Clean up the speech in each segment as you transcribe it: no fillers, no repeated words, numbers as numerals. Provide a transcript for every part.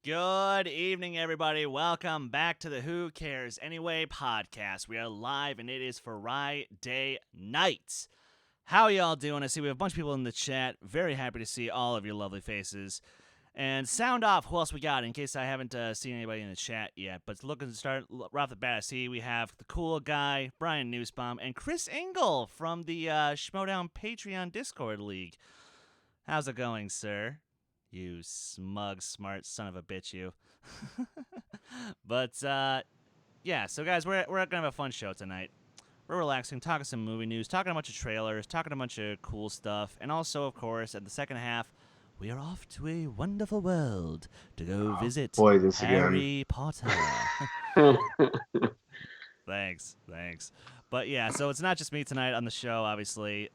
Good evening, everybody. Welcome back to the Who Cares Anyway podcast. We are live, and it is Friday night. How y'all doing? I see we have a bunch of people in the chat. Very happy to see all of your lovely faces. And sound off, who else we got, in case I haven't seen anybody in the chat yet. But looking to start right off the bat, I see we have the cool guy, Brian Newsbaum, and Chris Engel from the Schmodown Patreon Discord League. How's it going, sir? You smug, smart son of a bitch, you. But, yeah, so guys, we're going to have a fun show tonight. We're relaxing, talking some movie news, talking a bunch of trailers, talking a bunch of cool stuff, and also, of course, at the second half, we are off to a wonderful world to go visit Harry Potter. Thanks. But yeah, so it's not just me tonight on the show, obviously.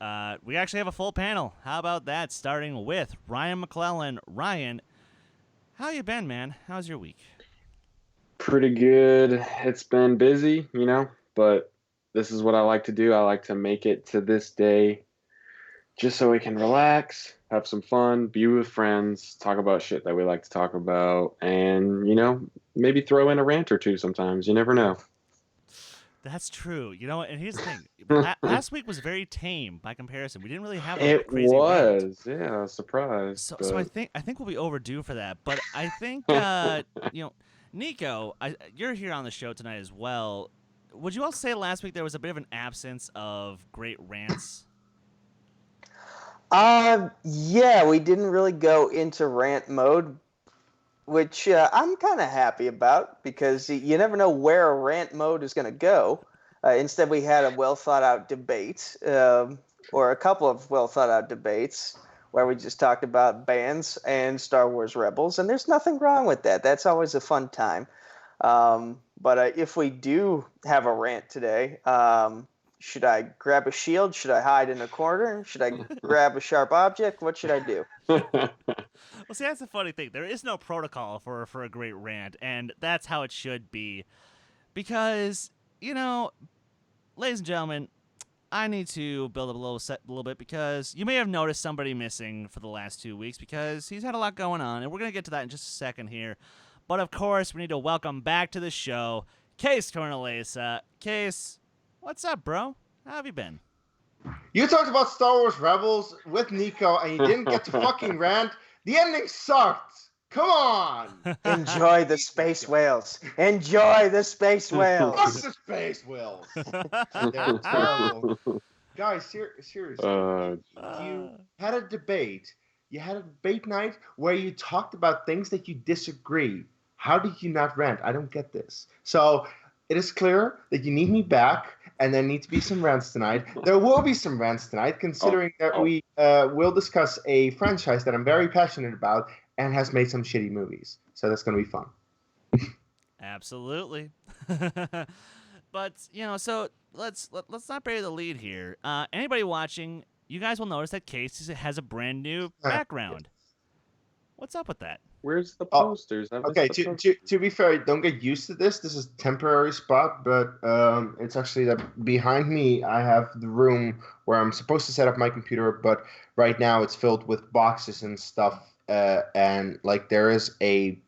We actually have a full panel. How about that? Starting with Ryan McLellan. Ryan, how you been, man? How's your week? Pretty good. It's been busy, but this is what I like to do. I like to make it to this day just so we can relax, have some fun, be with friends, talk about shit that we like to talk about, and, maybe throw in a rant or two sometimes. You never know. That's true. And here's the thing. Last week was very tame by comparison. We didn't really have a crazy rant. Yeah, surprise. So I think we'll be overdue for that. But I think Nico, you're here on the show tonight as well. Would you also say last week there was a bit of an absence of great rants? Yeah, we didn't really go into rant mode, which I'm kind of happy about because you never know where a rant mode is going to go. Instead, we had a well-thought-out debate, or a couple of well-thought-out debates, where we just talked about bands and Star Wars Rebels, and there's nothing wrong with that. That's always a fun time. But if we do have a rant today, should I grab a shield? Should I hide in a corner? Should I grab a sharp object? What should I do? Well, see, that's the funny thing. There is no protocol for a great rant, and that's how it should be. Because, ladies and gentlemen, I need to build up a little bit because you may have noticed somebody missing for the last 2 weeks because he's had a lot going on, and we're going to get to that in just a second here. But, of course, we need to welcome back to the show Kees Cornelisse. Kees, what's up, bro? How have you been? You talked about Star Wars Rebels with Nico, and you didn't get to fucking rant. The ending sucked. Come on. Enjoy the space whales. Enjoy the space whales. Fuck the space whales. They're terrible. Guys, seriously. You had a debate. You had a debate night where you talked about things that you disagree. How did you not rant? I don't get this. So it is clear that you need me back. And there need to be some rants tonight. There will be some rants tonight, considering that we will discuss a franchise that I'm very passionate about and has made some shitty movies. So that's going to be fun. Absolutely. But, so let's not bury the lead here. Anybody watching, you guys will notice that Kees has a brand new background. What's up with that? Where's the posters? Okay, to be fair, don't get used to this. This is a temporary spot, but it's actually that behind me I have the room where I'm supposed to set up my computer, but right now it's filled with boxes and stuff, and like there is a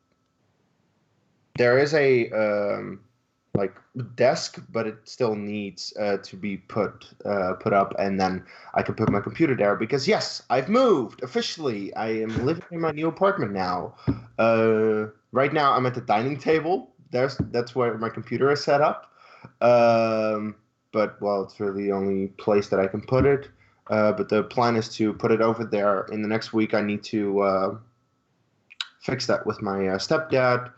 like desk, but it still needs to be put up, and then I can put my computer there because yes, I've moved officially. I am living in my new apartment now. Right now I'm at the dining table. That's where my computer is set up. But it's really the only place that I can put it. But the plan is to put it over there. In the next week, I need to fix that with my stepdad.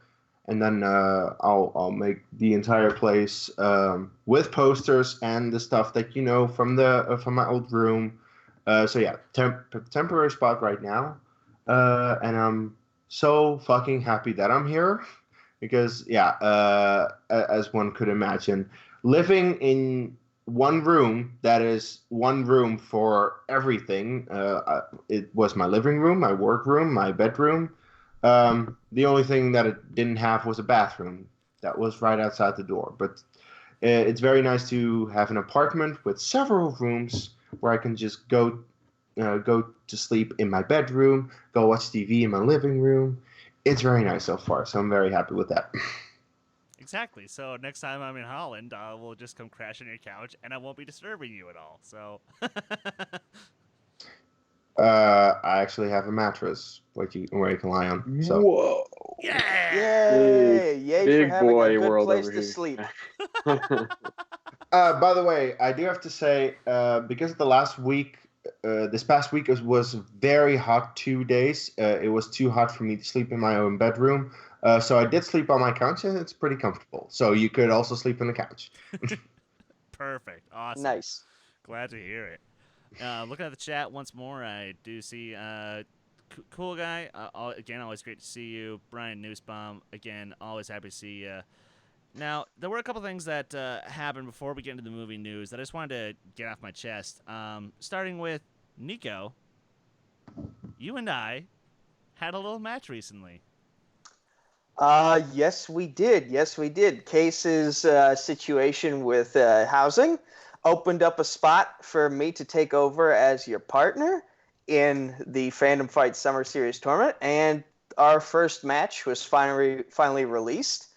And then I'll make the entire place with posters and the stuff that from my old room. So yeah, temporary spot right now, and I'm so fucking happy that I'm here because as one could imagine, living in one room that is one room for everything. It was my living room, my work room, my bedroom. The only thing that it didn't have was a bathroom that was right outside the door. But it's very nice to have an apartment with several rooms where I can just go to sleep in my bedroom, go watch TV in my living room, it's very nice so far. So I'm very happy with that. Exactly. So next time I'm in Holland, we'll just come crash on your couch, and I won't be disturbing you at all. So. I actually have a mattress where you can lie on. So. Whoa. Yeah. Yay for Big having boy a good world place over to here. sleep. By the way, I do have to say, because the last week, this past week was very hot 2 days. It was too hot for me to sleep in my own bedroom. So I did sleep on my couch, and it's pretty comfortable. So you could also sleep on the couch. Perfect. Awesome. Nice. Glad to hear it. Looking at the chat once more, I do see cool guy. Again, always great to see you. Brian Nussbaum, again, always happy to see you. Now, there were a couple things that happened before we get into the movie news that I just wanted to get off my chest. Starting with Nico, you and I had a little match recently. Yes, we did. Yes, we did. Case's situation with housing opened up a spot for me to take over as your partner in the Fandom Fight Summer Series tournament, and our first match was finally released,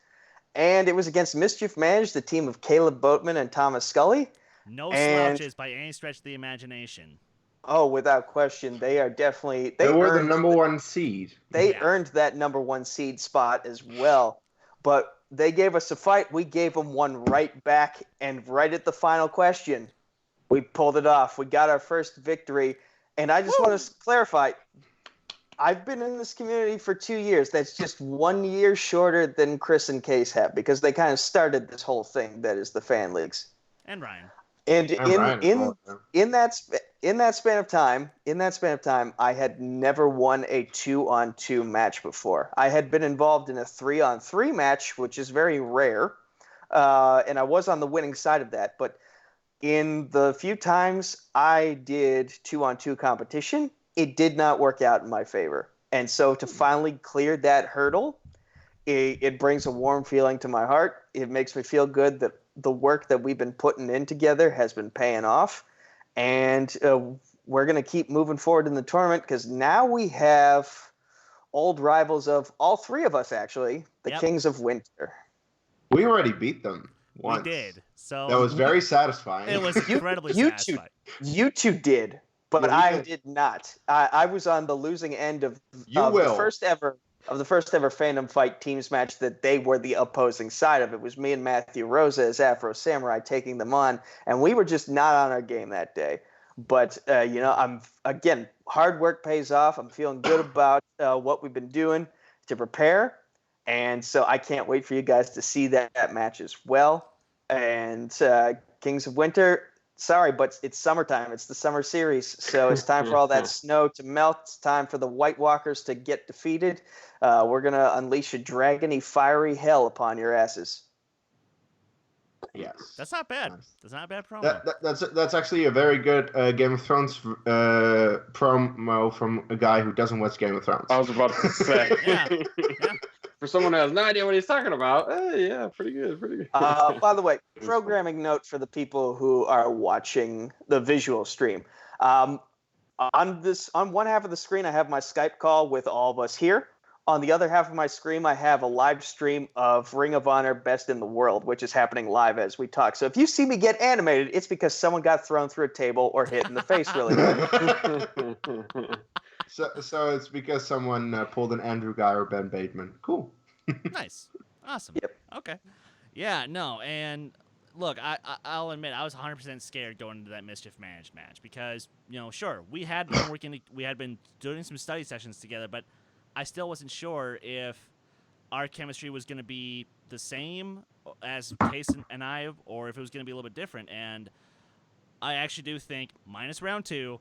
and it was against Mischief Managed, the team of Caleb Boatman and Thomas Scully. No And- slouches by any stretch of the imagination. Oh, without question, they are definitely They were the earned number one seed. They Yeah. earned that number one seed spot as well. But they gave us a fight. We gave them one right back. And right at the final question, we pulled it off. We got our first victory. And I just want to clarify, I've been in this community for 2 years. That's just 1 year shorter than Chris and Case have, because they kind of started this whole thing that is the fan leagues. And Ryan. And Ryan, in that span of time, I had never won a 2-on-2 match before. I had been involved in a 3-on-3 match, which is very rare, and I was on the winning side of that. But in the few times I did 2-on-2 competition, it did not work out in my favor. And so to finally clear that hurdle, it brings a warm feeling to my heart. It makes me feel good that the work that we've been putting in together has been paying off. And we're going to keep moving forward in the tournament, because now we have old rivals of all three of us, actually, the Yep. Kings of Winter. We already beat them once. We did. So That was very satisfying. it was incredibly you satisfying. You two did, but Yeah, we I did. did not. I was on the losing end of You will. the first ever Fandom Fight teams match that they were the opposing side of. It was me and Matthew Rosa as Afro Samurai taking them on, and we were just not on our game that day. But again, hard work pays off. I'm feeling good about what we've been doing to prepare, and so I can't wait for you guys to see that match as well. And Kings of Winter, sorry, but it's summertime. It's the summer series, so it's time for all that snow to melt. It's time for the White Walkers to get defeated. We're going to unleash a dragony, fiery hell upon your asses. Yes. That's not bad. Nice. That's not a bad promo. That's actually a very good Game of Thrones promo from a guy who doesn't watch Game of Thrones. I was about to say. Yeah. For someone who has no idea what he's talking about, yeah, pretty good. By the way, programming note for the people who are watching the visual stream. On one half of the screen, I have my Skype call with all of us here. On the other half of my screen, I have a live stream of Ring of Honor Best in the World, which is happening live as we talk. So if you see me get animated, it's because someone got thrown through a table or hit in the face really hard. So it's because someone pulled an Andrew Guy or Ben Bateman. Cool. Nice. Awesome. Yep. Okay. Yeah, no, and look, I'll admit I was 100% scared going into that Mischief Managed match because, sure, we had been doing some study sessions together, but I still wasn't sure if our chemistry was going to be the same as Case and I, or if it was going to be a little bit different. And I actually do think, minus round 2,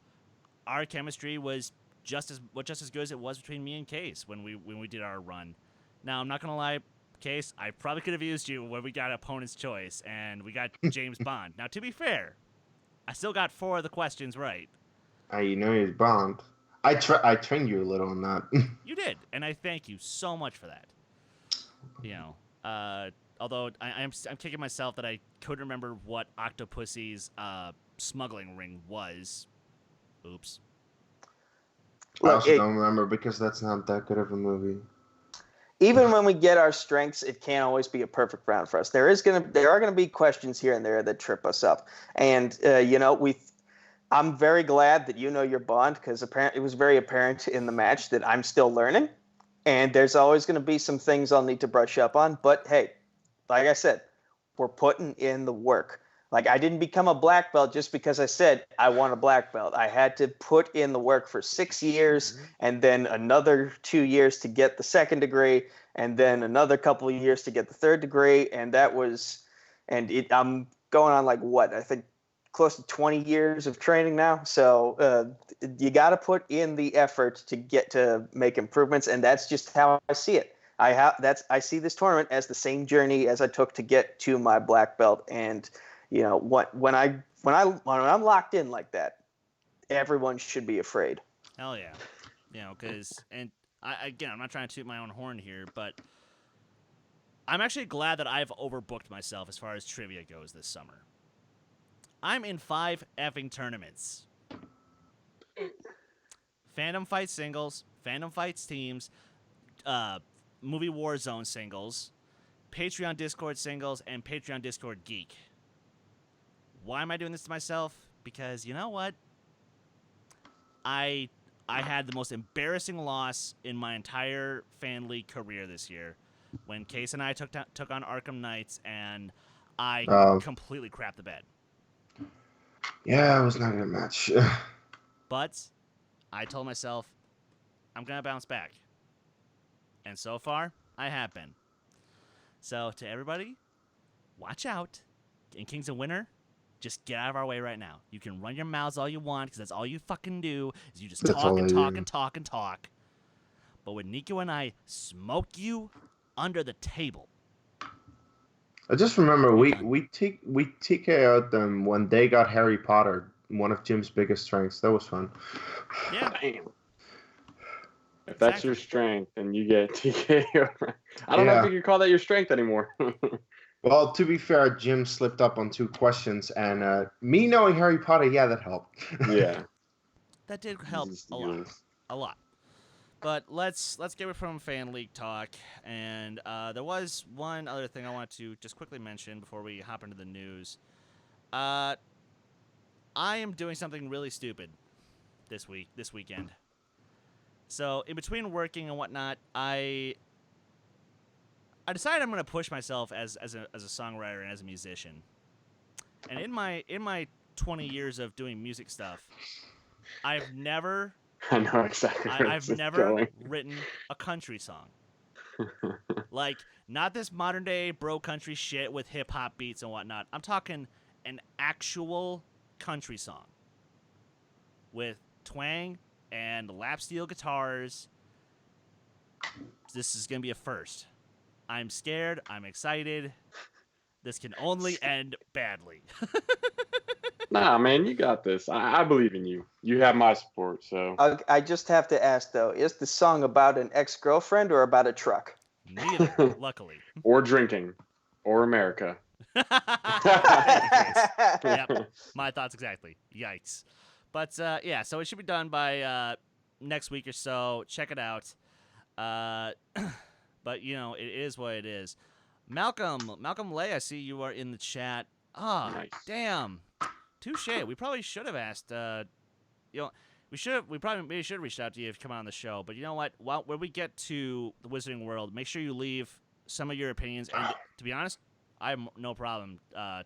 our chemistry was just as good as it was between me and Case when we did our run. Now, I'm not going to lie, Case, I probably could have used you when we got opponent's choice and we got James Bond. Now, to be fair, I still got 4 of the questions right. He's Bond. I trained you a little on that. You did, and I thank you so much for that. Although I'm kicking myself that I couldn't remember what Octopussy's smuggling ring was. Oops. I also don't remember because that's not that good of a movie. even when we get our strengths, it can't always be a perfect round for us. There are gonna be questions here and there that trip us up, and I'm very glad that you know your bond, because it was very apparent in the match that I'm still learning, and there's always going to be some things I'll need to brush up on. But hey, like I said, we're putting in the work. Like, I didn't become a black belt just because I said I want a black belt. I had to put in the work for 6 years, and then another 2 years to get the second degree, and then another couple of years to get the third degree. And I'm going on I think close to 20 years of training now. So you got to put in the effort to get to make improvements, and that's just how I see it. I see this tournament as the same journey as I took to get to my black belt. And when I'm locked in like that, everyone should be afraid. Hell yeah. Because, and I'm not trying to toot my own horn here, but I'm actually glad that I've overbooked myself as far as trivia goes this summer. I'm in 5 effing tournaments. Fandom Fight singles, Fandom Fights teams, Movie Warzone singles, Patreon Discord singles, and Patreon Discord Geek. Why am I doing this to myself? Because you know what? I had the most embarrassing loss in my entire Fan League career this year when Kees and I took on Arkham Knights, and I completely crapped the bed. Yeah, it was not a good match. But I told myself, I'm going to bounce back. And so far, I have been. So to everybody, watch out. In Kings and Winter, just get out of our way right now. You can run your mouths all you want, because that's all you fucking do, is you just talk and talk and talk and talk. But when Nico and I smoke you under the table. I just remember we TKO'd them when they got Harry Potter, one of Jim's biggest strengths. That was fun. Yeah. Damn. If that's your strength, then you get TKO. I don't know if you can call that your strength anymore. Well, to be fair, Jim slipped up on 2 questions, and me knowing Harry Potter, that helped. Yeah. That did help a lot. But let's get away from Fan League talk. And there was one other thing I wanted to just quickly mention before we hop into the news. I am doing something really stupid this weekend. So in between working and whatnot, I decided I'm going to push myself as a songwriter and as a musician. And in my 20 years of doing music stuff, I've never I know exactly where I've never written a country song. Like, not this modern day bro country shit with hip hop beats and whatnot. I'm talking an actual country song with twang and lap steel guitars. This is going to be a first. I'm scared. I'm excited. This can only end badly. Nah, man, you got this. I believe in you. You have my support, so. I just have to ask, though, is the song about an ex-girlfriend or about a truck? Neither, luckily. Or drinking. Or America. Yep, my thoughts exactly. Yikes. But, so it should be done by next week or so. Check it out. But, it is what it is. Malcolm Lay, I see you are in the chat. Nice. Damn. Touche. We probably should have asked. We probably should have reached out to you if you come on the show. But you know what? When we get to the Wizarding World, make sure you leave some of your opinions. And to be honest, I have no problem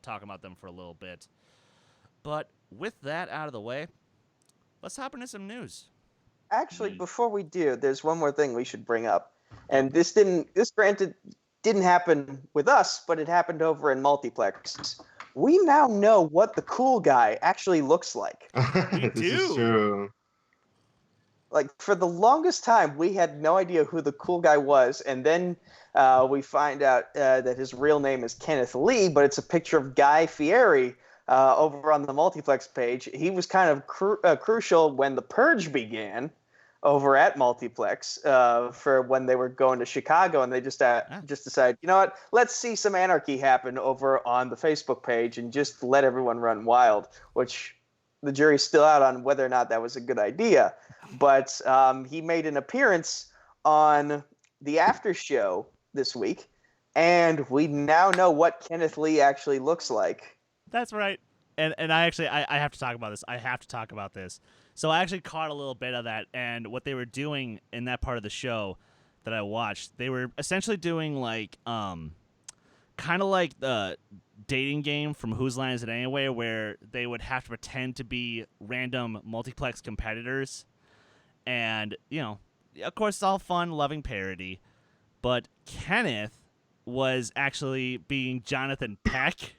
talking about them for a little bit. But with that out of the way, let's hop into some news. Actually, before we do, there's one more thing we should bring up. And this granted didn't happen with us, but it happened over in Multiplex. We now know what the cool guy actually looks like. This is true. Like, for the longest time, we had no idea who the cool guy was, and then we find out that his real name is Kenneth Lee, but it's a picture of Guy Fieri over on the Multiplex page. He was kind of crucial when the Purge began over at Multiplex for when they were going to Chicago, and they just decided, you know what, let's see some anarchy happen over on the Facebook page and just let everyone run wild, which the jury's still out on whether or not that was a good idea. But he made an appearance on the after show this week, and we now know what Kenneth Lee actually looks like. That's right. And I actually I have to talk about this. I have to talk about this. So I actually caught a little bit of that, and what they were doing in that part of the show that I watched, they were essentially doing like kind of like the dating game from Whose Line Is It Anyway, where they would have to pretend to be random multiplex competitors. And, of course, it's all fun, loving parody. But Kenneth was actually being Jonathan Peck.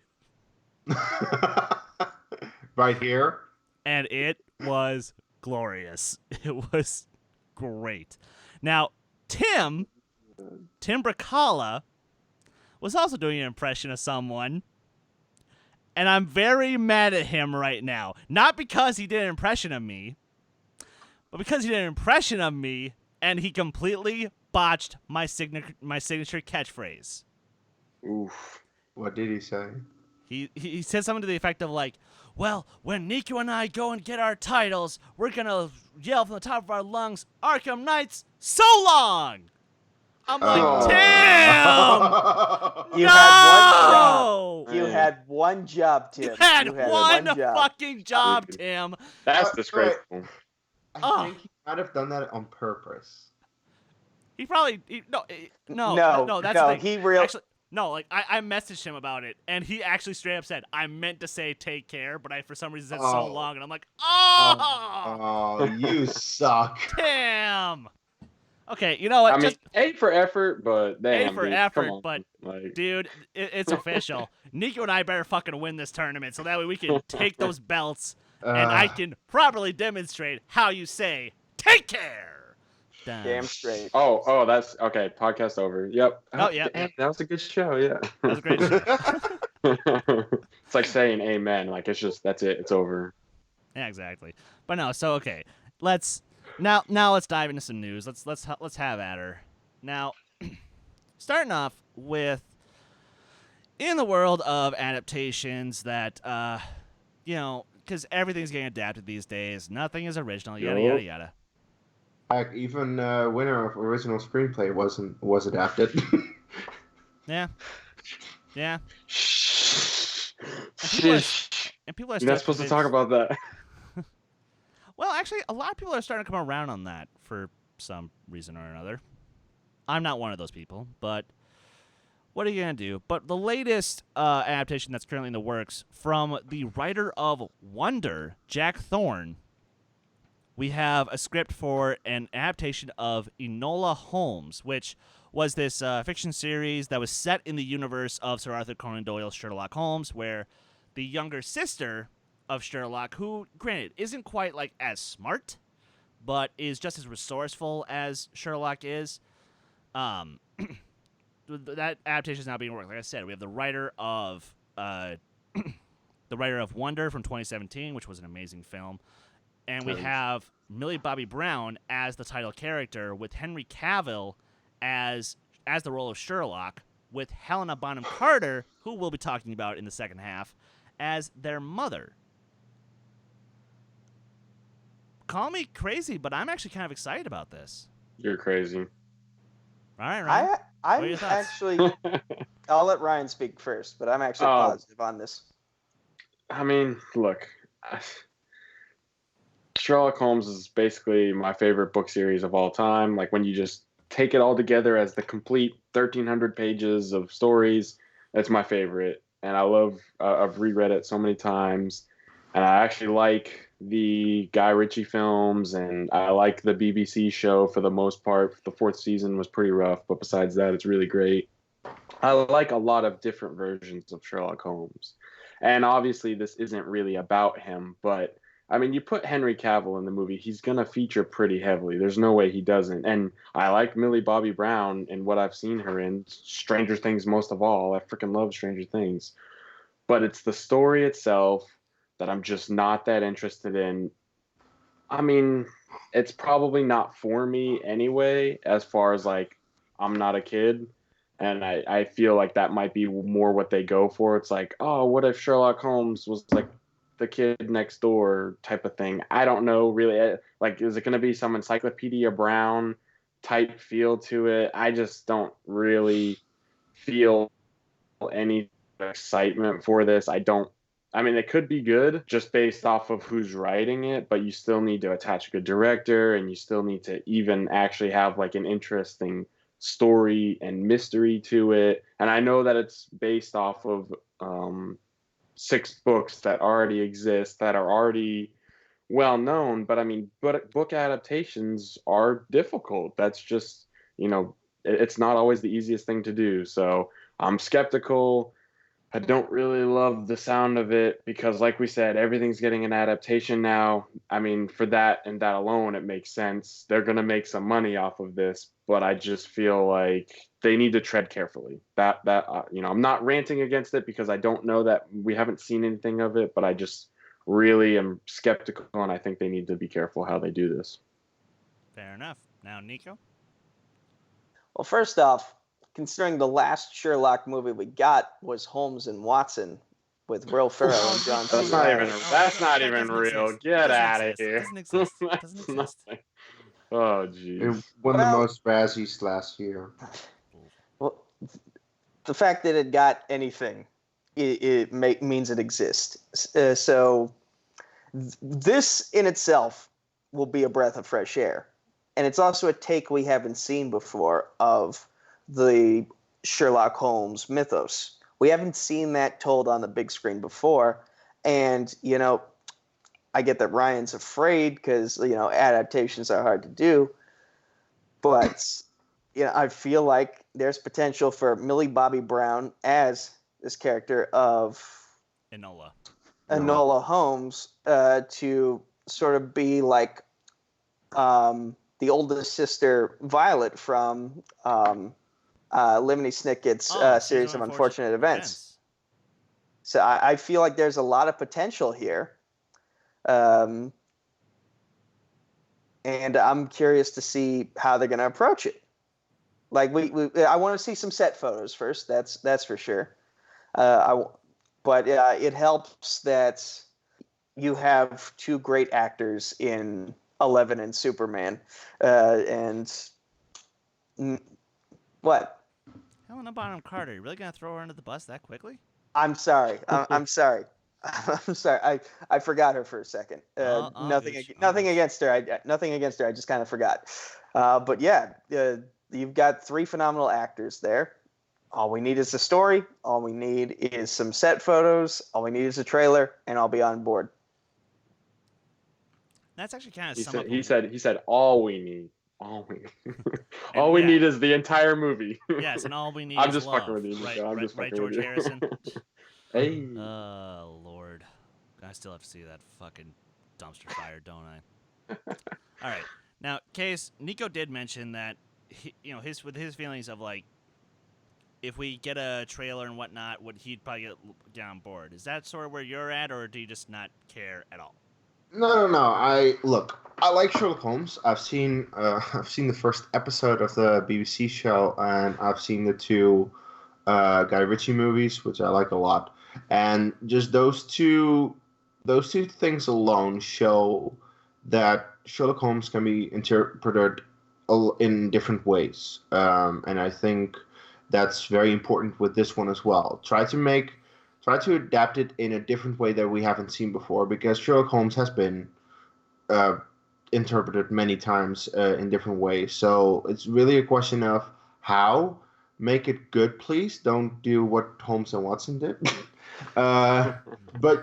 Right here. And it was glorious. It was great. Now, Tim Bracala was also doing an impression of someone. And I'm very mad at him right now. Not because he did an impression of me, but because he did an impression of me and he completely botched my signature catchphrase. Oof. What did he say? He said something to the effect of like, well, when Nico and I go and get our titles, we're going to yell from the top of our lungs, Arkham Knights, so long! I'm like, Tim! You No! had one job, Tim. You had You had one job. fucking job, Tim. That's disgraceful. I think he might have done that on purpose. He probably no, that's the thing. Actually, no, like I messaged him about it, and he actually straight up said, I meant to say take care, but I for some reason said so long, and I'm like, Oh, you suck. Tim. Okay, you know what? I mean, A for effort, but damn, A for dude, effort, come on. but Like, dude, it's official. Nico and I better fucking win this tournament, so that way we can take those belts, and I can properly demonstrate how you say take care. Damn straight. Oh, that's okay. Podcast over. Yep. Oh, yeah. Damn, that was a good show. Yeah. That was a great show. It's like saying amen. Like it's just that's it. It's over. Yeah, exactly. But no, so okay, let's dive into some news. Let's have at her. Now, starting off with in the world of adaptations that because everything's getting adapted these days. Nothing is original. Yada yada yada. Heck, even winner of original screenplay was adapted. Yeah. And people are You're not supposed to talk about that. Well, actually, a lot of people are starting to come around on that for some reason or another. I'm not one of those people, but what are you going to do? But the latest adaptation that's currently in the works from the writer of Wonder, Jack Thorne, we have a script for an adaptation of Enola Holmes, which was this fiction series that was set in the universe of Sir Arthur Conan Doyle's Sherlock Holmes, where the younger sister of Sherlock, who, granted, isn't quite like as smart, but is just as resourceful as Sherlock is. That adaptation is now being worked. Like I said, we have the writer of Wonder from 2017, which was an amazing film. And we have Millie Bobby Brown as the title character, with Henry Cavill as the role of Sherlock, with Helena Bonham Carter, who we'll be talking about in the second half, as their mother. Call me crazy, but I'm actually kind of excited about this. You're crazy. All right, Ryan. What are I'm your thoughts? actually. I'll let Ryan speak first, but I'm actually positive on this. I mean, look, Sherlock Holmes is basically my favorite book series of all time. Like when you just take it all together as the complete 1,300 pages of stories, that's my favorite. And I've reread it so many times. And I actually like the Guy Ritchie films, and I like the BBC show for the most part. The fourth season was pretty rough, but besides that, it's really great. I like a lot of different versions of Sherlock Holmes. And obviously, this isn't really about him, but I mean, you put Henry Cavill in the movie, he's going to feature pretty heavily. There's no way he doesn't. And I like Millie Bobby Brown and what I've seen her in. Stranger Things most of all. I freaking love Stranger Things. But it's the story itself that I'm just not that interested in. I mean, it's probably not for me anyway, as far as like, I'm not a kid. And I feel like that might be more what they go for. It's like, oh, what if Sherlock Holmes was like the kid next door type of thing? I don't know really. Like, is it going to be some Encyclopedia Brown type feel to it. I just don't really feel any excitement for this. I mean, it could be good just based off of who's writing it, but you still need to attach a good director, and you still need to even actually have like an interesting story and mystery to it. And I know that it's based off of 6 books that already exist, that are already well known, but I mean, book adaptations are difficult. That's just, it's not always the easiest thing to do. So I'm skeptical. I don't really love the sound of it because, like we said, everything's getting an adaptation now. I mean, for that and that alone, it makes sense. They're going to make some money off of this, but I just feel like they need to tread carefully. I'm not ranting against it because I don't know, that we haven't seen anything of it, but I just really am skeptical, and I think they need to be careful how they do this. Fair enough. Now, Nico? Well, first off, considering the last Sherlock movie we got was Holmes and Watson with Will Ferrell and John C. Reilly. That's not even real. Exist. Get out of here. Doesn't exist. Doesn't exist. Oh, It jeez. won the most Razzies last year. Well, the fact that it got anything, means it exists. So this in itself will be a breath of fresh air. And it's also a take we haven't seen before of the Sherlock Holmes mythos. We haven't seen that told on the big screen before. And, I get that Ryan's afraid because, adaptations are hard to do. But, I feel like there's potential for Millie Bobby Brown as this character of Enola Holmes to sort of be like the oldest sister, Violet, from Lemony Snicket's series of unfortunate events. So I feel like there's a lot of potential here. And I'm curious to see how they're going to approach it. Like I want to see some set photos first. That's for sure. But it helps that you have 2 great actors in Eleven and Superman. What? Helena Bonham Carter. You really gonna throw her under the bus that quickly? I'm sorry. I'm sorry. I'm sorry. I forgot her for a second. Nothing against her. Nothing against her. I just kind of forgot. But yeah, you've got 3 phenomenal actors there. All we need is a story. All we need is some set photos. All we need is a trailer, and I'll be on board. That's actually kind of He said all we need. All we need is the entire movie. Yes, and all we need I'm is just love. fucking with you, Nico. I'm just right, fucking with George you. Harrison. Hey. Oh, Lord. I still have to see that fucking dumpster fire, don't I? All right. Now, Kees, Nico did mention that his feelings of like, if we get a trailer and whatnot, he'd probably get on board. Is that sort of where you're at, or do you just not care at all? No. I like Sherlock Holmes. I've seen the first episode of the BBC show, and I've seen the 2 Guy Ritchie movies, which I like a lot. And just those two things alone show that Sherlock Holmes can be interpreted in different ways. And I think that's very important with this one as well. Try to adapt it in a different way that we haven't seen before, because Sherlock Holmes has been interpreted many times in different ways. So it's really a question of how. Make it good, please. Don't do what Holmes and Watson did. But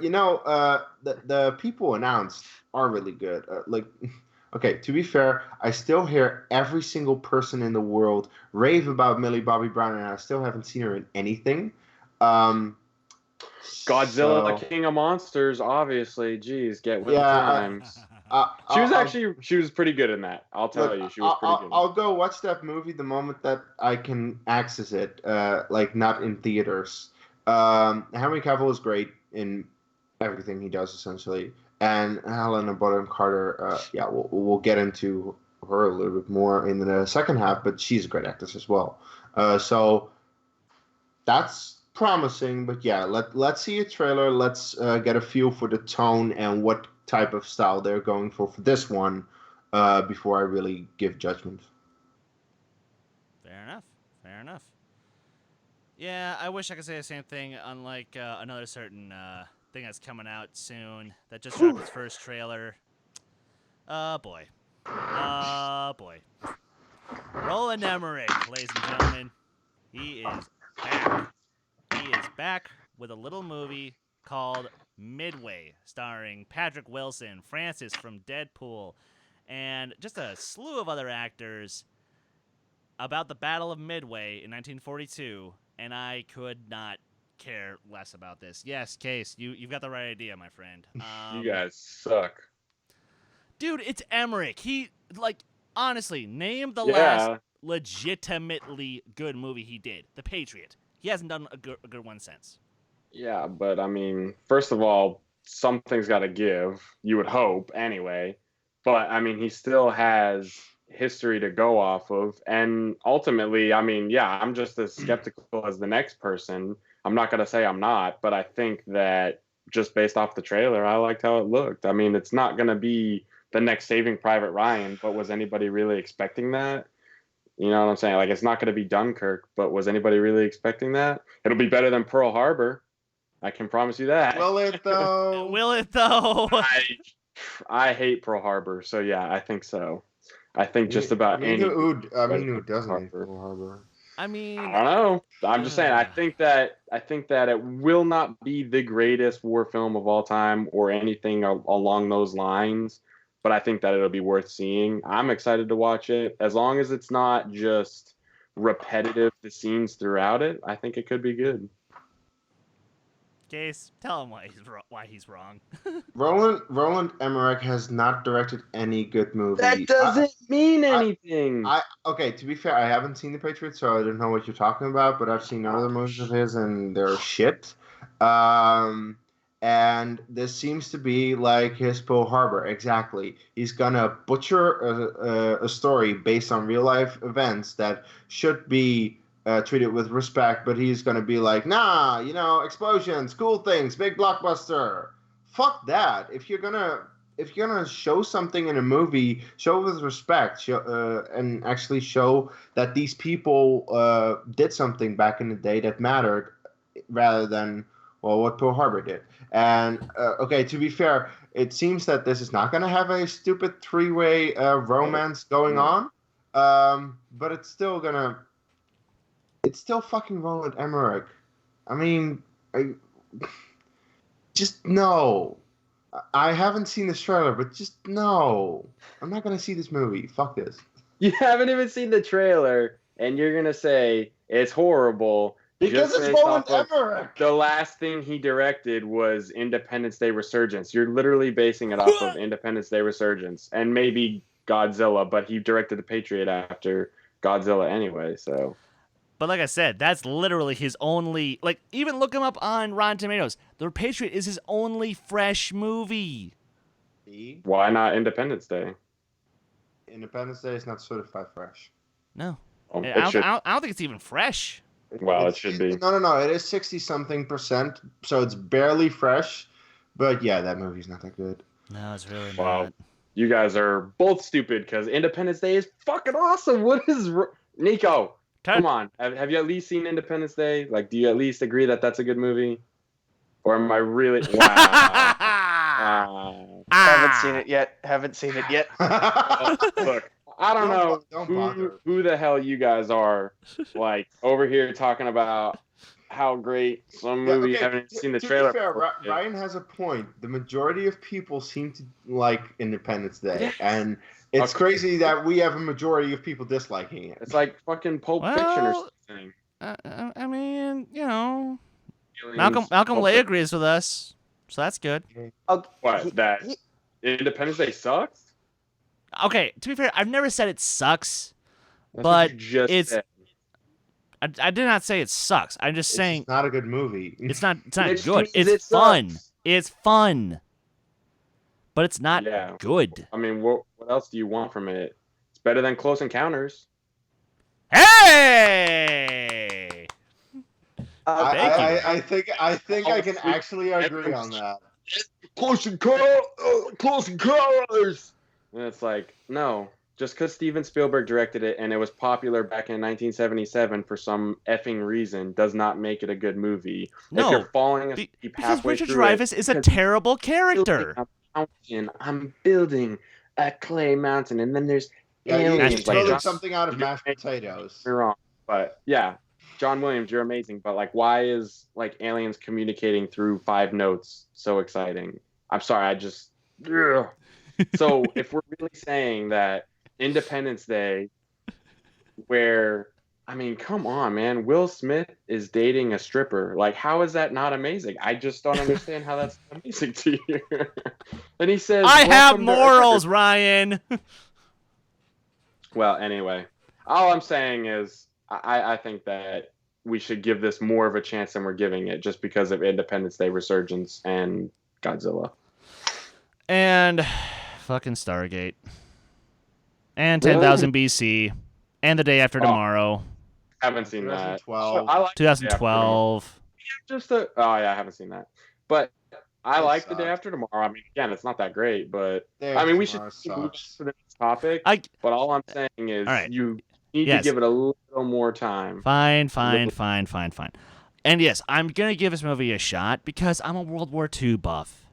the people announced are really good. Okay, to be fair, I still hear every single person in the world rave about Millie Bobby Brown, and I still haven't seen her in anything. Godzilla, the King of Monsters, obviously. Jeez, get with the times. She was pretty good in that. I'll tell you, she was pretty good. I'll go watch that movie the moment that I can access it, not in theaters. Henry Cavill is great in everything he does, essentially. And Helena Bonham Carter, we'll get into her a little bit more in the second half, but she's a great actress as well. So that's promising, but yeah, let's see a trailer. Let's get a feel for the tone and what type of style they're going for this one before I really give judgment. Fair enough. Yeah, I wish I could say the same thing, unlike another certain thing that's coming out soon that just dropped its first trailer. Boy. Roland Emmerich, ladies and gentlemen. He is back. He is back with a little movie called Midway, starring Patrick Wilson, Francis from Deadpool, and just a slew of other actors about the Battle of Midway in 1942, and I could not care less about this. Yes, Case, you've got the right idea, my friend. You guys suck. Dude, it's Emmerich. He, honestly, name the last legitimately good movie he did. The Patriot. He hasn't done a good one since. Yeah, but I mean, first of all, something's got to give. You would hope, anyway. But I mean, he still has history to go off of, and ultimately, I mean, yeah, I'm just as skeptical as the next person. I'm not gonna say I'm not, but I think that just based off the trailer, I liked how it looked. I mean, it's not gonna be the next Saving Private Ryan, but was anybody really expecting that? You know what I'm saying? Like, it's not gonna be Dunkirk, but was anybody really expecting that? It'll be better than Pearl Harbor. I can promise you that. Will it though? Will it though? I hate Pearl Harbor, so yeah, I think so. I think just about any. Who doesn't hate Pearl Harbor? I mean, I don't know. I'm just saying. I think that it will not be the greatest war film of all time or anything along those lines, but I think that it'll be worth seeing. I'm excited to watch it as long as it's not just repetitive. The scenes throughout it, I think it could be good. Case, tell him why he's wrong. Roland Emmerich has not directed any good movie. That doesn't mean anything. Okay, to be fair, I haven't seen The Patriot, so I don't know what you're talking about, but I've seen other movies of his, and they're shit. And this seems to be like his Pearl Harbor, exactly. He's gonna butcher a story based on real-life events that should be treated with respect, but he's gonna be like, nah, explosions, cool things, big blockbuster. Fuck that. If you're gonna show something in a movie, show with respect, and actually show that these people did something back in the day that mattered, rather than what Pearl Harbor did. And okay, to be fair, it seems that this is not gonna have a stupid three-way romance going on, but it's still fucking Roland Emmerich. I mean, just no. I haven't seen this trailer, but just no. I'm not going to see this movie. Fuck this. You haven't even seen the trailer, and you're going to say it's horrible. Because it's Roland Emmerich. The last thing he directed was Independence Day Resurgence. You're literally basing it off of Independence Day Resurgence and maybe Godzilla, but he directed The Patriot after Godzilla anyway, so... But like I said, that's literally his only... even look him up on Rotten Tomatoes. The Patriot is his only fresh movie. Why not Independence Day? Independence Day is not certified fresh. No. I don't think it's even fresh. Well, it should be. No. It is 60-something %, so it's barely fresh. But yeah, that movie's not that good. No, it's really Wow. not. You guys are both stupid because Independence Day is fucking awesome. What is... Nico... Come on. Have you at least seen Independence Day? Do you at least agree that that's a good movie? Or am I really... Wow. Haven't seen it yet. Look, I don't know who the hell you guys are, over here talking about how great some movie haven't seen the trailer. To be fair, Ryan has a point. The majority of people seem to like Independence Day, yes. And it's crazy that we have a majority of people disliking it. It's like fucking Pulp Fiction or something. I mean, Malcolm Lay agrees with us, so that's good. What? Independence Day sucks? Okay, to be fair, I've never said it sucks, That's but what you just said. I did not say it sucks. I'm just saying it's not a good movie. It's not Which good. means It's it fun. sucks. It's fun. But it's not good. I mean, what else do you want from it? It's better than Close Encounters. Hey! I think I can actually agree on that. Close Encounters! And it's like, no, just because Steven Spielberg directed it and it was popular back in 1977 for some effing reason does not make it a good movie. No, if you're falling asleep because halfway Richard through Dreyfuss is a terrible character. I'm building a clay mountain, and then there's aliens. Mashed You're building potatoes. something out of mashed potatoes. You're wrong, but yeah, John Williams, you're amazing. But like, why is like aliens communicating through 5 notes so exciting? I'm sorry, I just. Ugh. So if we're really saying that Independence Day, where I mean, come on, man, Will Smith is dating a stripper. Like, how is that not amazing? I just don't understand how that's amazing to you. And he says, I have "Welcome to morals, Earth." Ryan. Well, anyway, all I'm saying is I think that we should give this more of a chance than we're giving it just because of Independence Day resurgence and Godzilla. And fucking Stargate. And 10,000 BC. And The Day After Tomorrow. Haven't seen that. 2012. I like 2012. oh yeah, I haven't seen that. But I It like The Day sucks. After Tomorrow. I mean, again, it's not that great, but Day I mean, After we should Tomorrow move sucks. to the next topic. But all I'm saying is All right. you need Yes. to give it a little more time. Fine. And yes, I'm going to give this movie a shot because I'm a World War II buff.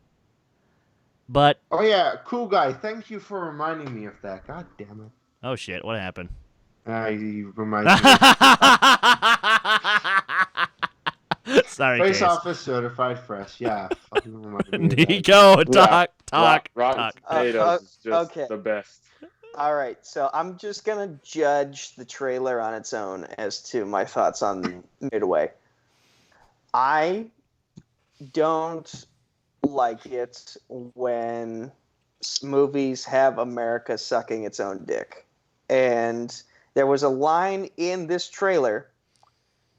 But, Oh yeah, cool guy. Thank you for reminding me of that. God damn it. oh shit, what happened? You reminded me. Sorry, Face Kees. Office certified fresh. Yeah. Fucking reminded me of that. Nico, talk. Rotten Potatoes is just okay. the best. All right, so I'm just gonna judge the trailer on its own as to my thoughts on Midway. I don't like it when movies have America sucking its own dick. And there was a line in this trailer.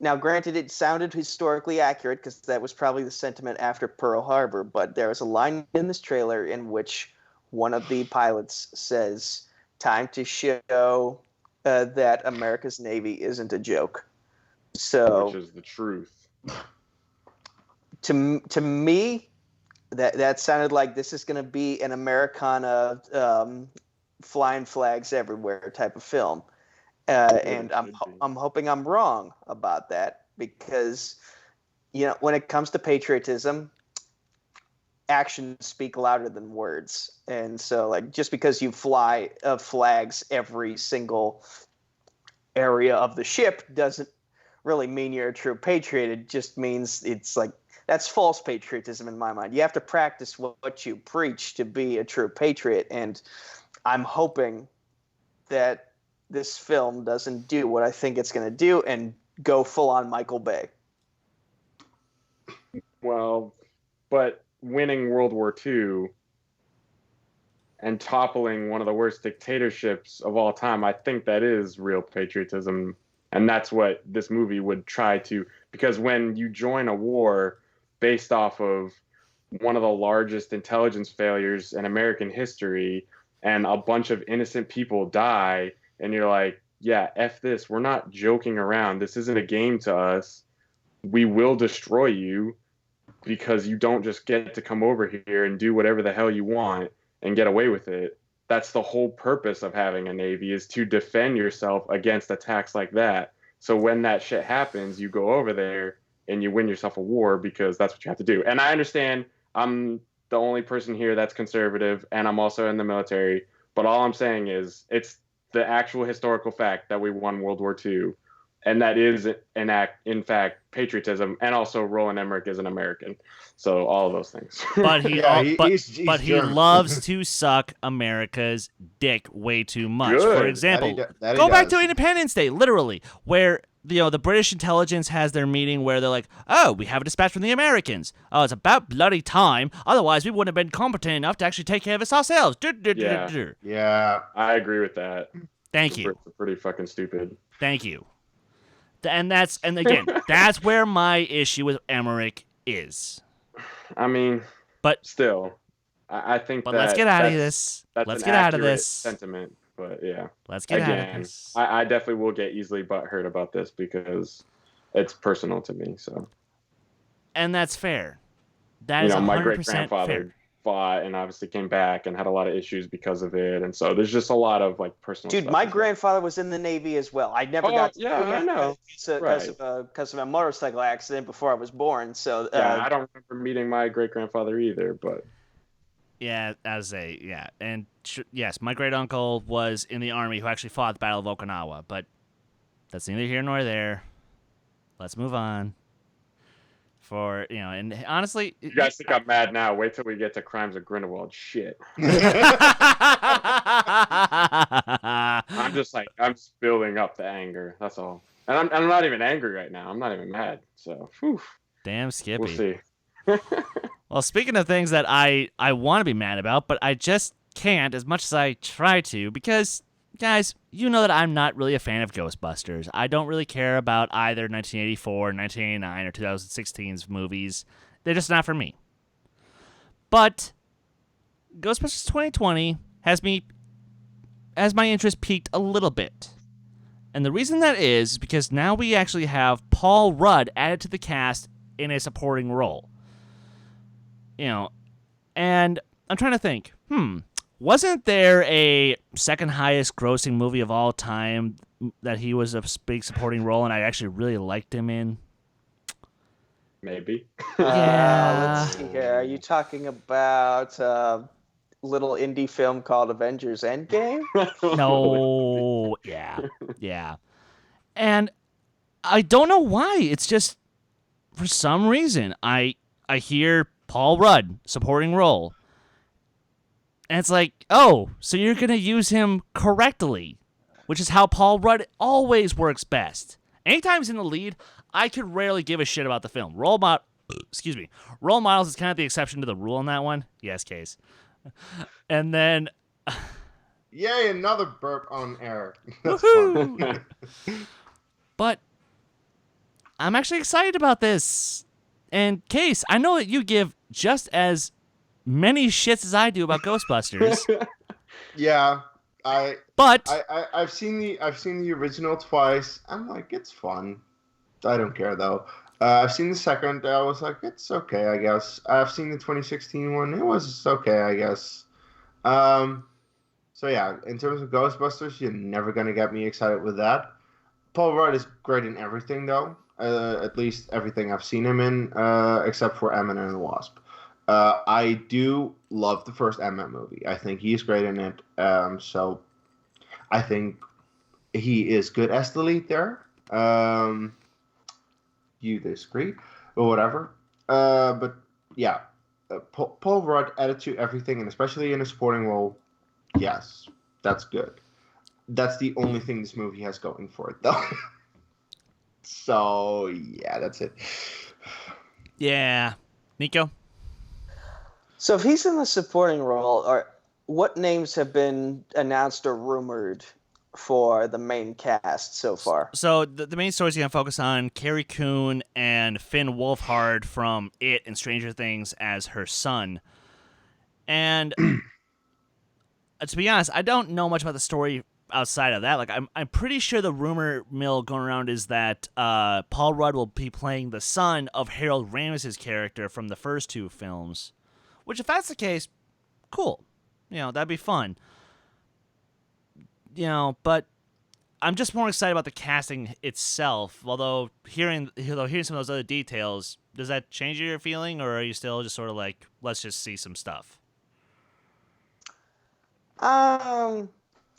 Now, granted, it sounded historically accurate because that was probably the sentiment after Pearl Harbor, but there was a line in this trailer in which one of the pilots says, "Time to show that America's Navy isn't a joke." So, Which is the truth. to me, that sounded like this is going to be an Americana flying flags everywhere type of film. And I'm hoping I'm wrong about that because, when it comes to patriotism, actions speak louder than words. And so, like, just because you fly flags every single area of the ship doesn't really mean you're a true patriot. It just means it's like, that's false patriotism in my mind. You have to practice what you preach to be a true patriot. And I'm hoping that this film doesn't do what I think it's going to do and go full on Michael Bay. Well, but winning World War II and toppling one of the worst dictatorships of all time, I think that is real patriotism. And that's what this movie would try to, because when you join a war based off of one of the largest intelligence failures in American history and a bunch of innocent people die, and you're like, yeah, F this. We're not joking around. This isn't a game to us. We will destroy you because you don't just get to come over here and do whatever the hell you want and get away with it. That's the whole purpose of having a Navy, is to defend yourself against attacks like that. So when that shit happens, you go over there and you win yourself a war because that's what you have to do. And I understand I'm the only person here that's conservative and I'm also in the military. But all I'm saying is it's the actual historical fact that we won World War II. And that is in fact, patriotism, and also Roland Emmerich is an American. So all of those things. But he he's German. loves to suck America's dick way too much. Good. For example, That he go back to does. Independence Day, literally, where the British intelligence has their meeting where they're like, "Oh, we have a dispatch from the Americans. Oh, it's about bloody time. Otherwise, we wouldn't have been competent enough to actually take care of us ourselves." Yeah. I agree with that. Thank you. It's pretty fucking stupid. Thank you. And again, that's where my issue with Emmerich is. I mean, But still, I think But that let's get out of that's- this. That's Let's an get out of accurate this. sentiment. But yeah, Let's get out of again, this. I definitely will get easily butthurt about this because it's personal to me. So And that's fair. That is my 100% great grandfather fair. fought and obviously came back and had a lot of issues because of it. And so there's just a lot of like personal Dude, stuff. my grandfather was in the Navy as well. I never got to yeah, I know. because of a motorcycle accident before I was born. So yeah, I don't remember meeting my great grandfather either, but Yeah, and yes, my great uncle was in the army who actually fought the Battle of Okinawa, but that's neither here nor there. Let's move on. And honestly, you guys think I'm mad now. Wait till we get to Crimes of Grindelwald. Shit. I'm just building up the anger. That's all. And I'm not even angry right now. I'm not even mad. So, whew. Damn, Skippy. We'll see. Well, speaking of things that I want to be mad about, but I just can't as much as I try to, because, guys, you know that I'm not really a fan of Ghostbusters. I don't really care about either 1984, 1989, or 2016's movies. They're just not for me. But Ghostbusters 2020 has my interest peaked a little bit. And the reason that is because now we actually have Paul Rudd added to the cast in a supporting role. And I'm trying to think, wasn't there a second highest grossing movie of all time that he was a big supporting role and I actually really liked him in? Maybe. Yeah. Let's see here. Are you talking about a little indie film called Avengers Endgame? No. Yeah. And I don't know why. It's just, for some reason, I hear Paul Rudd, supporting role. And it's like, oh, so you're going to use him correctly, which is how Paul Rudd always works best. Anytime he's in the lead, I could rarely give a shit about the film. Role models is kind of the exception to the rule on that one. Yes, Kees. And then... Yay, another burp on air. That's Woohoo! fun. But I'm actually excited about this. And Kees, I know that you give just as many shits as I do about Ghostbusters. Yeah, But I've seen the original twice. I'm like, it's fun. I don't care though. I've seen the second. I was like, it's okay, I guess. I've seen the 2016 one. It was okay, I guess. So yeah, in terms of Ghostbusters, you're never gonna get me excited with that. Paul Rudd is great in everything though. At least everything I've seen him in, except for Ant-Man and the Wasp. I do love the first Ant-Man movie. I think he's great in it. So I think he is good as the lead there. You disagree, or whatever. But yeah, Paul Rudd added to everything, and especially in a supporting role. Yes, that's good. That's the only thing this movie has going for it, though. So, yeah, that's it. yeah, Nico? So if he's in the supporting role, what names have been announced or rumored for the main cast so far? So the main story is going to focus on Carrie Coon and Finn Wolfhard from It and Stranger Things as her son. And to be honest, I don't know much about the story outside of that. Like, I'm pretty sure the rumor mill going around is that Paul Rudd will be playing the son of Harold Ramis' character from the first two films. Which, if that's the case, cool. That'd be fun. But I'm just more excited about the casting itself. Although hearing some of those other details, does that change your feeling, or are you still just sort of like, let's just see some stuff? I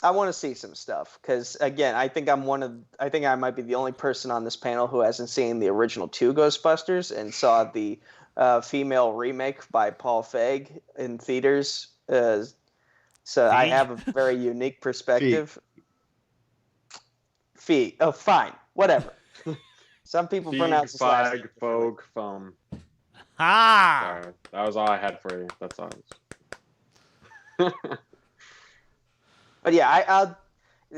want to see some stuff because, again, I think I might be the only person on this panel who hasn't seen the original two Ghostbusters and saw the female remake by Paul Feig in theaters. So I have a very unique perspective. Feig. Oh, fine. Whatever. Some people pronounce it like Feig, Foam. Ha! Sorry, that was all I had for you. That's all. But yeah,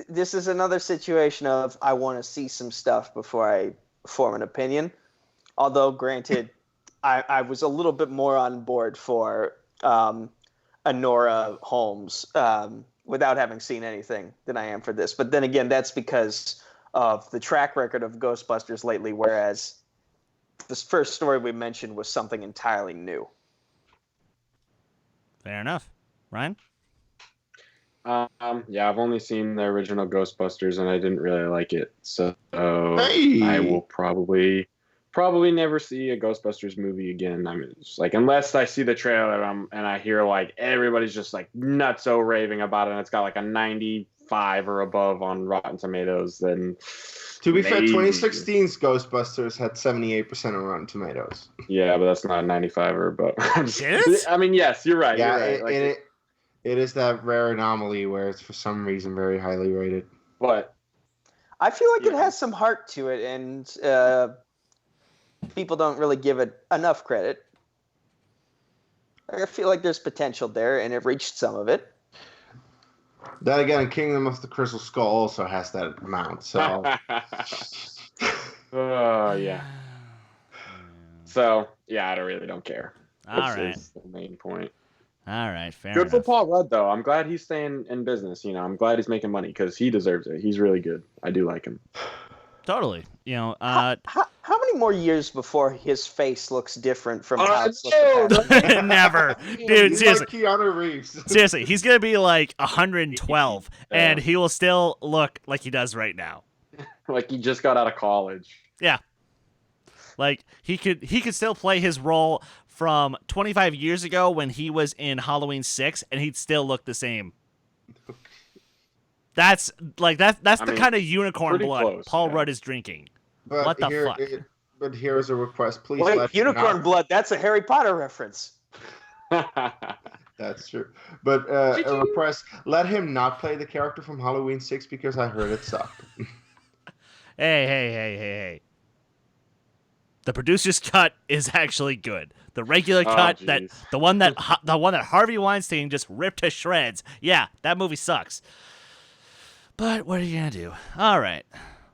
this is another situation of I want to see some stuff before I form an opinion. Although, granted, I was a little bit more on board for Honora Holmes without having seen anything than I am for this. But then again, that's because of the track record of Ghostbusters lately, whereas this first story we mentioned was something entirely new. Fair enough. Ryan? Yeah, I've only seen the original Ghostbusters and I didn't really like it, so Hey! I will probably never see a Ghostbusters movie again. I mean, it's like unless I see the trailer and I hear like everybody's just like nutso raving about it, and it's got like a 95 or above on Rotten Tomatoes, then To be fair, maybe. 2016's Ghostbusters had 78% on Rotten Tomatoes. Yeah, but that's not 95 or above. Did it? I mean, yes, you're right. Yeah, you're right. it is that rare anomaly where it's for some reason very highly rated. But I feel like it has some heart to it, and people don't really give it enough credit. I feel like there's potential there, and it reached some of it. Then again, Kingdom of the Crystal Skull also has that amount, so... yeah. So, yeah, I really don't care. All This right. is the main point. All right. Fair Good for enough. Paul Rudd, though. I'm glad he's staying in business. You know, I'm glad he's making money because he deserves it. He's really good. I do like him. Totally. You know, How many more years before his face looks different from how it's no, looked the past? never. Dude, He's seriously. like Keanu Reeves. Seriously, he's going to be like 112, and Yeah. he will still look like he does right now. Like he just got out of college. Yeah. Like he could still play his role from 25 years ago when he was in Halloween 6 and he'd still look the same. That's the kind of unicorn pretty blood close, Paul yeah. Rudd is drinking. But What the fuck? But here's a request. Please Wait, let unicorn not- blood, that's a Harry Potter reference. That's true. But a request. Let him not play the character from Halloween 6 because I heard it sucked. Hey. The producer's cut is actually good. The regular cut, that jeez. the one that Harvey Weinstein just ripped to shreds. Yeah, that movie sucks. But what are you gonna do? All right,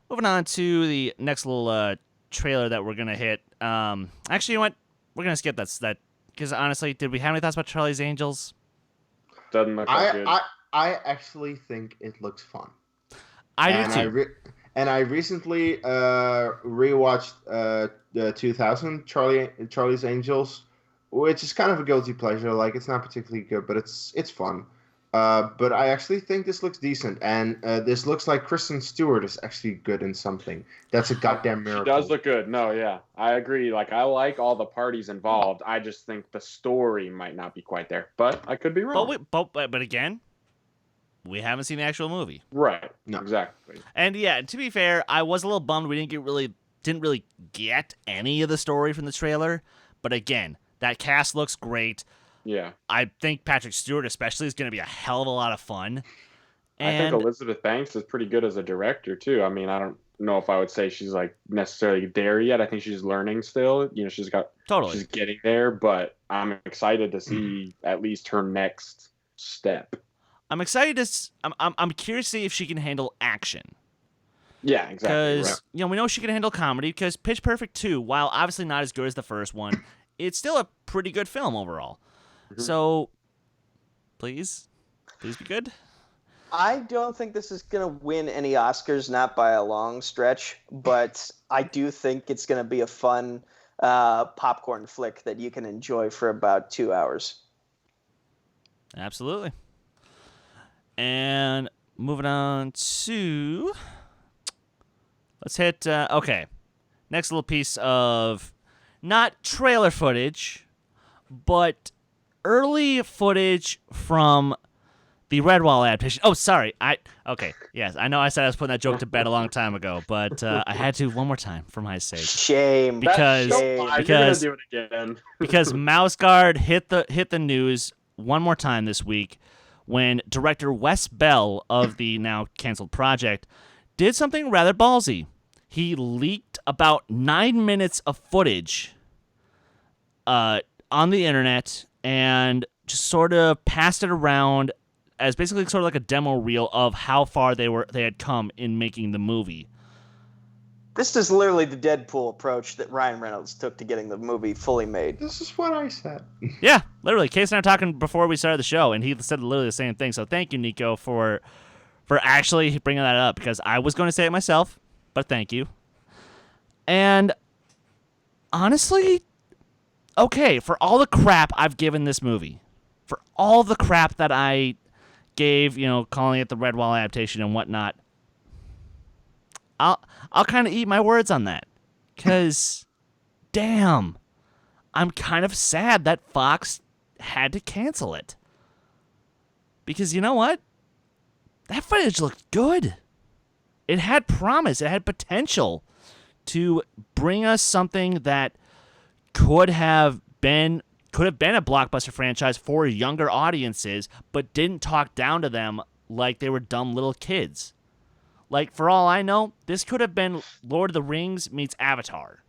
moving on to the next little trailer that we're gonna hit. Actually, you know what? We're gonna skip that because honestly, did we have any thoughts about Charlie's Angels? Doesn't look that good. I actually think it looks fun. I do too. And I recently rewatched the 2000 Charlie's Angels, which is kind of a guilty pleasure. Like it's not particularly good, but it's fun. But I actually think this looks decent, and this looks like Kristen Stewart is actually good in something. That's a goddamn miracle. She does look good. No, yeah, I agree. Like I like all the parties involved. I just think the story might not be quite there, but I could be wrong. But again, we haven't seen the actual movie. Right. No. Exactly. And yeah, to be fair, I was a little bummed we didn't really get any of the story from the trailer. But again, that cast looks great. Yeah. I think Patrick Stewart especially is going to be a hell of a lot of fun. I And think Elizabeth Banks is pretty good as a director too. I mean, I don't know if I would say she's like necessarily there yet. I think she's learning still. You know, she's getting there, but I'm excited to see at least her next step. I'm excited to. I'm curious to see if she can handle action. Yeah, exactly. Because Right. we know she can handle comedy. Because Pitch Perfect 2, while obviously not as good as the first one, it's still a pretty good film overall. Mhm. So, please be good. I don't think this is going to win any Oscars, not by a long stretch, but I do think it's going to be a fun popcorn flick that you can enjoy for about 2 hours. Absolutely. And moving on to, let's hit, okay, next little piece of not trailer footage, but early footage from the Redwall adaptation. Oh, sorry. Okay, yes, I know I said I was putting that joke to bed a long time ago, but I had to one more time for my sake. Shame. Because- Shame. You're because- gonna do it again. Because Mouse Guard hit the news one more time this week when director Wes Bell of the now canceled project did something rather ballsy. He leaked about 9 minutes of footage on the internet and just sort of passed it around as basically sort of like a demo reel of how far they had come in making the movie. This is literally the Deadpool approach that Ryan Reynolds took to getting the movie fully made. This is what I said. Yeah, literally. Case and I were talking before we started the show, and he said literally the same thing. So thank you, Nico, for actually bringing that up, because I was going to say it myself, but thank you. And honestly, okay, for all the crap I've given this movie, for all the crap that I gave, calling it the Redwall adaptation and whatnot, I'll kind of eat my words on that. Because, damn, I'm kind of sad that Fox had to cancel it. Because you know what? That footage looked good. It had promise. It had potential to bring us something that could have been a blockbuster franchise for younger audiences, but didn't talk down to them like they were dumb little kids. Like, for all I know, this could have been Lord of the Rings meets Avatar.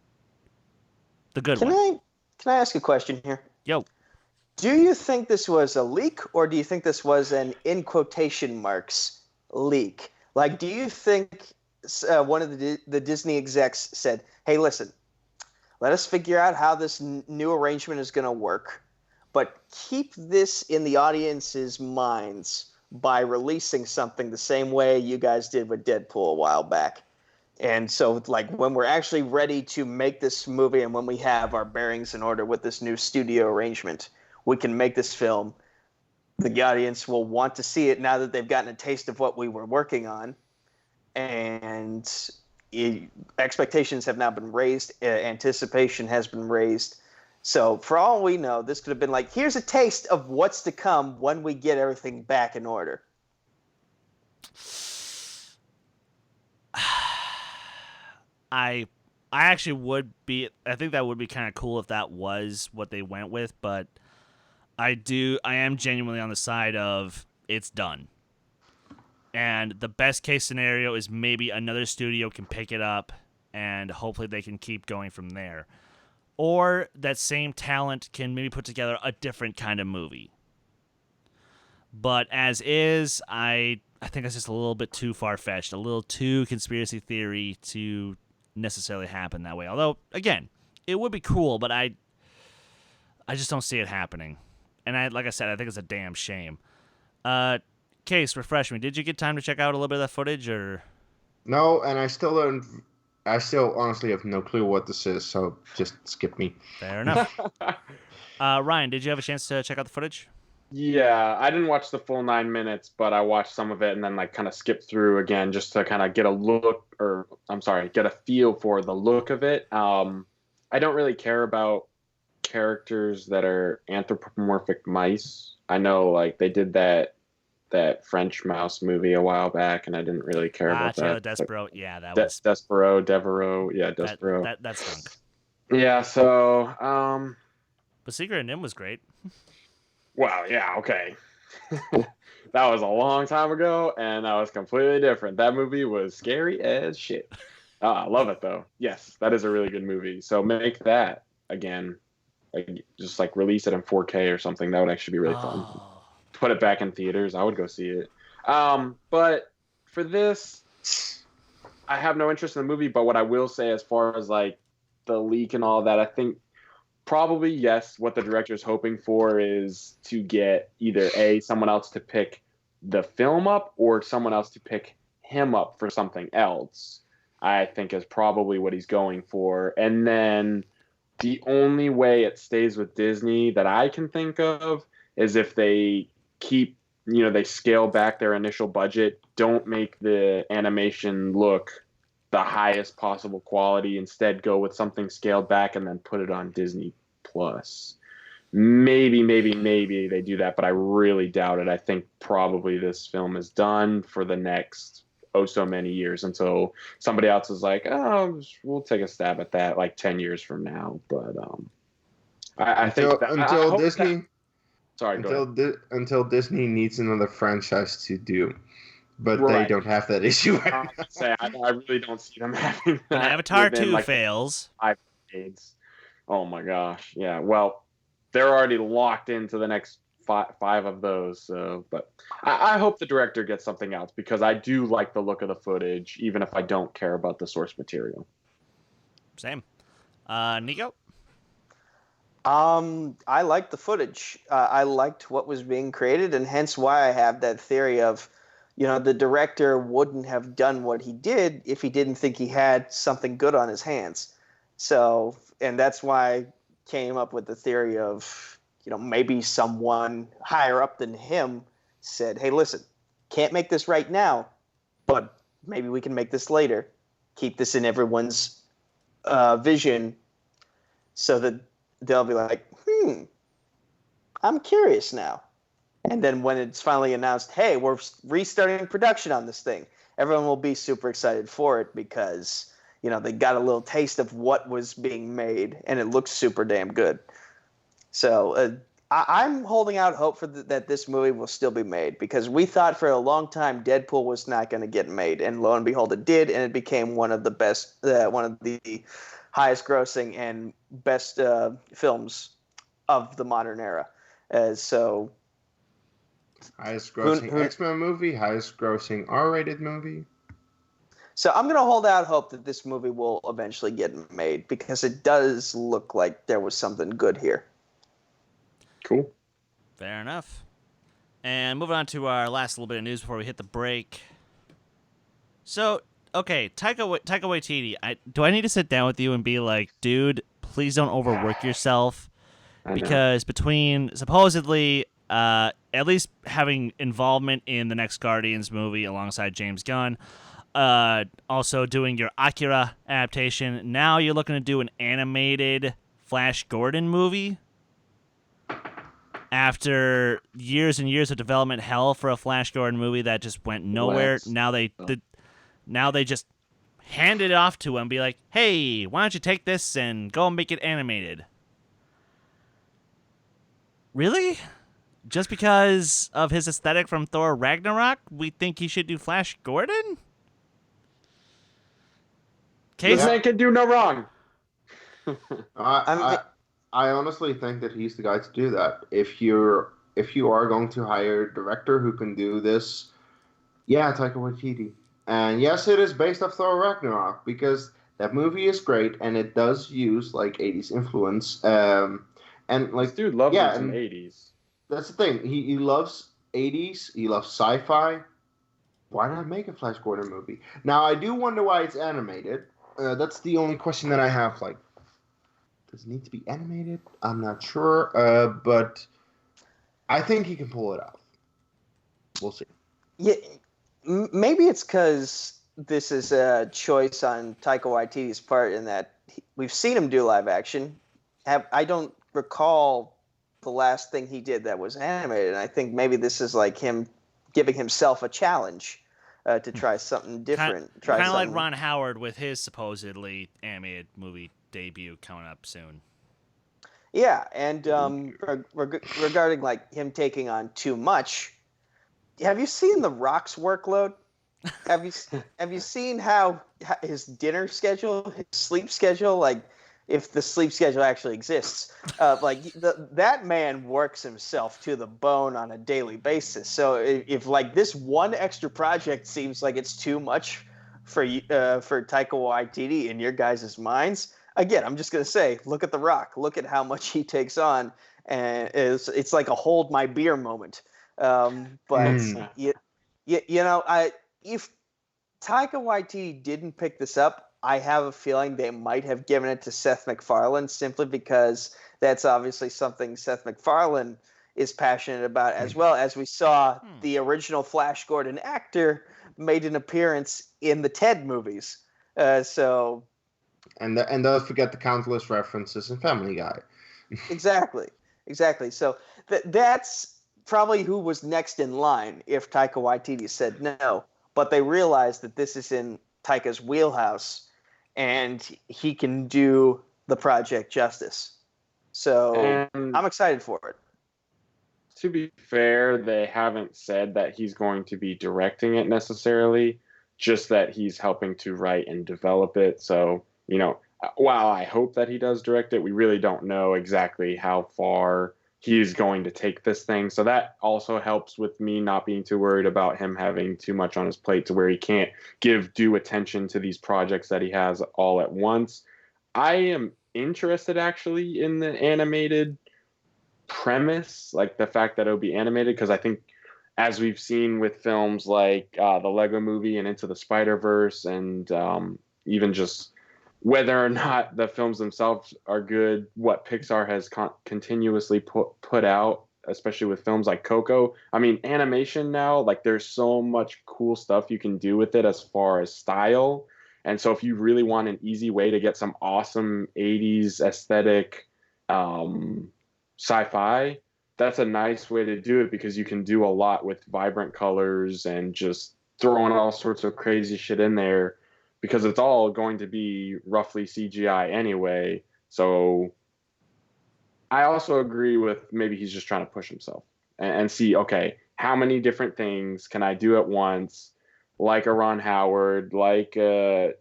The good one. Can I ask a question here? Yo. Do you think this was a leak, or do you think this was an, in quotation marks, leak? Like, do you think one of the Disney execs said, hey, listen, let us figure out how this new arrangement is going to work, but keep this in the audience's minds by releasing something the same way you guys did with Deadpool a while back. And so, like, when we're actually ready to make this movie and when we have our bearings in order with this new studio arrangement, we can make this film. The audience will want to see it now that they've gotten a taste of what we were working on. And expectations have now been raised. Anticipation has been raised. So for all we know, this could have been like, here's a taste of what's to come when we get everything back in order. I actually would be. I think that would be kind of cool if that was what they went with, but I am genuinely on the side of it's done. And the best case scenario is maybe another studio can pick it up and hopefully they can keep going from there. Or that same talent can maybe put together a different kind of movie. But as is, I think it's just a little bit too far-fetched, a little too conspiracy theory to necessarily happen that way. Although, again, it would be cool, but I just don't see it happening. And like I said, I think it's a damn shame. Kees, refresh me. Did you get time to check out a little bit of that footage, or? No, and I still honestly have no clue what this is, so just skip me. Fair enough. Ryan, did you have a chance to check out the footage? Yeah, I didn't watch the full 9 minutes, but I watched some of it and then like kind of skipped through again just to kind of get a feel for the look of it. I don't really care about characters that are anthropomorphic mice. I know like they did that French mouse movie a while back, and I didn't really care about that. Despero, yeah, that was Devereaux, yeah, Despero. That stunk. Yeah, so But Secret of Nim was great. Wow, yeah, okay. That was a long time ago, and that was completely different. That movie was scary as shit. I love it though. Yes, that is a really good movie. So make that again, like just like release it in 4K or something. That would actually be really fun. Put it back in theaters. I would go see it. But for this, I have no interest in the movie. But what I will say, as far as like the leak and all that, I think probably yes. What the director is hoping for is to get either someone else to pick the film up or someone else to pick him up for something else. I think is probably what he's going for. And then the only way it stays with Disney that I can think of is if they they scale back their initial budget, don't make the animation look the highest possible quality, instead go with something scaled back and then put it on Disney Plus. Maybe they do that, but I really doubt it. I think probably this film is done for the next so many years until somebody else is like, oh, we'll take a stab at that like 10 years from now. But I think until Disney needs another franchise to do, but right. They don't have that issue right now. I really don't see them having that. When Avatar 2 fails. 5 decades. Oh my gosh. Yeah. Well, they're already locked into the next five of those. So, but I hope the director gets something else because I do like the look of the footage, even if I don't care about the source material. Same. Nico? I liked the footage. I liked what was being created, and hence why I have that theory of, the director wouldn't have done what he did if he didn't think he had something good on his hands. So, and that's why I came up with the theory of, maybe someone higher up than him said, hey, listen, can't make this right now, but maybe we can make this later. Keep this in everyone's vision so that they'll be like, I'm curious now. And then when it's finally announced, hey, we're restarting production on this thing, everyone will be super excited for it because, they got a little taste of what was being made, and it looks super damn good. So I'm holding out hope that this movie will still be made, because we thought for a long time Deadpool was not going to get made, and lo and behold, it did, and it became one of the best, one of the highest grossing and best films of the modern era. So highest grossing X-Men movie, highest grossing R-rated movie. So I'm going to hold out hope that this movie will eventually get made, because it does look like there was something good here. Cool. Fair enough. And moving on to our last little bit of news before we hit the break. So, okay, Taika Waititi, do I need to sit down with you and be like, dude, please don't overwork yourself? Because between supposedly at least having involvement in the next Guardians movie alongside James Gunn, also doing your Akira adaptation, now you're looking to do an animated Flash Gordon movie? After years and years of development hell for a Flash Gordon movie that just went nowhere, now they just hand it off to him and be like, hey, why don't you take this and go and make it animated? Really? Just because of his aesthetic from Thor Ragnarok, we think he should do Flash Gordon? This man can do no wrong. I honestly think that he's the guy to do that. If you are going to hire a director who can do this, Taika Waititi. And yes, it is based off Thor Ragnarok, because that movie is great and it does use 80s influence. And this dude loves some 80s. That's the thing. He loves 80s. He loves sci-fi. Why not make a Flash Gordon movie? Now, I do wonder why it's animated. That's the only question that I have. Does it need to be animated? I'm not sure. But I think he can pull it off. We'll see. Yeah, maybe it's because this is a choice on Taika Waititi's part, in that we've seen him do live action. I don't recall the last thing he did that was animated, and I think maybe this is like him giving himself a challenge to try something different. Kind of like Ron Howard with his supposedly animated movie debut coming up soon. Yeah, and regarding him taking on too much, have you seen The Rock's workload? Have you seen how his dinner schedule, his sleep schedule, if the sleep schedule actually exists, that man works himself to the bone on a daily basis. So if this one extra project seems like it's too much for Taika Waititi in your guys' minds, again, I'm just gonna say, look at The Rock. Look at how much he takes on, and it's like a hold my beer moment. If Taika Waititi didn't pick this up, I have a feeling they might have given it to Seth MacFarlane, simply because that's obviously something Seth MacFarlane is passionate about, as well as we saw the original Flash Gordon actor made an appearance in the Ted movies. And don't forget the countless references in Family Guy. Exactly. So that's probably who was next in line if Taika Waititi said no. But they realized that this is in Taika's wheelhouse, and he can do the project justice. So I'm excited for it. To be fair, they haven't said that he's going to be directing it necessarily, just that he's helping to write and develop it. So, while I hope that he does direct it, we really don't know exactly how far he's going to take this thing. So that also helps with me not being too worried about him having too much on his plate to where he can't give due attention to these projects that he has all at once. I am interested actually in the animated premise, the fact that it'll be animated, because I think, as we've seen with films like the Lego Movie and Into the Spider-Verse, and even just whether or not the films themselves are good, what Pixar has continuously put out, especially with films like Coco. I mean, animation now, like there's so much cool stuff you can do with it as far as style. And so if you really want an easy way to get some awesome 80s aesthetic sci-fi, that's a nice way to do it because you can do a lot with vibrant colors and just throwing all sorts of crazy shit in there because it's all going to be roughly CGI anyway. So I also agree with maybe he's just trying to push himself and see, okay, how many different things can I do at once? Like a Ron Howard, like Tarantino.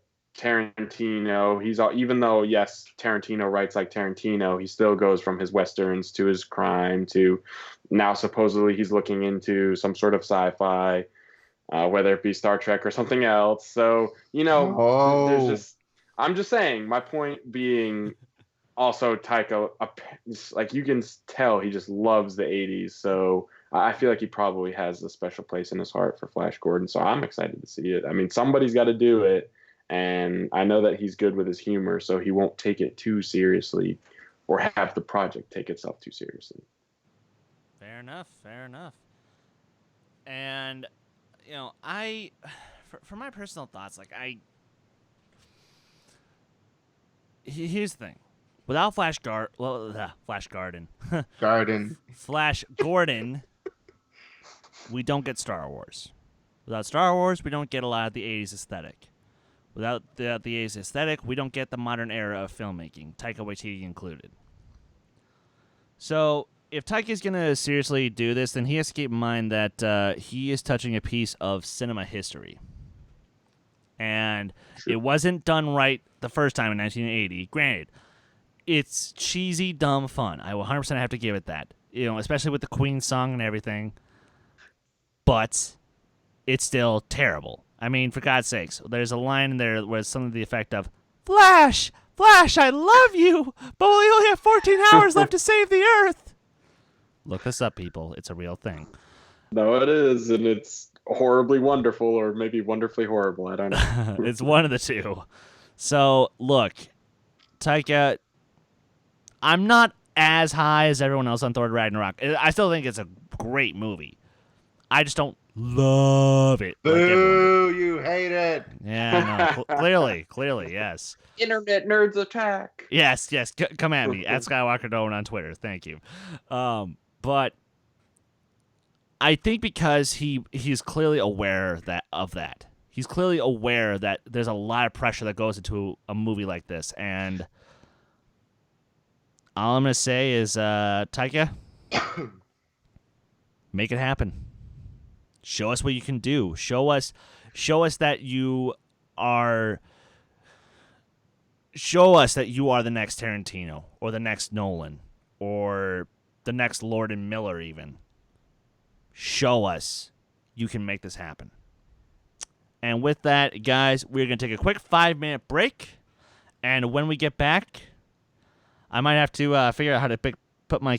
Even though, yes, Tarantino writes like Tarantino, he still goes from his Westerns to his crime to now supposedly he's looking into some sort of sci-fi, whether it be Star Trek or something else. So, there's just, I'm just saying, my point being also Taika, like you can tell he just loves the 80s. So I feel like he probably has a special place in his heart for Flash Gordon. So I'm excited to see it. I mean, somebody's got to do it. And I know that he's good with his humor, so he won't take it too seriously or have the project take itself too seriously. Fair enough. And, for my personal thoughts, like here's the thing. Without Flash Gordon, we don't get Star Wars. Without Star Wars, we don't get a lot of the 80s aesthetic. Without the 80s aesthetic, we don't get the modern era of filmmaking, Taika Waititi included. So, if Taika's going to seriously do this, then he has to keep in mind that he is touching a piece of cinema history. And it wasn't done right the first time in 1980. Granted, it's cheesy, dumb fun. I will 100% have to give it that. Especially with the Queen song and everything. But it's still terrible. I mean, for God's sakes, there's a line in there where it's something to the effect of, Flash, I love you, but we only have 14 hours left to save the Earth. Look this up, people. It's a real thing. No, it is, and it's horribly wonderful, or maybe wonderfully horrible. I don't know. It's one of the two. So, look, Taika, I'm not as high as everyone else on Thor Ragnarok. I still think it's a great movie. I just don't love it. Boo, you hate it. Yeah, no, clearly, yes. Internet nerds attack. Yes, come at me. At Skywalker Dohmen on Twitter. Thank you. But I think because he's clearly aware of that. He's clearly aware that there's a lot of pressure that goes into a movie like this. And all I'm going to say is, Taika, make it happen. Show us what you can do. Show us that you are. Show us that you are the next Tarantino or the next Nolan or the next Lord and Miller even. Show us you can make this happen. And with that, guys, we're going to take a quick 5-minute break. And when we get back, I might have to figure out how to put my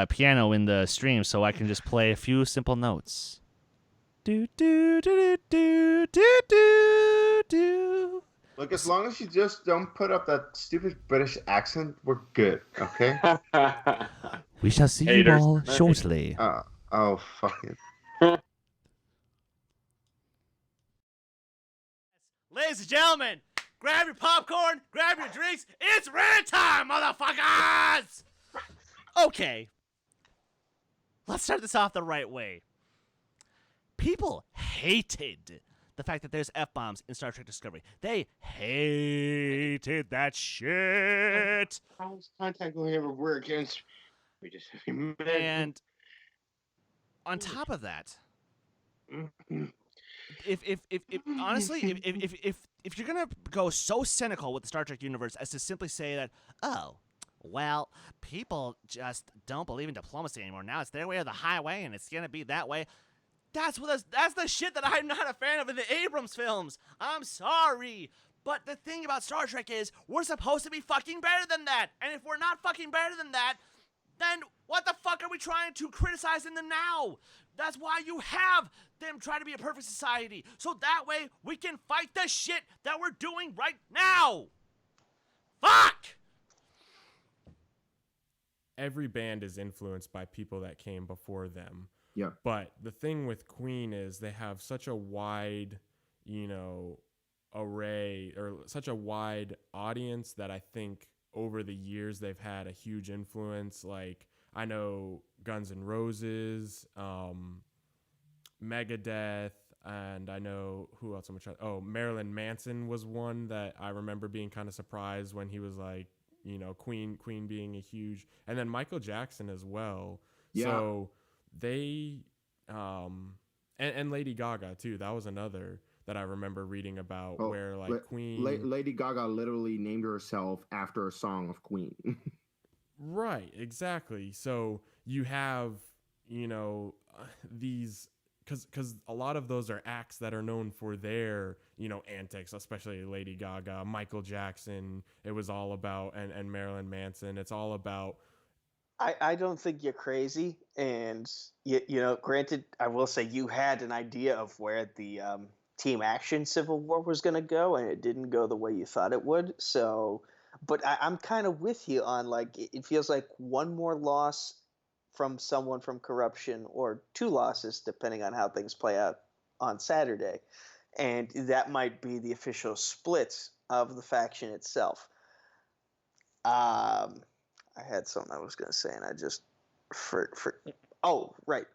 piano in the stream so I can just play a few simple notes. Do do do do do do do. Look, as long as you just don't put up that stupid British accent, we're good, okay? We shall see you all shortly. Oh, fuck it. Ladies and gentlemen, grab your popcorn, grab your drinks. It's rant time, motherfuckers! Okay. Let's start this off the right way. People hated the fact that there's F-bombs in Star Trek Discovery. They hated that shit. I was contacting ever work against. We just and on top of that, if honestly, if you're gonna go so cynical with the Star Trek universe as to simply say that, oh, well, people just don't believe in diplomacy anymore. Now it's their way or the highway, and it's gonna be that way. That's the shit that I'm not a fan of in the Abrams films. I'm sorry. But the thing about Star Trek is we're supposed to be fucking better than that. And if we're not fucking better than that, then what the fuck are we trying to criticize in the now? That's why you have them try to be a perfect society. So that way we can fight the shit that we're doing right now. Fuck! Every band is influenced by people that came before them. Yeah. But the thing with Queen is they have such a wide, array or such a wide audience that I think over the years they've had a huge influence. Like, I know Guns N' Roses, Megadeth, and I know who else I'm trying. Oh, Marilyn Manson was one that I remember being kind of surprised when he was like, Queen being a huge, and then Michael Jackson as well. Yeah. So they, and Lady Gaga too. That was another that I remember reading about where Queen. Lady Gaga literally named herself after a song of Queen. Right, exactly. So you have, these, because a lot of those are acts that are known for their, antics, especially Lady Gaga, Michael Jackson. It was all about, and Marilyn Manson. It's all about. I don't think you're crazy, and granted, I will say you had an idea of where the Team Action Civil War was going to go, and it didn't go the way you thought it would. So, but I'm kind of with you on it feels like one more loss from someone from corruption, or two losses depending on how things play out on Saturday, and that might be the official split of the faction itself. I had something I was going to say, and I just oh, right.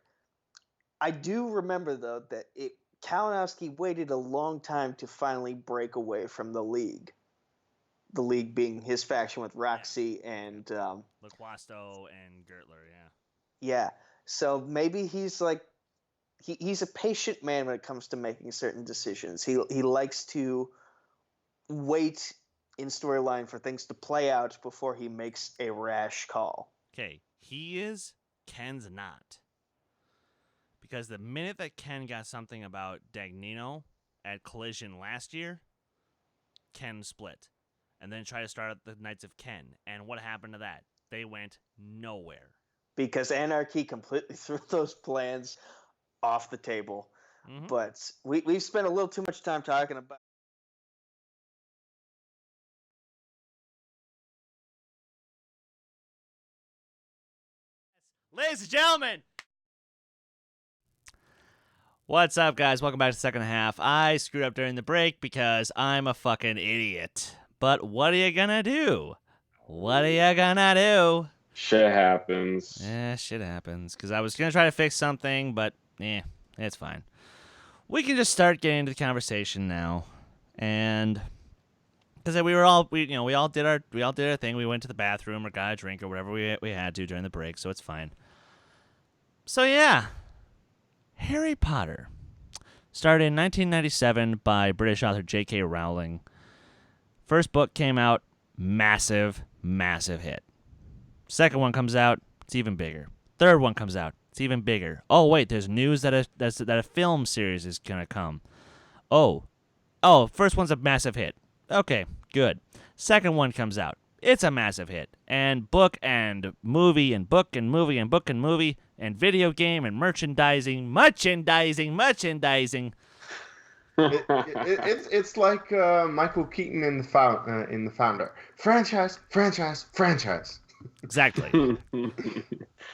I do remember, though, that Kalinowski waited a long time to finally break away from the League. The League being his faction with Roxy and Laquasto and Gertler, yeah. Yeah. So maybe he's he's a patient man when it comes to making certain decisions. He likes to wait in storyline for things to play out before he makes a rash call. Okay, he is, Ken's not. Because the minute that Ken got something about Dagnino at Collision last year, Ken split. And then tried to start up the Knights of Ken. And what happened to that? They went nowhere. Because Anarchy completely threw those plans off the table. Mm-hmm. But we've spent a little too much time talking about. Ladies and gentlemen, what's up, guys? Welcome back to the second half. I screwed up during the break because I'm a fucking idiot. But what are you gonna do? What are you gonna do? Shit happens. Yeah, shit happens. Because I was gonna try to fix something, but it's fine. We can just start getting into the conversation now, and because we all did our thing. We went to the bathroom or got a drink or whatever we had to during the break, so it's fine. So yeah, Harry Potter started in 1997 by British author J.K. Rowling. First book came out, massive hit. Second one comes out, it's even bigger. Third one comes out, it's even bigger. Oh wait, there's news that a film series is gonna come. Oh, first one's a massive hit. Okay, good. Second one comes out. It's a massive hit. And book and movie and book and movie and book and movie and video game and merchandising. It's like Michael Keaton in the Founder. Franchise. Exactly.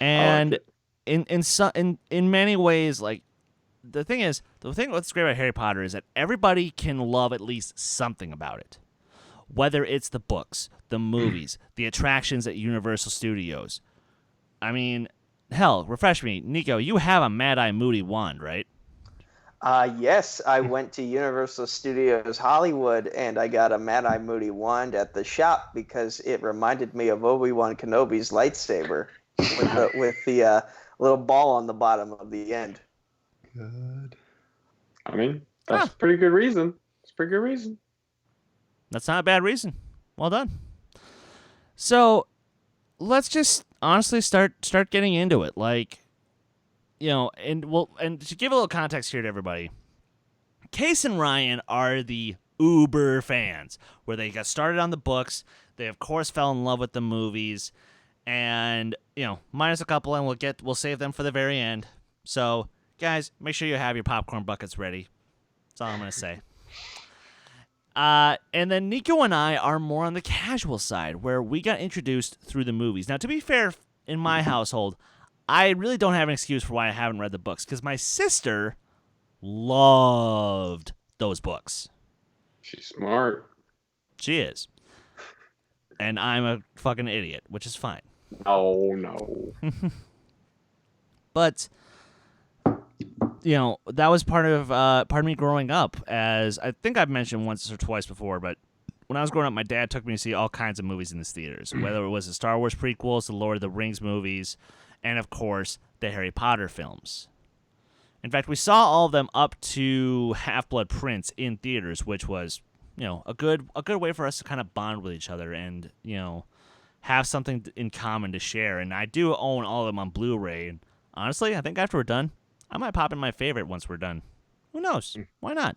And in many ways, like, the thing what's great about Harry Potter is that everybody can love at least something about it. Whether it's the books, the movies, the attractions at Universal Studios. I mean, hell, refresh me. Nico, you have a Mad Eye Moody wand, right? Yes, I went to Universal Studios Hollywood, and I got a Mad Eye Moody wand at the shop because it reminded me of Obi-Wan Kenobi's lightsaber with the little ball on the bottom of the end. Good. I mean, that's a pretty good reason. It's a pretty good reason. That's not a bad reason. Well done. So, let's just honestly start getting into it. Like, and to give a little context here to everybody, Kees and Ryan are the uber fans, where they got started on the books. They of course fell in love with the movies, and minus a couple, and we'll save them for the very end. So, guys, make sure you have your popcorn buckets ready. That's all I'm gonna say. And then Nico and I are more on the casual side, where we got introduced through the movies. Now, to be fair, in my household, I really don't have an excuse for why I haven't read the books, because my sister loved those books. She's smart. She is. And I'm a fucking idiot, which is fine. Oh, no. But, that was part of me growing up, as I think I've mentioned once or twice before, but when I was growing up, my dad took me to see all kinds of movies in the theaters, whether it was the Star Wars prequels, the Lord of the Rings movies, and, of course, the Harry Potter films. In fact, we saw all of them up to Half-Blood Prince in theaters, which was, a good way for us to kind of bond with each other and, have something in common to share. And I do own all of them on Blu-ray. And honestly, I think after we're done, I might pop in my favorite once we're done. Who knows? Why not?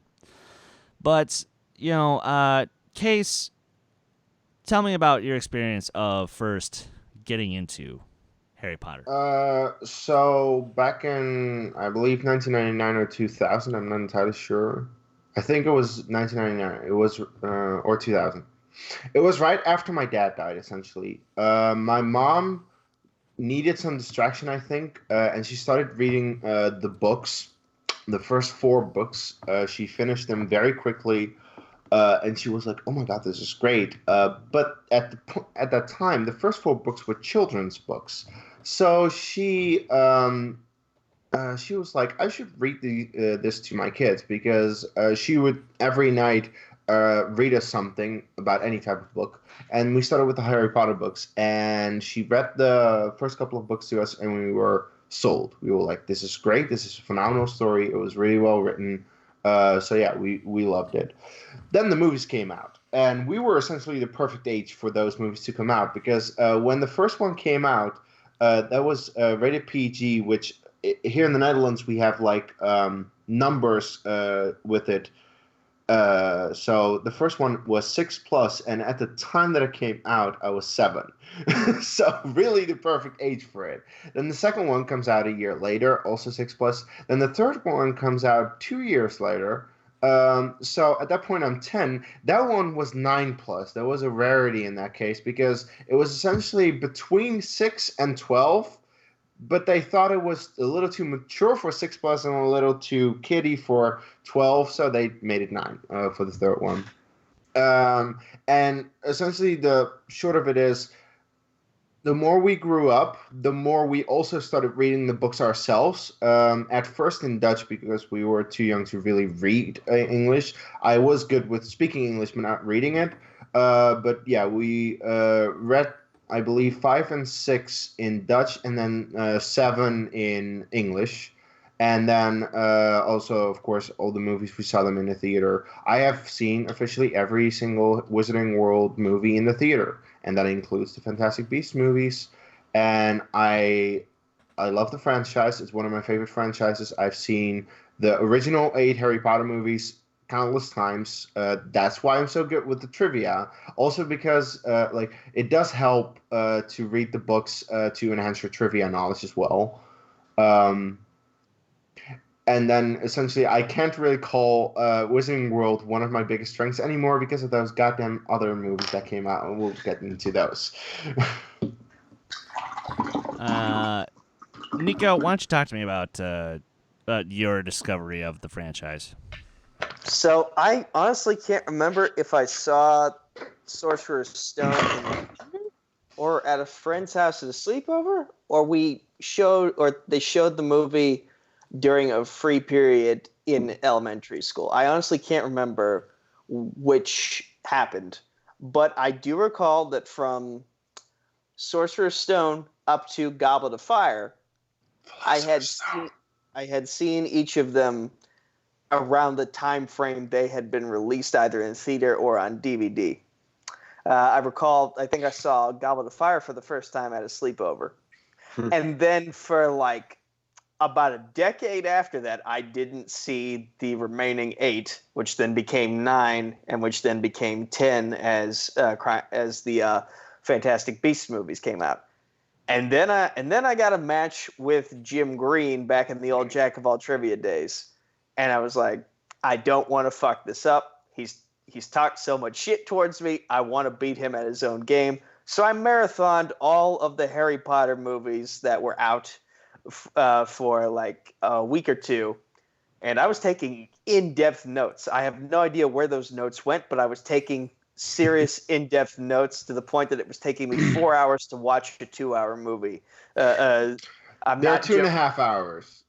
But, Kees, tell me about your experience of first getting into Harry Potter. So back in, I believe, 1999 or 2000, I'm not entirely sure. I think it was 1999. It was, or 2000. It was right after my dad died, essentially. My mom needed some distraction, I think, and she started reading the books, the first 4 books. She finished them very quickly, and she was like, "Oh my God, this is great!" But at that time, the first 4 books were children's books, so she was like, "I should read this to my kids," because she would every night read us something about any type of book. And we started with the Harry Potter books, and she read the first couple of books to us, and we were sold. We were like, "This is great. This is a phenomenal story. It was really well written." So yeah, we loved it. Then the movies came out, and we were essentially the perfect age for those movies to come out, because when the first one came out, that was rated PG, which here in the Netherlands we have like numbers with it. So the first one was 6+, and at the time that it came out, I was 7. So really the perfect age for it. Then the second one comes out a year later, also 6+. Then the third one comes out 2 years later. So at that point I'm 10. That one was 9+. That was a rarity in that case, because it was essentially between 6 and 12. But they thought it was a little too mature for 6+ and a little too kiddie for 12, so they made it 9 for the third one. And essentially the short of it is, the more we grew up, the more we also started reading the books ourselves. At first in Dutch, because we were too young to really read English. I was good with speaking English, but not reading it. But yeah, we read, I believe, 5 and 6 in Dutch, and then 7 in English. And then also, of course, all the movies, we saw them in the theater. I have seen officially every single Wizarding World movie in the theater, and that includes the Fantastic Beasts movies. And I love the franchise. It's one of my favorite franchises. I've seen the original 8 Harry Potter movies countless times. That's why I'm so good with the trivia. Also because it does help to read the books to enhance your trivia knowledge as well. And then essentially I can't really call Wizarding World one of my biggest strengths anymore because of those goddamn other movies that came out, and we'll get into those. Nico, why don't you talk to me about your discovery of the franchise? So I honestly can't remember if I saw Sorcerer's Stone or at a friend's house at a sleepover, or they showed the movie during a free period in elementary school. I honestly can't remember which happened, but I do recall that from Sorcerer's Stone up to Goblet of Fire, I had seen each of them around the time frame they had been released, either in theater or on DVD. I think I saw Goblet of Fire for the first time at a sleepover. And then for about a decade after that, I didn't see the remaining 8, which then became 9, and which then became 10 as the Fantastic Beasts movies came out. And then I got a match with Jim Green back in the old Jack of all trivia days. And I was like, I don't want to fuck this up. he's talked so much shit towards me. I want to beat him at his own game. So I marathoned all of the Harry Potter movies that were out for like a week or two. And I was taking in-depth notes. I have no idea where those notes went, but I was taking serious in-depth notes to the point that it was taking me 4 hours to watch a 2-hour movie. They're 2.5 hours.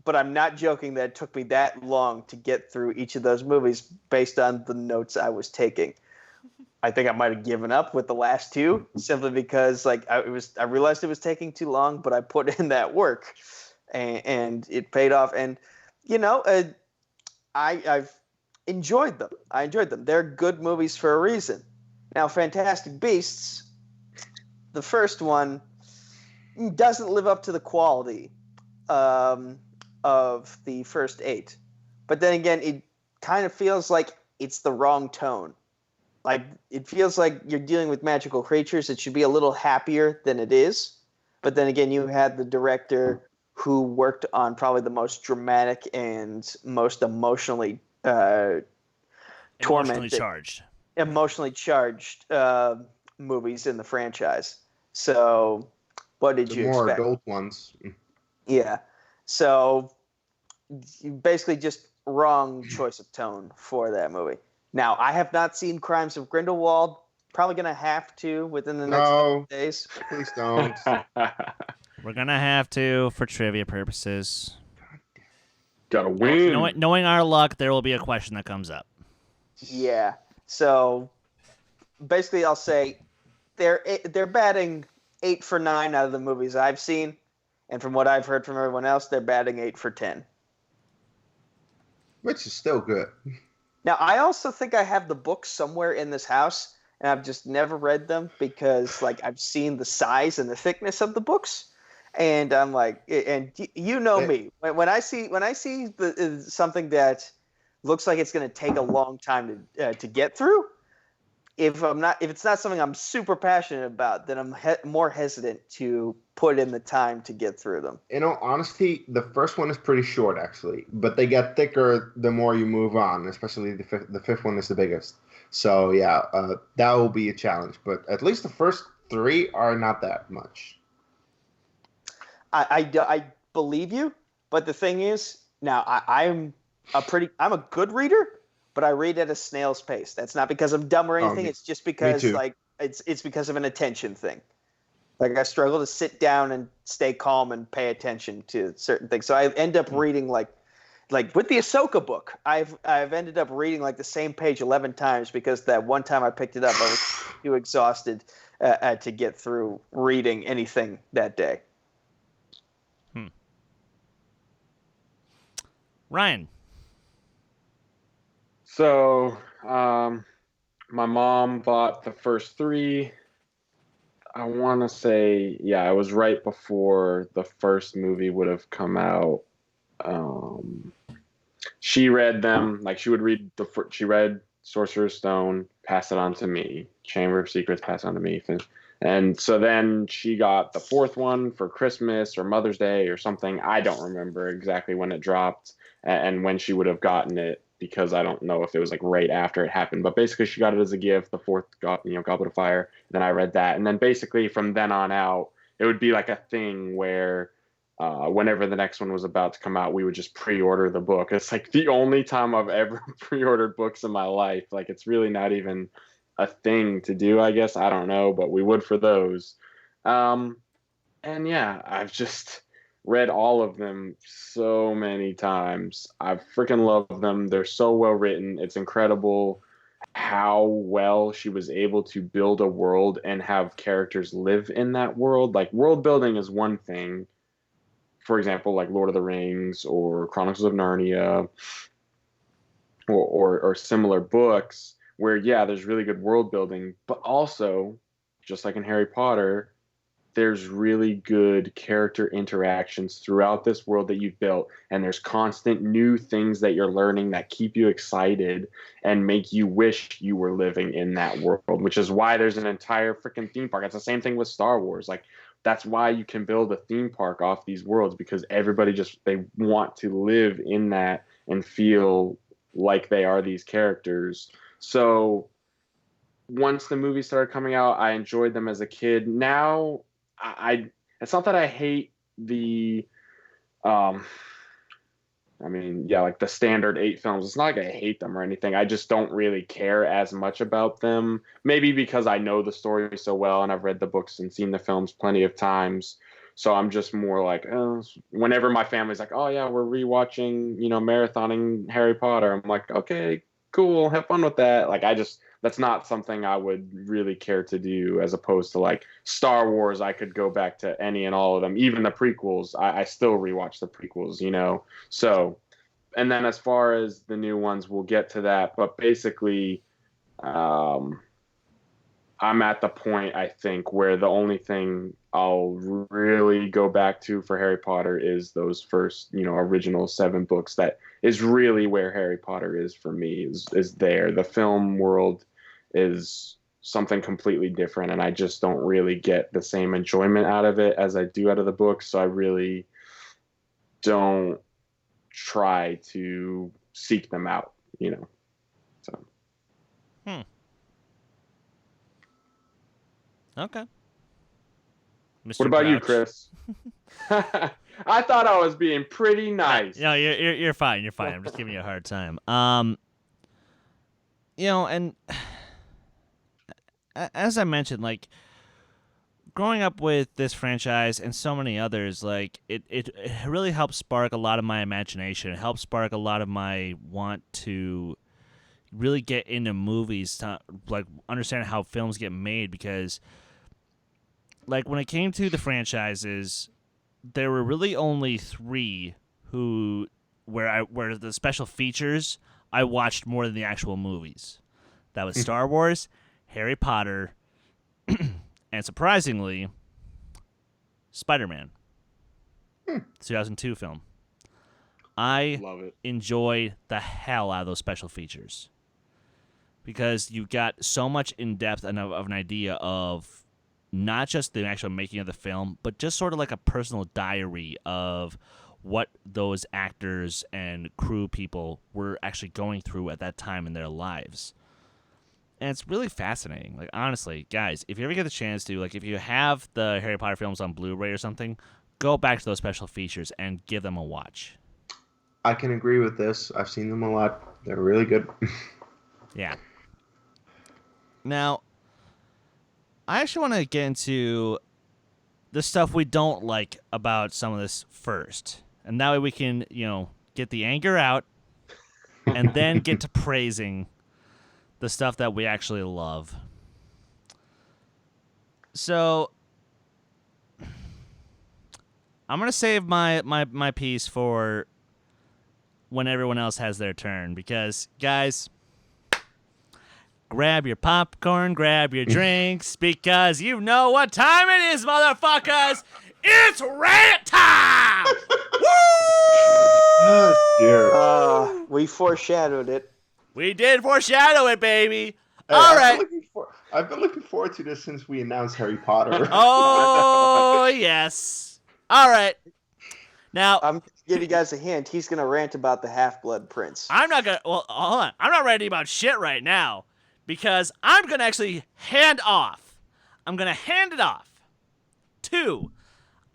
But I'm not joking that it took me that long to get through each of those movies based on the notes I was taking. I think I might have given up with the last two simply because like I realized it was taking too long, but I put in that work and it paid off. And I've enjoyed them. I enjoyed them. They're good movies for a reason. Now, Fantastic Beasts, the first one doesn't live up to the quality of the first 8. But then again, it kind of feels like it's the wrong tone. Like, it feels like you're dealing with magical creatures. It should be a little happier than it is. But then again, you had the director who worked on probably the most dramatic and most emotionally tormented, emotionally charged movies in the franchise. So, what did you expect? More adult ones. Yeah. So, basically just wrong choice of tone for that movie. Now, I have not seen Crimes of Grindelwald. Probably going to have to within the next couple days. Please don't. We're going to have to for trivia purposes. Gotta win. Knowing our luck, there will be a question that comes up. Yeah. So, basically, I'll say they're batting 8 for 9 out of the movies I've seen. And from what I've heard from everyone else, they're batting 8 for 10. Which is still good. Now, I also think I have the books somewhere in this house, and I've just never read them because, like, I've seen the size and the thickness of the books, and I'm like, and you know me, when I see something that looks like it's going to take a long time to get through, if it's not something I'm super passionate about, then I'm more hesitant to put in the time to get through them. In all honesty, the first one is pretty short, actually, but they get thicker the more you move on, especially the fifth one is the biggest. So, yeah, that will be a challenge, but at least the first 3 are not that much. I believe you, but the thing is, now I'm a good reader, but I read at a snail's pace. That's not because I'm dumb or anything. It's just because like it's because of an attention thing. Like I struggle to sit down and stay calm and pay attention to certain things. So I end up reading like with the Ahsoka book, I've ended up reading like the same page 11 times because that one time I picked it up, I was too exhausted to get through reading anything that day. Ryan. So, my mom bought the first 3. I want to say, yeah, it was right before the first movie would have come out. She read them, like she would read she read Sorcerer's Stone, pass it on to me. Chamber of Secrets, pass it on to me. And so then she got the 4th one for Christmas or Mother's Day or something. I don't remember exactly when it dropped and when she would have gotten it, because I don't know if it was like right after it happened, but basically she got it as a gift, the 4th Goblet of Fire. Then I read that, and then basically from then on out, it would be like a thing where whenever the next one was about to come out, we would just pre-order the book. It's like the only time I've ever pre-ordered books in my life. Like it's really not even a thing to do, I guess. I don't know, but we would for those. And yeah, I've just read all of them so many times. I freaking love them. They're so well written. It's incredible how well she was able to build a world and have characters live in that world. Like, world building is one thing. For example, like Lord of the Rings or Chronicles of Narnia or similar books where, yeah, there's really good world building, but also, just like in Harry Potter, there's really good character interactions throughout this world that you've built, and there's constant new things that you're learning that keep you excited and make you wish you were living in that world, which is why there's an entire freaking theme park. It's the same thing with Star Wars. Like, that's why you can build a theme park off these worlds, because everybody they want to live in that and feel like they are these characters. So once the movies started coming out, I enjoyed them as a kid. Now, it's not that I hate the, like the standard 8 films. It's not like I hate them or anything. I just don't really care as much about them. Maybe because I know the story so well and I've read the books and seen the films plenty of times. So I'm just more like, whenever my family's like, oh yeah, we're rewatching, marathoning Harry Potter. I'm like, okay, cool, have fun with that. Like, that's not something I would really care to do, as opposed to like Star Wars. I could go back to any and all of them, even the prequels. I still rewatch the prequels, So, and then as far as the new ones, we'll get to that. But basically, I'm at the point, I think, where the only thing I'll really go back to for Harry Potter is those first, original 7 books. That is really where Harry Potter is for me, is there. The film world is something completely different, and I just don't really get the same enjoyment out of it as I do out of the books. So I really don't try to seek them out, So. Okay. Mr. What about you, Grouch? Chris? I thought I was being pretty nice. No, you're fine. You're fine. I'm just giving you a hard time. And as I mentioned, like, growing up with this franchise and so many others, like, it really helped spark a lot of my imagination. It helped spark a lot of my want to really get into movies, to like understand how films get made, because like when it came to the franchises, there were really only 3 where the special features I watched more than the actual movies. That was Star Wars, Harry Potter, and surprisingly, Spider-Man. 2002 film. I Love it. enjoy the hell out of those special features, because you got so much in-depth of an idea of not just the actual making of the film, but just sort of like a personal diary of what those actors and crew people were actually going through at that time in their lives. And it's really fascinating. Like, honestly, guys, if you ever get the chance to, like, if you have the Harry Potter films on Blu-ray or something, go back to those special features and give them a watch. I can agree with this. I've seen them a lot. They're really good. Yeah. Now, I actually want to get into the stuff we don't like about some of this first. And that way we can, get the anger out and then get to praising the stuff that we actually love. So, I'm going to save my piece for when everyone else has their turn, because, guys, grab your popcorn, grab your drinks, because you know what time it is, motherfuckers! It's rant time! Woo! Oh, dear. We foreshadowed it. We did foreshadow it, baby. Hey, All right. I've been looking forward to this since we announced Harry Potter. Oh, yes. All right. Now, I'm going to give you guys a hint. He's going to rant about the Half-Blood Prince. I'm not going to... Well, hold on. I'm not ranting about shit right now, because I'm going to actually hand off. I'm going to hand it off to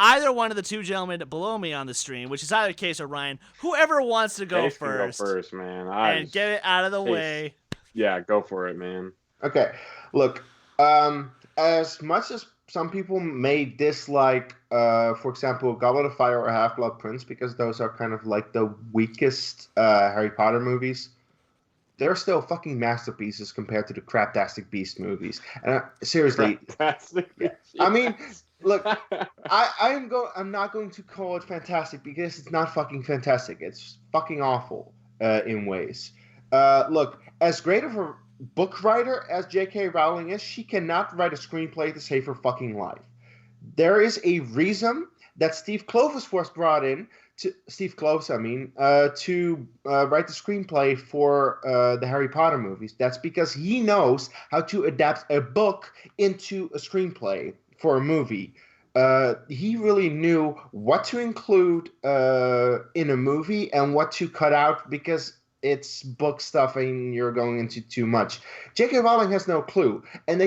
either one of the 2 gentlemen below me on the stream, which is either Kees or Ryan, whoever wants to go Kees can first. Go first, man. And get it out of the Kees. way. Yeah, go for it, man. Okay, look, as much as some people may dislike, for example, Goblet of Fire or Half-Blood Prince, because those are kind of like the weakest Harry Potter movies, they're still fucking masterpieces compared to the Craptastic Beast movies. And seriously, I mean, look, I'm not going to call it fantastic, because it's not fucking fantastic. It's fucking awful in ways. Look, as great of a book writer as J.K. Rowling is, she cannot write a screenplay to save her fucking life. There is a reason that Steve Kloves was brought in to write the screenplay for the Harry Potter movies. That's because he knows how to adapt a book into a screenplay for a movie. He really knew what to include in a movie and what to cut out, because it's book stuff and you're going into too much. J.K. Rowling has no clue, and I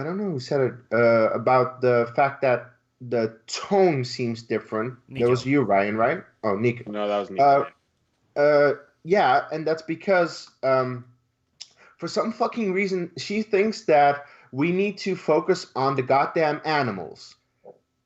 don't know who said it about the fact that the tone seems different. Nico. That was you, Ryan, right? Oh, Nico. No, that was Nico. Yeah, and that's because for some fucking reason she thinks that we need to focus on the goddamn animals.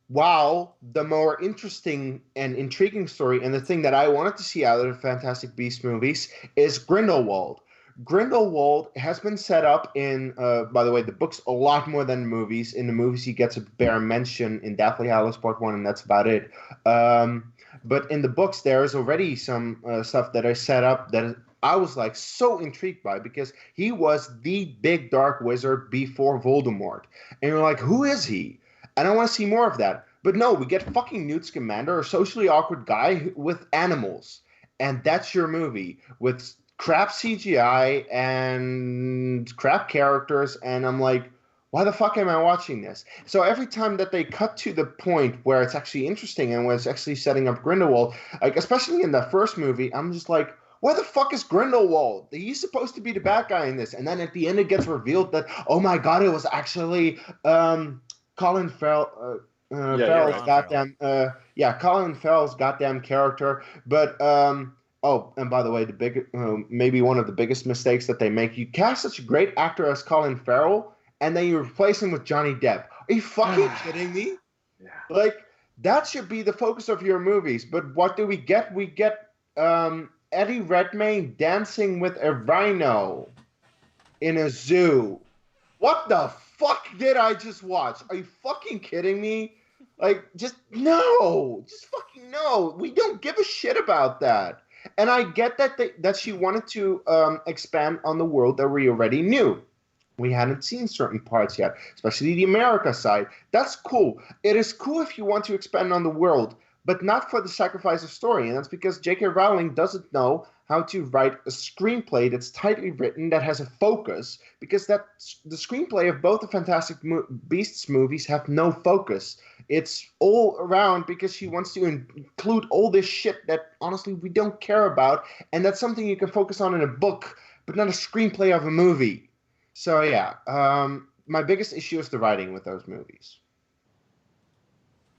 While the more interesting and intriguing story, and the thing that I wanted to see out of the Fantastic Beasts movies, is Grindelwald. Grindelwald has been set up in, by the way, the books a lot more than the movies. In the movies, he gets a bare mention in Deathly Hallows Part 1, and that's about it. But in the books, there is already some stuff that is set up that I was like so intrigued by, because he was the big dark wizard before Voldemort. And you're like, who is he? And I want to see more of that. But no, we get fucking Newt Scamander, a socially awkward guy with animals. And that's your movie, with crap CGI and crap characters. And I'm like, why the fuck am I watching this? So every time that they cut to the point where it's actually interesting and where it's actually setting up Grindelwald, like especially in the first movie, I'm just like, where the fuck is Grindelwald? He's supposed to be the bad guy in this. And then at the end it gets revealed that, oh my god, it was actually Colin Farrell's goddamn Colin Farrell's goddamn character. But oh, and by the way, maybe one of the biggest mistakes that they make, you cast such a great actor as Colin Farrell, and then you replace him with Johnny Depp. Are you fucking kidding me? Yeah. Like, that should be the focus of your movies. But what do we get? We get Eddie Redmayne dancing with a rhino in a zoo. What the fuck did I just watch? Are you fucking kidding me? Like, just no. Just fucking no. We don't give a shit about that. And I get that she wanted to expand on the world that we already knew. We hadn't seen certain parts yet, especially the America side. That's cool. It is cool if you want to expand on the world, but not for the sacrifice of story. And that's because J.K. Rowling doesn't know how to write a screenplay that's tightly written, that has a focus, because the screenplay of both the Fantastic Beasts movies have no focus. It's all around because she wants to include all this shit that, honestly, we don't care about, and that's something you can focus on in a book, but not a screenplay of a movie. So, yeah, my biggest issue is the writing with those movies.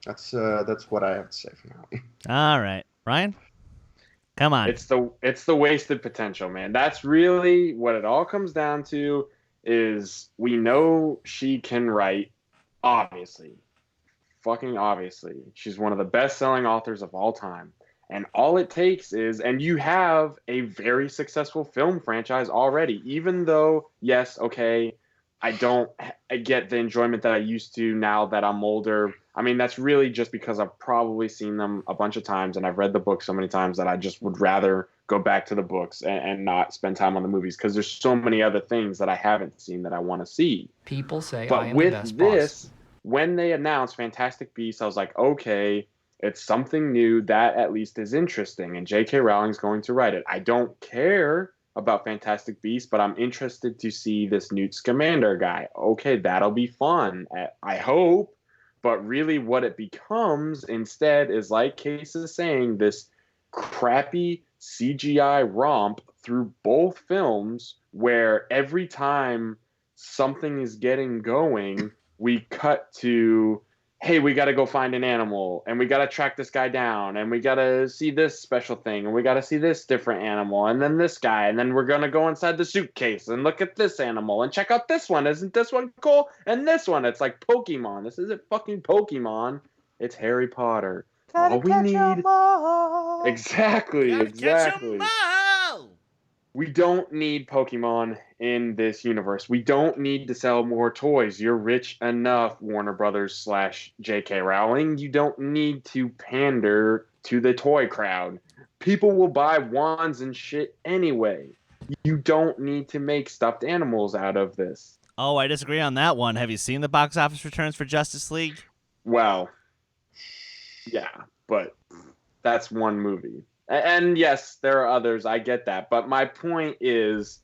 That's what I have to say for now. All right, Ryan, come on. It's the wasted potential, man. That's really what it all comes down to. Is we know she can write, obviously, fucking obviously. She's one of the best-selling authors of all time, and all it takes is, and you have a very successful film franchise already. Even though, yes, okay, I get the enjoyment that I used to now that I'm older. I mean, that's really just because I've probably seen them a bunch of times and I've read the book so many times that I just would rather go back to the books and not spend time on the movies, because there's so many other things that I haven't seen that I want to see. People say but I am with the best this, boss. when they announced Fantastic Beasts, I was like, okay, it's something new that at least is interesting, and J.K. Rowling's going to write it. I don't care about Fantastic Beasts, but I'm interested to see this Newt Scamander guy. Okay, that'll be fun, I hope. But really what it becomes instead is, like Kees is saying, this crappy CGI romp through both films where every time something is getting going, we cut to, hey, we got to go find an animal, and we got to track this guy down, and we got to see this special thing, and we got to see this different animal, and then this guy, and then we're going to go inside the suitcase and look at this animal and check out this one. Isn't this one cool? And this one. It's like Pokemon. This isn't fucking Pokemon. It's Harry Potter. All we need... Exactly. Catch 'em all! We don't need Pokemon in this universe. We don't need to sell more toys. You're rich enough, Warner Brothers / J.K. Rowling. You don't need to pander to the toy crowd. People will buy wands and shit anyway. You don't need to make stuffed animals out of this. Oh, I disagree on that one. Have you seen the box office returns for Justice League? Well, yeah, but that's one movie. And yes, there are others. I get that. But my point is,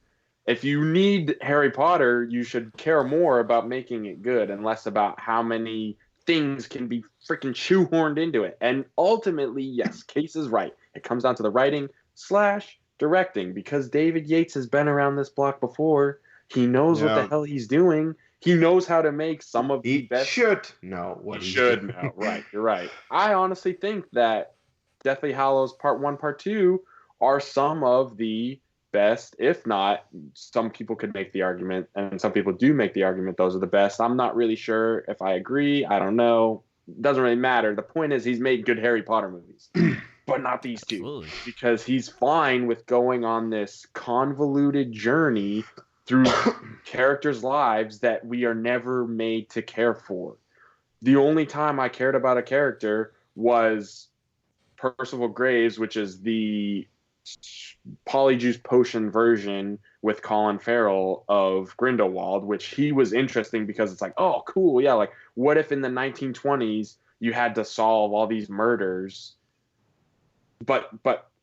if you need Harry Potter, you should care more about making it good and less about how many things can be freaking shoehorned into it. And ultimately, yes, Kees is right. It comes down to the writing / directing, because David Yates has been around this block before. He knows what the hell he's doing. He knows how to make some of the best. He should know what he he's should doing. know. Right, you're right. I honestly think that Deathly Hallows Part 1, Part 2 are some of the best, if not, some people could make the argument, and some people do make the argument those are the best. I'm not really sure if I agree. I don't know. Doesn't really matter. The point is he's made good Harry Potter movies, but not these two. Because he's fine with going on this convoluted journey through characters' lives that we are never made to care for. The only time I cared about a character was Percival Graves, which is the Polyjuice Potion version with Colin Farrell of Grindelwald, which he was interesting because it's like, oh, cool, yeah, like what if in the 1920s you had to solve all these murders, but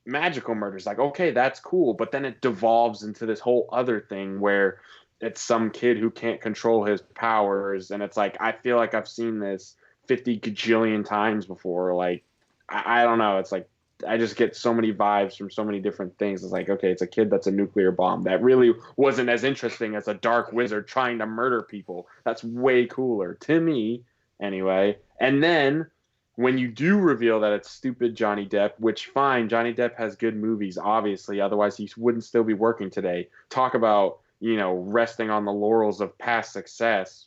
magical murders? Like, okay, that's cool, but then it devolves into this whole other thing where it's some kid who can't control his powers, and it's like, I feel like I've seen this 50 gajillion times before. Like, I don't know, it's like I just get so many vibes from so many different things. It's like, okay, it's a kid that's a nuclear bomb. That really wasn't as interesting as a dark wizard trying to murder people. That's way cooler to me, anyway. And then when you do reveal that it's stupid Johnny Depp, which fine, Johnny Depp has good movies, obviously. Otherwise, he wouldn't still be working today. Talk about, resting on the laurels of past success.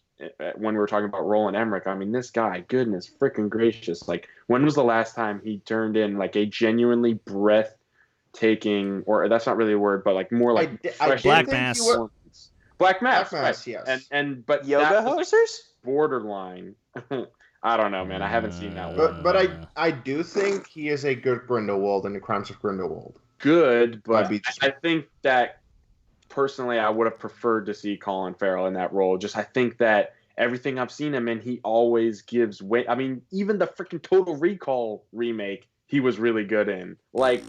When we were talking about Roland Emmerich, I mean, this guy, goodness freaking gracious. Like, when was the last time he turned in like a genuinely breathtaking, or that's not really a word, but like more like Black Mass. Black Mass, right. Yes. But Yoga hosers? Borderline. I don't know, man. I haven't seen that one. But I do think he is a good Grindelwald in The Crimes of Grindelwald. Good, but I think that personally, I would have preferred to see Colin Farrell in that role. I think that everything I've seen him in, he always gives way. I mean, even the freaking Total Recall remake, he was really good in. Like,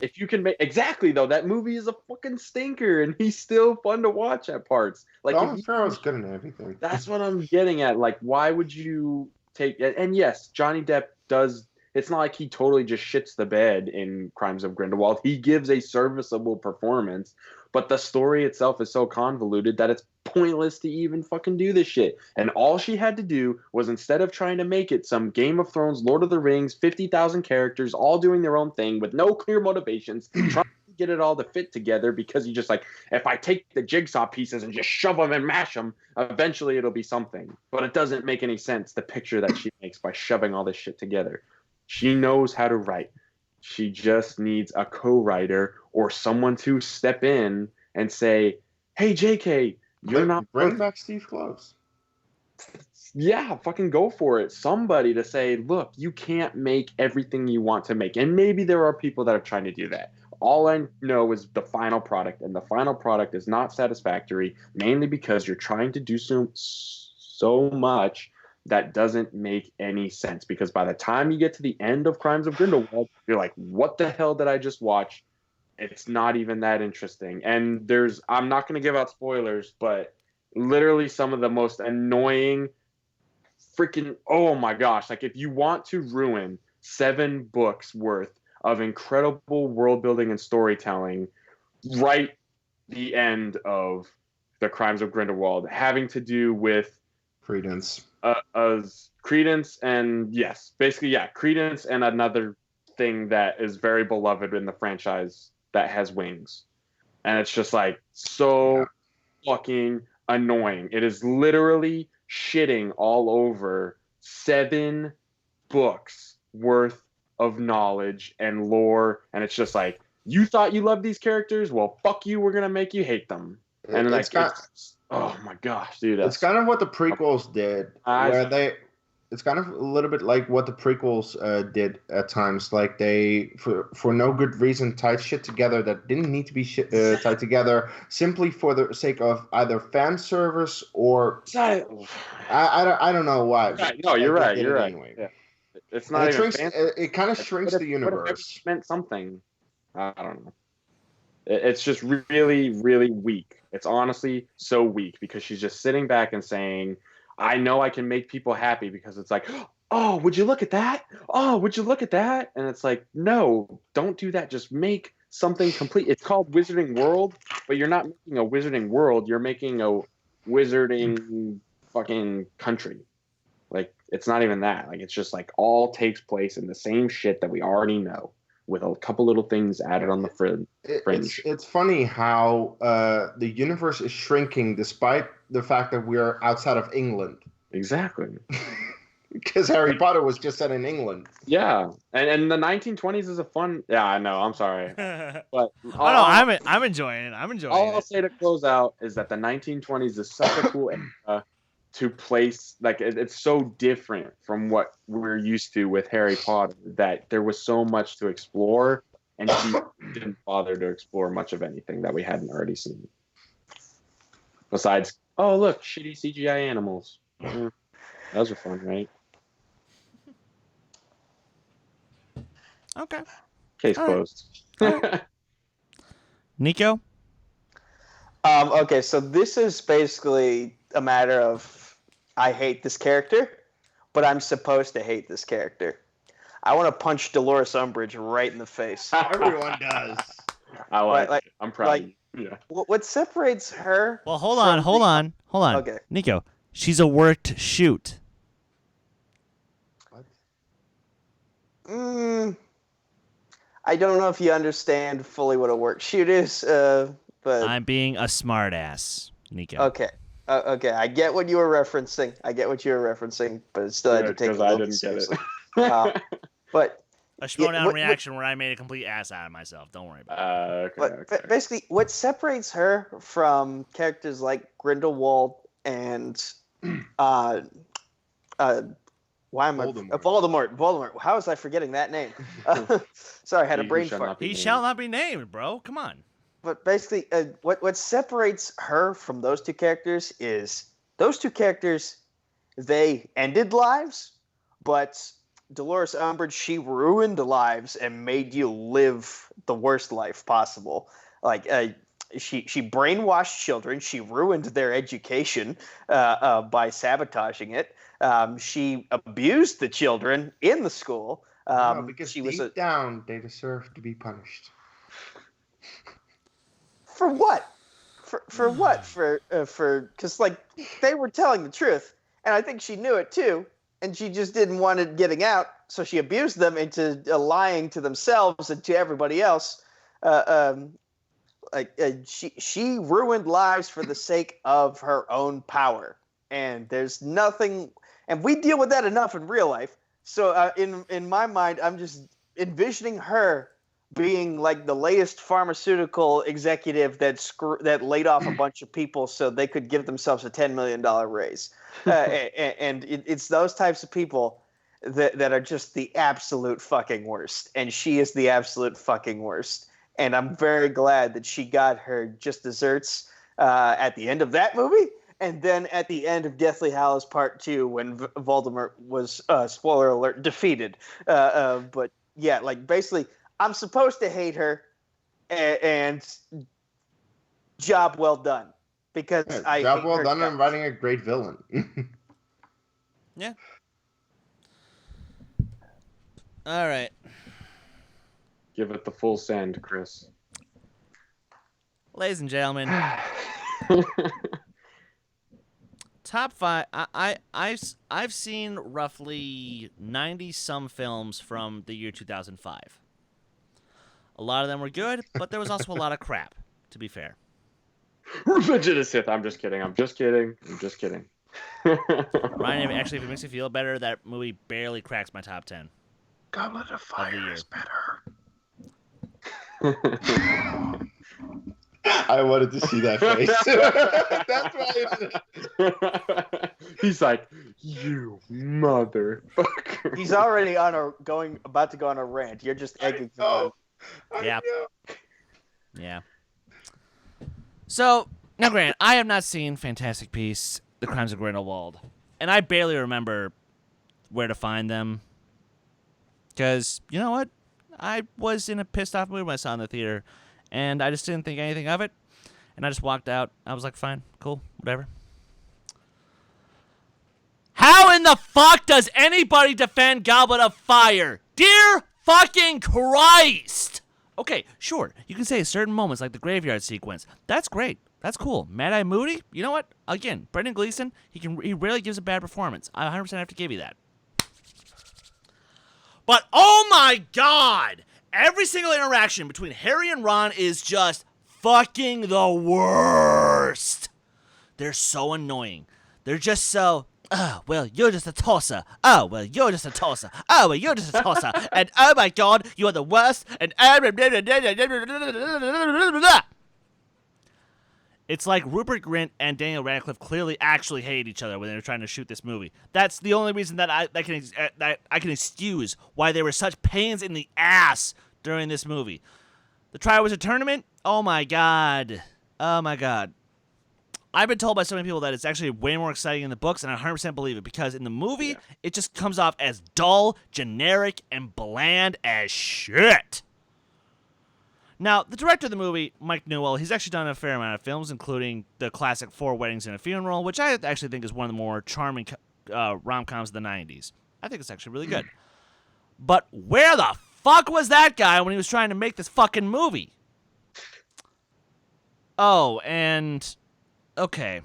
if you can make exactly though, that movie is a fucking stinker, and he's still fun to watch at parts. Like, Colin Farrell's good in everything. That's what I'm getting at. Like, why would you take? And yes, Johnny Depp does. It's not like he totally just shits the bed in Crimes of Grindelwald. He gives a serviceable performance. But the story itself is so convoluted that it's pointless to even fucking do this shit. And all she had to do was, instead of trying to make it some Game of Thrones, Lord of the Rings, 50,000 characters all doing their own thing with no clear motivations, trying to get it all to fit together because you just like, if I take the jigsaw pieces and just shove them and mash them, eventually it'll be something. But it doesn't make any sense, the picture that she makes by shoving all this shit together. She knows how to write. She just needs a co-writer or someone to step in and say, hey, JK, you're not... Bring back Steve Kloves. Yeah, fucking go for it. Somebody to say, look, you can't make everything you want to make. And maybe there are people that are trying to do that. All I know is the final product, and the final product is not satisfactory, mainly because you're trying to do so much that doesn't make any sense, because by the time you get to the end of Crimes of Grindelwald, you're like, what the hell did I just watch? It's not even that interesting. And I'm not going to give out spoilers, but literally some of the most annoying freaking, oh my gosh, like if you want to ruin 7 books worth of incredible world building and storytelling, right the end of the Crimes of Grindelwald, having to do with Credence. Credence and Credence and another thing that is very beloved in the franchise that has wings, and it's just like fucking annoying. It is literally shitting all over 7 books worth of knowledge and lore, and it's just like, you thought you loved these characters? Well, fuck you. We're gonna make you hate them. And then oh my gosh, dude! It's kind of what the prequels did, where it's kind of a little bit like what the prequels did at times. Like they, for no good reason, tied shit together that didn't need to be tied together, simply for the sake of either fan service or I don't know why. No, you're right. You're right. Anyway. Yeah. It's not even it kind of shrinks the universe. It meant something. I don't know. It's just really, really weak. It's honestly so weak because she's just sitting back and saying, I know I can make people happy, because it's like, oh, would you look at that? Oh, would you look at that? And it's like, no, don't do that. Just make something complete. It's called Wizarding World, but you're not making a Wizarding World. You're making a Wizarding fucking country. Like, it's not even that. Like, it's just like all takes place in the same shit that we already know, with a couple little things added on the fringe. It's funny how the universe is shrinking despite the fact that we are outside of England. Exactly. Because Harry Potter was just set in England. Yeah, and the 1920s is a fun. Yeah, I know. I'm sorry, but oh no, I'm enjoying it. I'm enjoying all it. I'll say to close out is that the 1920s is such a cool era to place. Like it's so different from what we're used to with Harry Potter that there was so much to explore, and she didn't bother to explore much of anything that we hadn't already seen. Besides, oh look, shitty CGI animals. Those are fun, right? Okay. Case All closed. right. Nico? Okay, so this is basically a matter of I hate this character, but I'm supposed to hate this character. I want to punch Dolores Umbridge right in the face. Everyone does. I like it. I'm proud of you. Yeah. What separates her? Well, hold on. Okay. Nico, she's a worked shoot. What? I don't know if you understand fully what a work shoot is, but I'm being a smartass, Nico. Okay. Okay, I get what you were referencing. But it still had to take a little bit seriously. But a showdown reaction where I made a complete ass out of myself. Don't worry about it. Okay. Basically, what separates her from characters like Grindelwald and why am Voldemort. Voldemort. How was I forgetting that name? Sorry, I had a brain fart. He shall not be named, bro. Come on. But basically, what separates her from those two characters is those two characters, they ended lives, but Dolores Umbridge, she ruined lives and made you live the worst life possible. Like, she brainwashed children. She ruined their education by sabotaging it. She abused the children in the school. Because deep down, they deserve to be punished. For what? For what? Because like they were telling the truth, and I think she knew it too, and she just didn't want it getting out, so she abused them into lying to themselves and to everybody else. She ruined lives for the sake of her own power, and there's nothing. And we deal with that enough in real life. So in my mind, I'm just envisioning her being like the latest pharmaceutical executive that laid off a bunch of people so they could give themselves a $10 million raise. And it's those types of people that are just the absolute fucking worst. And she is the absolute fucking worst. And I'm very glad that she got her just desserts at the end of that movie. And then at the end of Deathly Hallows Part 2 when Voldemort was, spoiler alert, defeated. But yeah, like basically I'm supposed to hate her and job well done. Because job well done and writing a great villain. Yeah. All right. Give it the full send, Chris. Ladies and gentlemen. Top 5. I've seen roughly 90 some films from the year 2005. A lot of them were good, but there was also a lot of crap, to be fair. Revenge of the Sith. I'm just kidding. Ryan, actually, if it makes you feel better, that movie barely cracks my top 10. Goblet of Fire is better. I wanted to see that face. That's why. He's like, you motherfucker. He's already about to go on a rant. You're just egging him on. Yeah. Yeah. So, now Grant, I have not seen Fantastic Beasts, The Crimes of Grindelwald, and I barely remember where to find them. Because, you know what? I was in a pissed off mood when I saw it in the theater, and I just didn't think anything of it, and I just walked out. I was like, fine, cool, whatever. How in the fuck does anybody defend Goblet of Fire? Dear fucking Christ! Okay, sure, you can say certain moments like the graveyard sequence. That's great. That's cool. Mad-Eye Moody, you know what? Again, Brendan Gleeson, he rarely gives a bad performance. I 100% have to give you that. But oh my god! Every single interaction between Harry and Ron is just fucking the worst. They're so annoying. They're just so, oh, well, you're just a tosser. Oh, well, you're just a tosser. Oh, well, you're just a tosser. And oh my god, you are the worst. And it's like Rupert Grint and Daniel Radcliffe clearly actually hate each other when they were trying to shoot this movie. That's the only reason that I can excuse why they were such pains in the ass during this movie. The Triwizard Tournament? Oh my god. Oh my god. I've been told by so many people that it's actually way more exciting in the books, and I 100% believe it, because in the movie, it just comes off as dull, generic, and bland as shit. Now, the director of the movie, Mike Newell, he's actually done a fair amount of films, including the classic 4 Weddings and a Funeral, which I actually think is one of the more charming rom-coms of the 90s. I think it's actually really good. But where the fuck was that guy when he was trying to make this fucking movie? Oh, and... okay.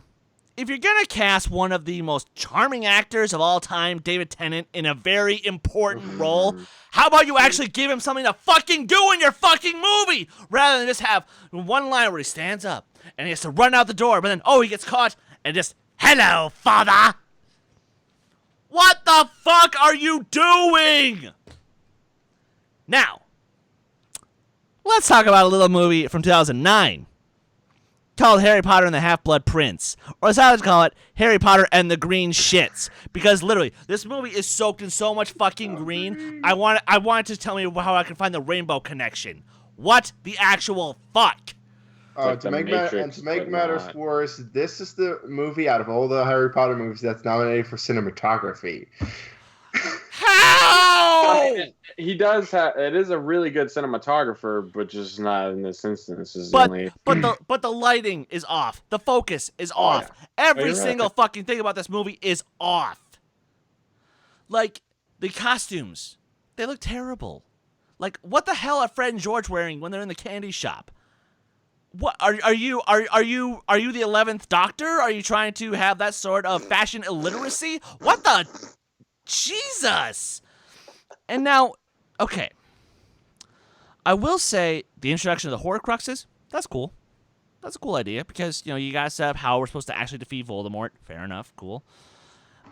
If you're gonna cast one of the most charming actors of all time, David Tennant, in a very important role, how about you actually give him something to fucking do in your fucking movie, rather than just have one line where he stands up and he has to run out the door, but then, oh, he gets caught and just, hello, father! What the fuck are you doing? Now, let's talk about a little movie from 2009. Called Harry Potter and the Half-Blood Prince. Or as I would call it, Harry Potter and the Green Shits. Because literally, this movie is soaked in so much fucking green. I wanted to tell me how I can find the rainbow connection. What the actual fuck? Like To make matters worse, this is the movie out of all the Harry Potter movies that's nominated for cinematography. How? He does have. It is a really good cinematographer, but just not in this instance. Is But only... the lighting is off. The focus is off. Yeah. Every You're single right. fucking thing about this movie is off. Like, the costumes, they look terrible. Like, what the hell are Fred and George wearing when they're in the candy shop? What are you the 11th Doctor? Are you trying to have that sort of fashion illiteracy? What the Jesus? And now, okay. I will say the introduction of the Horcruxes, that's cool. That's a cool idea because, you know, you gotta set up how we're supposed to actually defeat Voldemort. Fair enough, cool.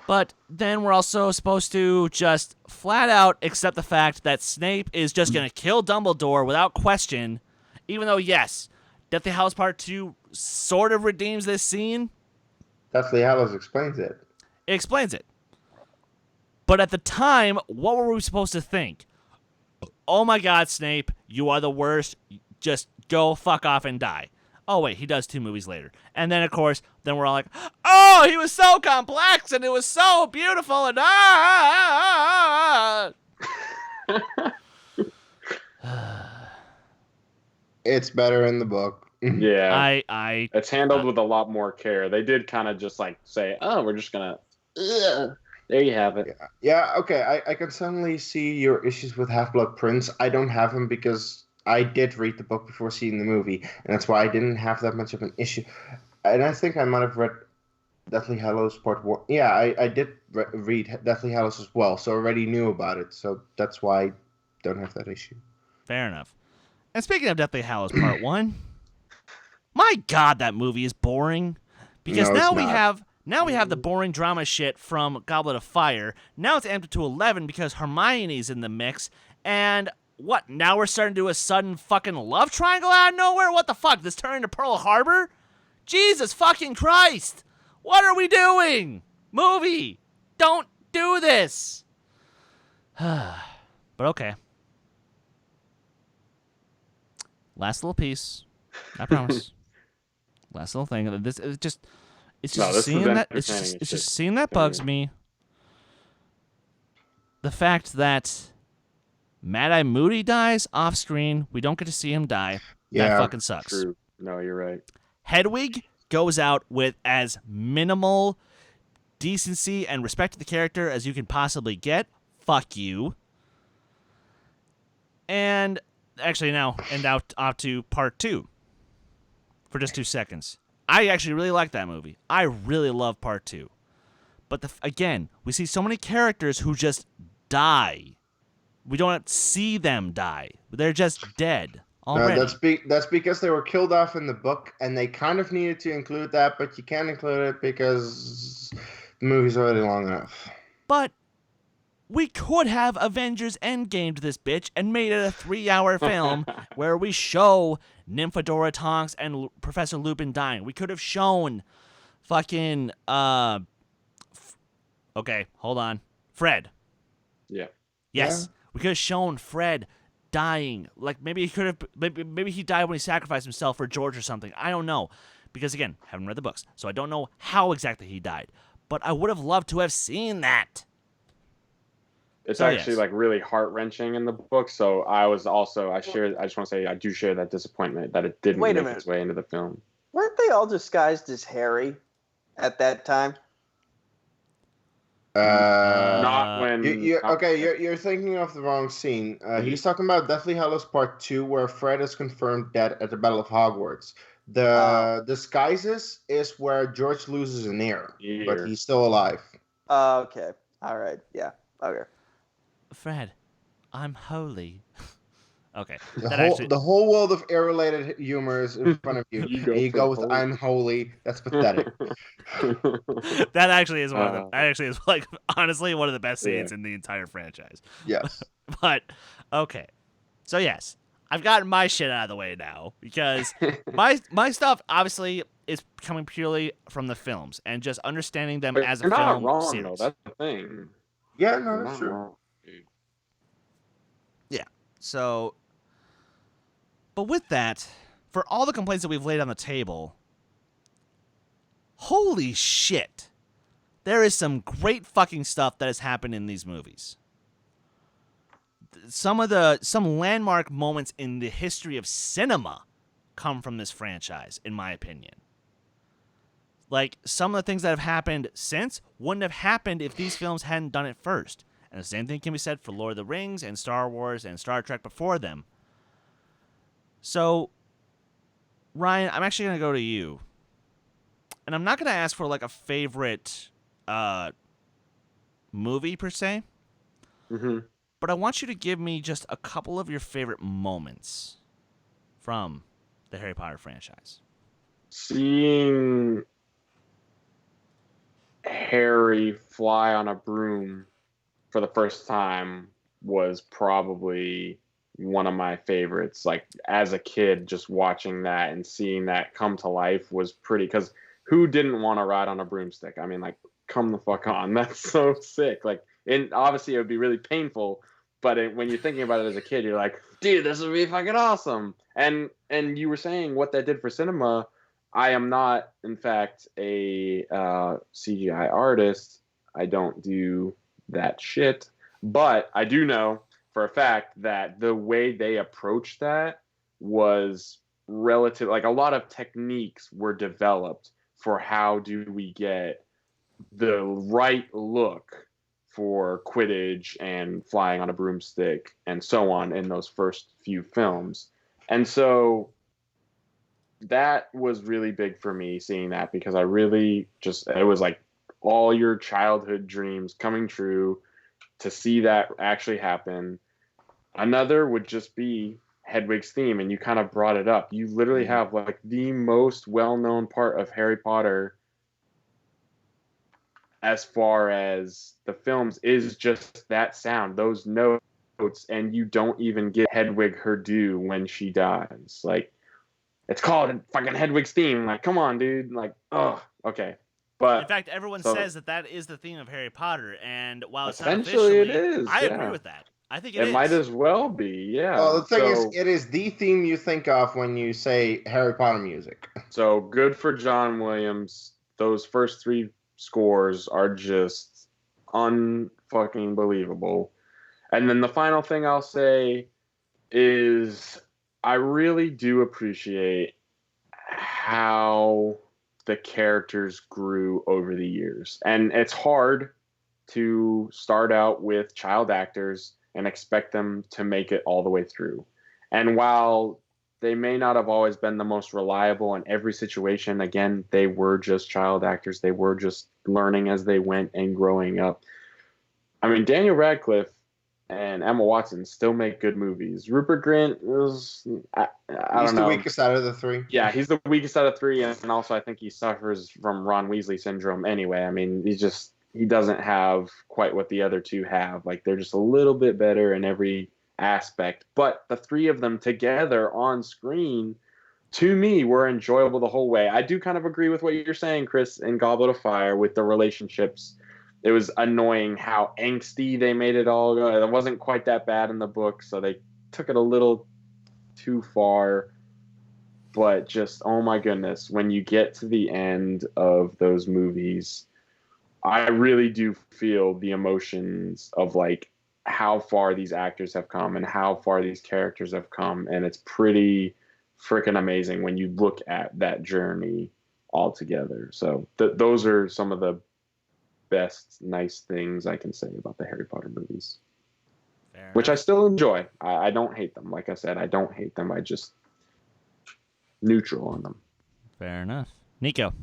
But then we're also supposed to just flat out accept the fact that Snape is just gonna kill Dumbledore without question, even though, yes, Deathly Hallows Part 2 sort of redeems this scene. Deathly Hallows explains it. It explains it. But at the time, what were we supposed to think? Oh my god, Snape, you are the worst. Just go fuck off and die. Oh wait, he does 2 movies later. And then, of course, then we're all like, oh, he was so complex and it was so beautiful and It's better in the book. Yeah, I it's handled with a lot more care. They did kind of just like say, "Oh, we're just gonna." There you have it. Yeah, okay. I can certainly see your issues with Half-Blood Prince. I don't have them because I did read the book before seeing the movie, and that's why I didn't have that much of an issue. And I think I might have read Deathly Hallows Part 1. Yeah, I did read Deathly Hallows as well, so I already knew about it. So that's why I don't have that issue. Fair enough. And speaking of Deathly Hallows Part 1, my god, that movie is boring. Because No, now it's we not. have the boring drama shit from Goblet of Fire. Now it's amped up to 11 because Hermione's in the mix. And what, now we're starting to do a sudden fucking love triangle out of nowhere? What the fuck? This turned into Pearl Harbor? Jesus fucking Christ! What are we doing? Movie! Don't do this! But okay. Last little piece. I promise. Last little thing. This is just. It's just No, this is seeing that. entertaining It's as just shit. seeing that bugs me. The fact that Mad-Eye Moody dies off screen. We don't get to see him die. Yeah, that fucking sucks. True. No, you're right. Hedwig goes out with as minimal decency and respect to the character as you can possibly get, fuck you. And actually now off to part 2 for just 2 seconds. I actually really like that movie. I really love part 2. But again, we see so many characters who just die. We don't see them die. They're just dead already. That's because they were killed off in the book, and they kind of needed to include that, but you can't include it because the movie's already long enough. But we could have Avengers Endgamed this bitch and made it a 3-hour film where we show Nymphadora Tonks and Professor Lupin dying. We could have shown fucking okay, hold on. Fred. Yeah. Yes. Yeah. We could have shown Fred dying. Like maybe he died when he sacrificed himself for George or something. I don't know. Because again, haven't read the books, so I don't know how exactly he died. But I would have loved to have seen that. It's actually like really heart-wrenching in the book. So I just want to say I do share that disappointment that it didn't make its way into the film. Weren't they all disguised as Harry at that time? Not when. You're thinking of the wrong scene. He's talking about Deathly Hallows Part 2, where Fred is confirmed dead at the Battle of Hogwarts. The disguises is where George loses an ear, but he's still alive. Okay. All right. Yeah. Okay. Fred, I'm holy. Okay. The whole world of air-related humor is in front of you. You go with "I'm holy." That's pathetic. That actually is like honestly one of the best scenes in the entire franchise. Yes. But okay, so yes, I've gotten my shit out of the way now because my stuff obviously is coming purely from the films and just understanding them as a film wrong, series. Though. That's the thing. Yeah, no, that's true. Wrong. Yeah. So. But with that, for all the complaints that we've laid on the table, holy shit, there is some great fucking stuff that has happened in these movies. Some landmark moments in the history of cinema come from this franchise, in my opinion. Like, some of the things that have happened since wouldn't have happened if these films hadn't done it first. And the same thing can be said for Lord of the Rings and Star Wars and Star Trek before them. So, Ryan, I'm actually going to go to you. And I'm not going to ask for, like, a favorite movie, per se. Mm-hmm. But I want you to give me just a couple of your favorite moments from the Harry Potter franchise. Seeing Harry fly on a broom for the first time was probably one of my favorites. Like, as a kid, just watching that and seeing that come to life was pretty, because who didn't want to ride on a broomstick? I mean, like, come the fuck on. That's so sick. Like, and obviously it would be really painful, but when you're thinking about it as a kid, you're like, dude, this would be fucking awesome. And you were saying what that did for cinema. I am not, in fact, a CGI artist. I don't do that shit. But I do know for a fact that the way they approached that was relative. Like, a lot of techniques were developed for how do we get the right look for Quidditch and flying on a broomstick and so on in those first few films. And so that was really big for me, seeing that, because I really it was like all your childhood dreams coming true to see that actually happen. Another would just be Hedwig's theme, and you kind of brought it up. You literally have like the most well-known part of Harry Potter as far as the films is just that sound, those notes, and you don't even get Hedwig her due when she dies. Like, it's called fucking Hedwig's theme. Like, come on, dude. Like, oh, okay. But in fact, everyone says that is the theme of Harry Potter, and while it's not essentially officially, it is. I agree with that. I think it is. might as well be, yeah. Well, the thing is, it is the theme you think of when you say Harry Potter music. So good for John Williams. Those first three scores are just unfucking believable. And then the final thing I'll say is I really do appreciate how the characters grew over the years. And it's hard to start out with child actors and expect them to make it all the way through. And while they may not have always been the most reliable in every situation, again, they were just child actors. They were just learning as they went and growing up. I mean, Daniel Radcliffe and Emma Watson still make good movies. Rupert Grint is, I don't know. He's the weakest out of the three. Yeah, he's the weakest out of three, and also I think he suffers from Ron Weasley syndrome anyway. I mean, he doesn't have quite what the other two have. Like, they're just a little bit better in every aspect. But the three of them together on screen, to me, were enjoyable the whole way. I do kind of agree with what you're saying, Chris, in Goblet of Fire with the relationships. It was annoying how angsty they made it all go. It wasn't quite that bad in the book, so they took it a little too far. But just, oh my goodness, when you get to the end of those movies, I really do feel the emotions of like how far these actors have come and how far these characters have come. And it's pretty freaking amazing when you look at that journey all together. So those are some of the best nice things I can say about the Harry Potter movies. Fair which I enough. still enjoy. I don't hate them. Like I said, I don't hate them. I just neutral on them. Fair enough. Nico,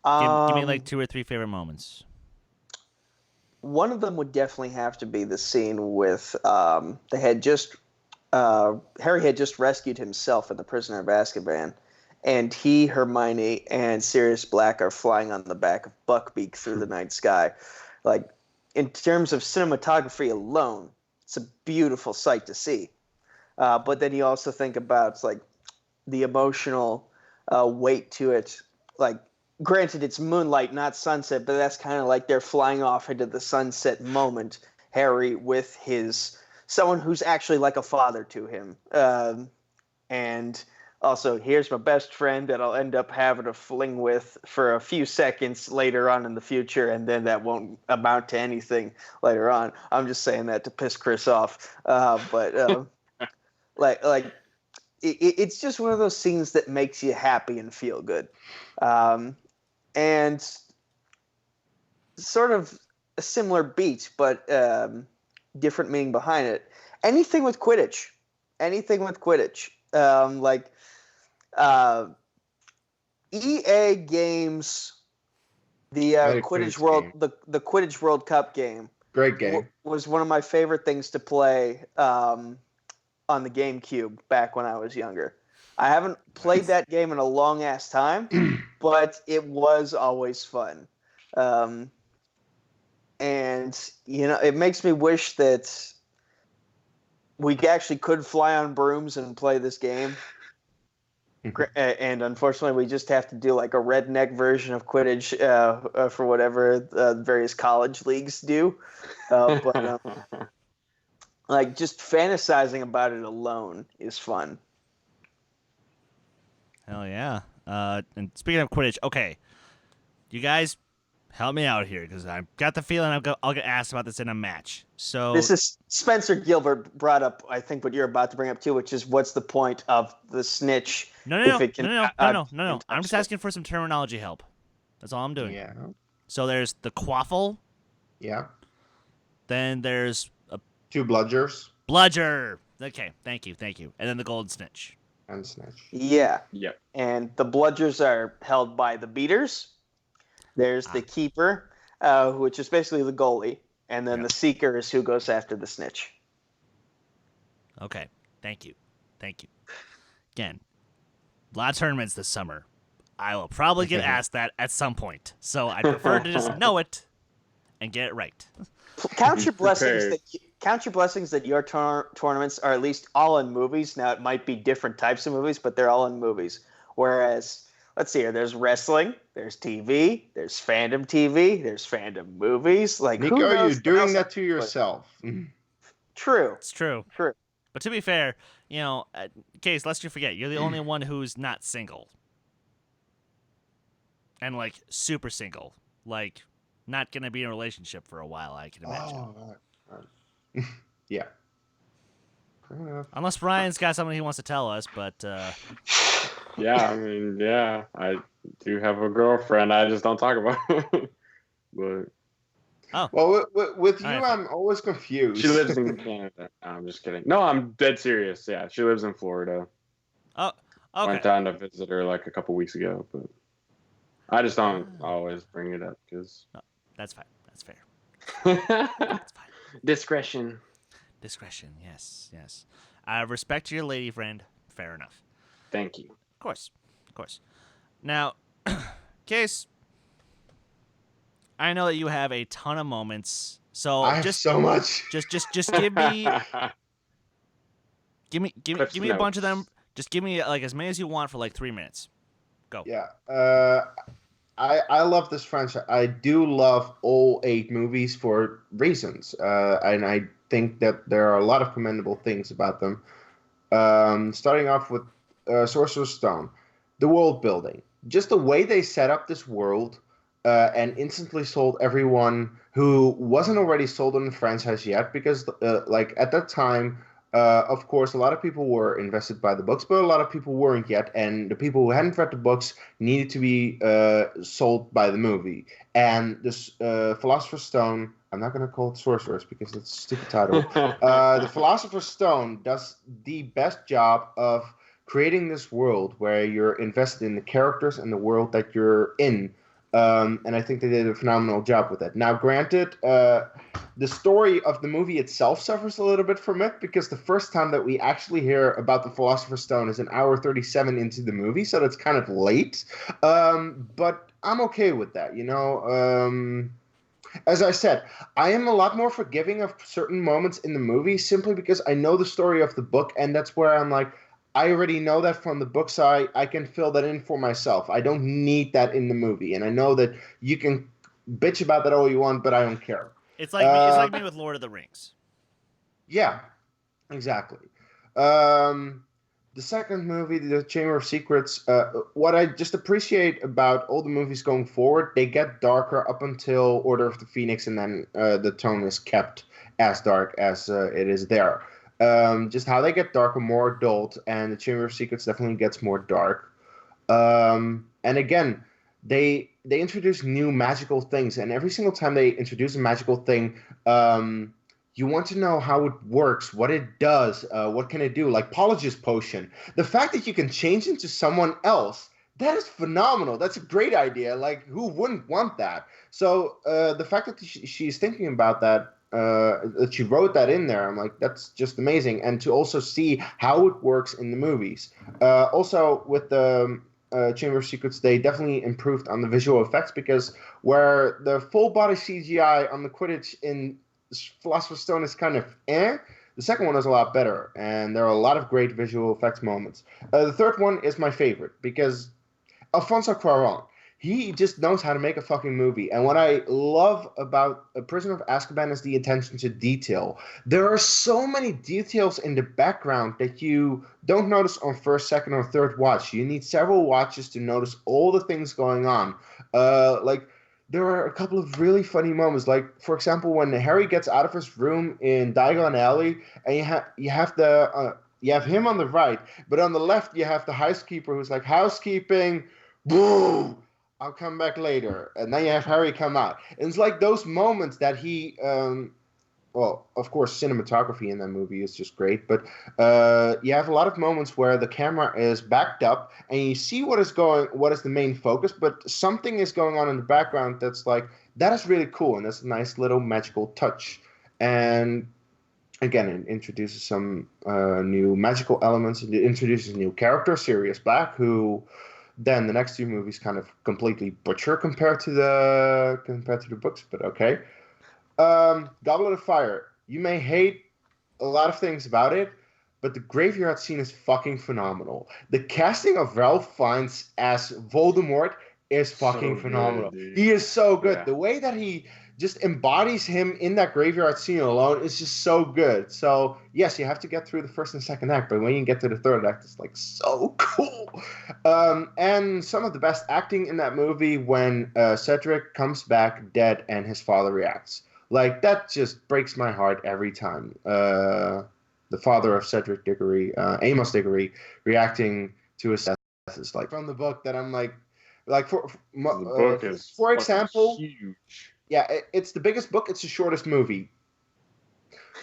give me like 2 or 3 favorite moments. One of them would definitely have to be the scene with Harry had just rescued himself in the Prisoner of Azkaban, and he, Hermione, and Sirius Black are flying on the back of Buckbeak through the night sky. Like, in terms of cinematography alone, it's a beautiful sight to see. But then you also think about like the emotional weight to it. Like, granted, it's moonlight, not sunset, but that's kind of like they're flying off into the sunset moment. Harry with someone who's actually like a father to him, and also, here's my best friend that I'll end up having a fling with for a few seconds later on in the future, and then that won't amount to anything later on. I'm just saying that to piss Chris off. But it's just one of those scenes that makes you happy and feel good. And sort of a similar beat, but different meaning behind it. Anything with Quidditch. EA Games, the Quidditch World, the Quidditch World Cup game. Great game. Was one of my favorite things to play on the GameCube back when I was younger. I haven't played that game in a long ass time, but it was always fun. And it makes me wish that we actually could fly on brooms and play this game. And unfortunately, we just have to do like a redneck version of Quidditch for whatever various college leagues do. But like, just fantasizing about it alone is fun. Hell yeah. And speaking of Quidditch, okay, you guys help me out here because I've got the feeling I'll get asked about this in a match. So this is Spencer Gilbert brought up, I think, what you're about to bring up too, which is what's the point of the snitch? No. I'm just asking for some terminology help. That's all I'm doing. Yeah. So there's the quaffle. Yeah. Then there's a 2 bludgers. bludger. Okay, thank you. And then the golden snitch. And snitch. Yeah. Yep. And the bludgers are held by the beaters. There's the keeper, which is basically the goalie. And then the seeker is who goes after the snitch. Okay, thank you. Again, a lot of tournaments this summer. I will probably get asked that at some point. So I prefer to just know it and get it right. Count your blessings that your tournaments are at least all in movies. Now, it might be different types of movies, but they're all in movies. Whereas, let's see here, there's wrestling, there's TV, there's fandom TV, there's fandom movies. Like, Nico, who knows you're doing what that else to yourself. True. It's true. True. But to be fair, Kees, lest you forget, you're the only one who's not single. And, like, super single. Like, not going to be in a relationship for a while, I can imagine. Oh, right. Yeah. Fair enough. Unless Brian's got something he wants to tell us, but... Yeah, I mean, yeah, I do have a girlfriend. I just don't talk about it. But Oh, Well, with all you, right, fine. I'm always confused. she lives in Canada. No, I'm just kidding. No, I'm dead serious. Yeah, she lives in Florida. Oh, Went okay. down to visit her like a couple weeks ago, but I just don't Ah, always bring it up because no, that's fine. That's fair. That's fine. discretion. Discretion. Yes, yes. I respect your lady friend. Fair enough. Thank you. Of course. Of course. Now, Case, I know that you have a ton of moments. So I have so much. just give me Cliff's give me a bunch of them. notes. Just give me like as many as you want for like 3 minutes. Go. Yeah. I love this franchise. I do love all 8 movies for reasons, and I think that there are a lot of commendable things about them. Starting off with Sorcerer's Stone, the world building, just the way they set up this world, and instantly sold everyone who wasn't already sold on the franchise yet, because like at that time. Of course, a lot of people were invested by the books, but a lot of people weren't yet, and the people who hadn't read the books needed to be sold by the movie. And this Philosopher's Stone, I'm not going to call it Sorcerer's because it's a stupid title. The Philosopher's Stone does the best job of creating this world where you're invested in the characters and the world that you're in. And I think they did a phenomenal job with it. Now, granted, the story of the movie itself suffers a little bit from it because the first time that we actually hear about the Philosopher's Stone is an hour 37 into the movie, so that's kind of late. But I'm okay with that, you know. As I said, I am a lot more forgiving of certain moments in the movie simply because I know the story of the book, and that's where I'm like, I already know that from the book, so I can fill that in for myself. I don't need that in the movie, and I know that you can bitch about that all you want, but I don't care. It's like me. It's like me with Lord of the Rings. Yeah, exactly. The second movie, The Chamber of Secrets, what I just appreciate about all the movies going forward, they get darker up until Order of the Phoenix, and then the tone is kept as dark as it is there. Just how they get darker, more adult, and The Chamber of Secrets definitely gets more dark. And again, they introduce new magical things, and every single time they introduce a magical thing, you want to know how it works, what it does, what can it do, like Polyjuice Potion. The fact that you can change into someone else, that is phenomenal. That's a great idea. Like, who wouldn't want that? So the fact that she's thinking about that, that she wrote that in there, I'm like, that's just amazing. And to also see how it works in the movies. Also, with the Chamber of Secrets, they definitely improved on the visual effects because where the full body CGI on the Quidditch in Philosopher's Stone is kind of the second one is a lot better, and there are a lot of great visual effects moments. The third one is my favorite because Alfonso Cuarón, he just knows how to make a fucking movie. And what I love about A Prisoner of Azkaban is the attention to detail. There are so many details in the background that you don't notice on first, second, or third watch. You need several watches to notice all the things going on. Like, there are a couple of really funny moments. Like, for example, when Harry gets out of his room in Diagon Alley, and you have him on the right, but on the left you have the housekeeper who's like, housekeeping, boo, I'll come back later. And then you have Harry come out. And it's like those moments that he, well, of course, cinematography in that movie is just great, but you have a lot of moments where the camera is backed up and you see what is the main focus, but something is going on in the background that's like, that is really cool, and that's a nice little magical touch. And again, it introduces some new magical elements. It introduces a new character, Sirius Black, who then the next 2 movies kind of completely butcher compared to the books, but okay. Goblet of Fire. You may hate a lot of things about it, but the graveyard scene is fucking phenomenal. The casting of Ralph Fiennes as Voldemort is fucking So phenomenal. good, dude. He is so good. Yeah. The way that he just embodies him in that graveyard scene alone is just so good. So yes, you have to get through the first and second act, but when you get to the third act, it's like so cool. And some of the best acting in that movie when Cedric comes back dead and his father reacts. Like, that just breaks my heart every time. The father of Cedric Diggory, Amos Diggory, reacting to his death franchises, like from the book, that I'm like The book is for example, huge. yeah, it's the biggest book. It's the shortest movie.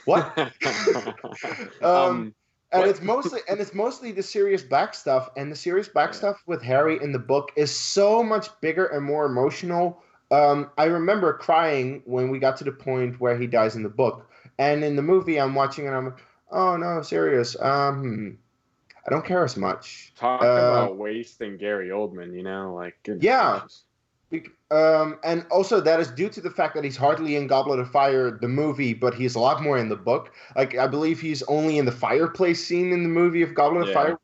What? And what? it's mostly the serious back stuff, and the serious back stuff with Harry in the book is so much bigger and more emotional. I remember crying when we got to the point where he dies in the book, and in the movie I'm watching and I'm like, oh no, serious. I don't care as much. Talk about wasting Gary Oldman, like goodness Yeah. gracious. And also that is due to the fact that he's hardly in Goblet of Fire, the movie, but he's a lot more in the book. Like, I believe he's only in the fireplace scene in the movie of Goblet of Fire.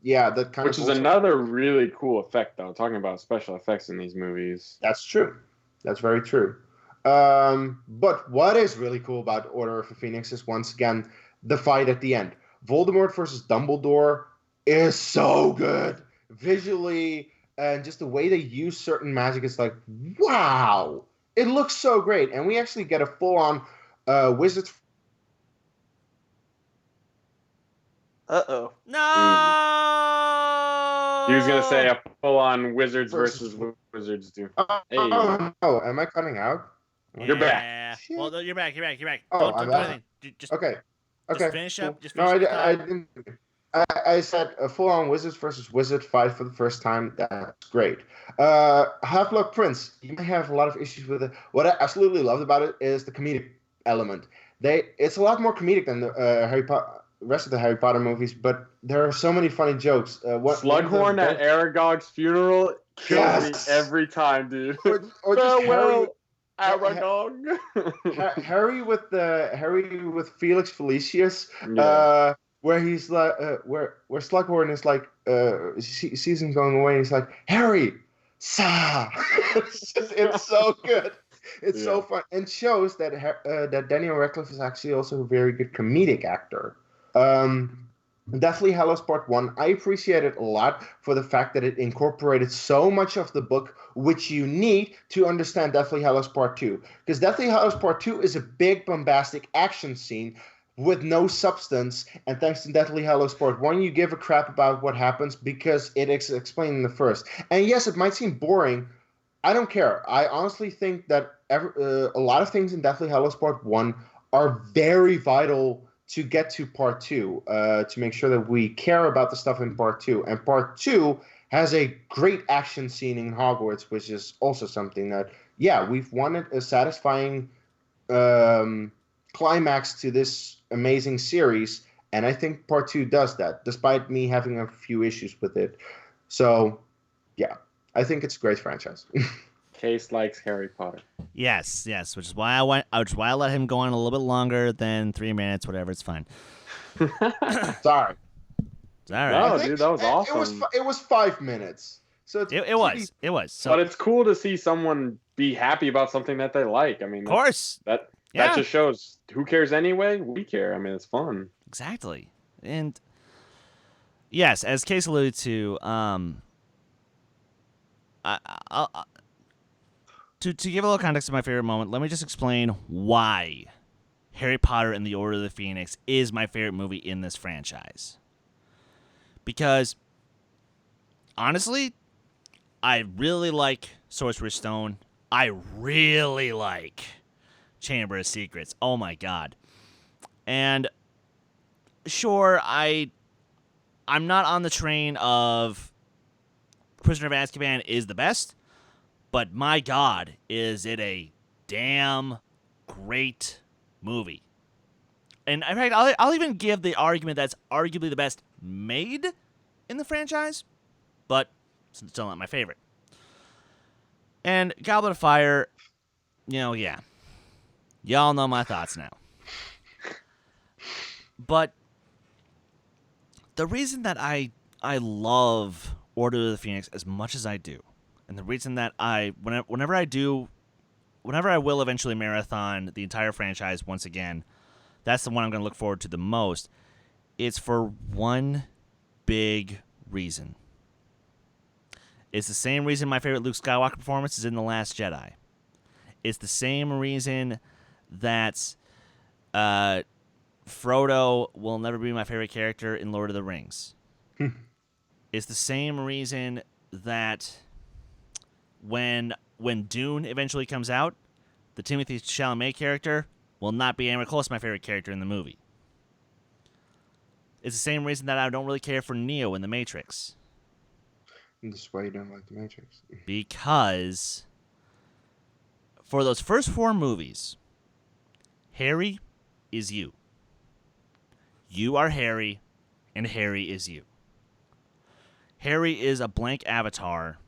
Yeah, that kind Which of. is another really cool effect, though. Talking about special effects in these movies. That's true. That's very true. But what is really cool about Order of the Phoenix is, once again, the fight at the end. Voldemort versus Dumbledore is so good. Visually, and just the way they use certain magic is like, wow! It looks so great. And we actually get a full-on Wizards. Uh-oh. No. He was gonna say a full-on Wizards versus Wizards too. Hey. Oh, no. Am I cutting out? You're back. Yeah. Well, no, you're back. You're back. Oh, Don't I'm do back. anything. Just Okay. Just finish up. Cool. Just No, finish up. I didn't. I said a full-on Wizards versus Wizard fight for the first time. That's great. Half-Blood Prince. You may have a lot of issues with it. What I absolutely loved about it is the comedic element. It's a lot more comedic than the rest of the Harry Potter movies, but there are so many funny jokes. Slughorn at Aragog's funeral kills me every time, dude. Or just Aragog. Harry with Felix Felicius. Where he's like, where Slughorn is like, sees him going away, and he's like, Harry, sa. It's so good. It's so fun, and shows that that Daniel Radcliffe is actually also a very good comedic actor. Deathly Hallows Part 1, I appreciate it a lot for the fact that it incorporated so much of the book which you need to understand Deathly Hallows Part 2. Because Deathly Hallows Part 2 is a big bombastic action scene with no substance, and thanks to Deathly Hallows Part 1, you give a crap about what happens because it is explained in the first. And yes, it might seem boring. I don't care. I honestly think that a lot of things in Deathly Hallows Part 1 are very vital to get to Part 2, to make sure that we care about the stuff in Part 2. And Part 2 has a great action scene in Hogwarts, which is also something that, we've wanted a satisfying climax to this amazing series, and I think Part 2 does that, despite me having a few issues with it. So, I think it's a great franchise. Case likes Harry Potter. Yes, which is why I let him go on a little bit longer than 3 minutes, whatever. It's fine. Sorry. It's all right. No, dude, that was awesome. It was 5 minutes. So it was. So, but it's cool to see someone be happy about something that they like. I mean, of course. That just shows who cares anyway. We care. I mean, it's fun. Exactly. And yes, as Case alluded to, to give a little context to my favorite moment, let me just explain why Harry Potter and the Order of the Phoenix is my favorite movie in this franchise. Because, honestly, I really like Sorcerer's Stone. I really like Chamber of Secrets. Oh my god. And sure, I'm not on the train of Prisoner of Azkaban is the best, but my god, is it a damn great movie. And in fact, I'll even give the argument that's arguably the best made in the franchise, but it's still not my favorite. And Goblet of Fire, y'all know my thoughts now. But the reason that I love Order of the Phoenix as much as I do, and the reason that whenever I will eventually marathon the entire franchise once again, that's the one I'm going to look forward to the most. It's for one big reason. It's the same reason my favorite Luke Skywalker performance is in The Last Jedi. It's the same reason that Frodo will never be my favorite character in Lord of the Rings. It's the same reason that when Dune eventually comes out, the Timothée Chalamet character will not be anywhere close to my favorite character in the movie. It's the same reason that I don't really care for Neo in The Matrix. That's why you don't like The Matrix. Because for those first 4 movies, Harry is you. You are Harry, and Harry is you. Harry is a blank avatar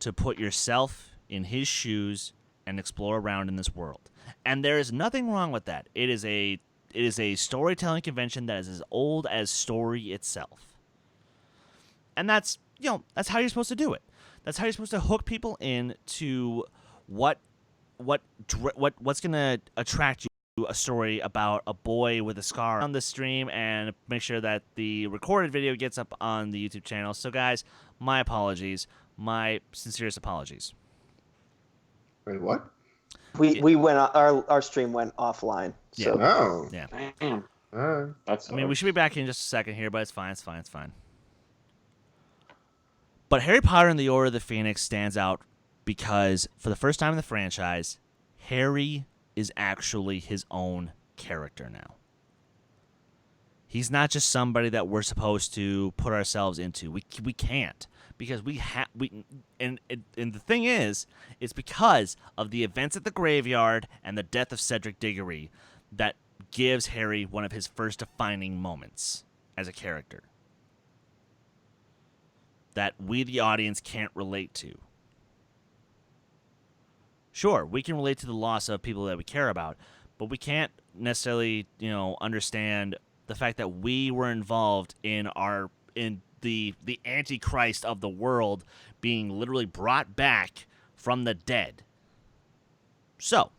to put yourself in his shoes and explore around in this world. And there is nothing wrong with that. It is a storytelling convention that is as old as story itself. And that's how you're supposed to do it. That's how you're supposed to hook people in to what's going to attract you to a story about a boy with a scar on the stream, and make sure that the recorded video gets up on the YouTube channel. So guys, my apologies. My sincerest apologies. Wait, what? We went our stream went offline. So. Yeah. Oh. Yeah. Damn. That's. I mean, we should be back in just a second here, but it's fine. It's fine. It's fine. But Harry Potter and the Order of the Phoenix stands out because for the first time in the franchise, Harry is actually his own character now. He's not just somebody that we're supposed to put ourselves into. We can't, because and the thing is, it's because of the events at the graveyard and the death of Cedric Diggory that gives Harry one of his first defining moments as a character that we, the audience, can't relate to. Sure, we can relate to the loss of people that we care about, but we can't necessarily, understand the fact that we were involved in the Antichrist of the world being literally brought back from the dead. So,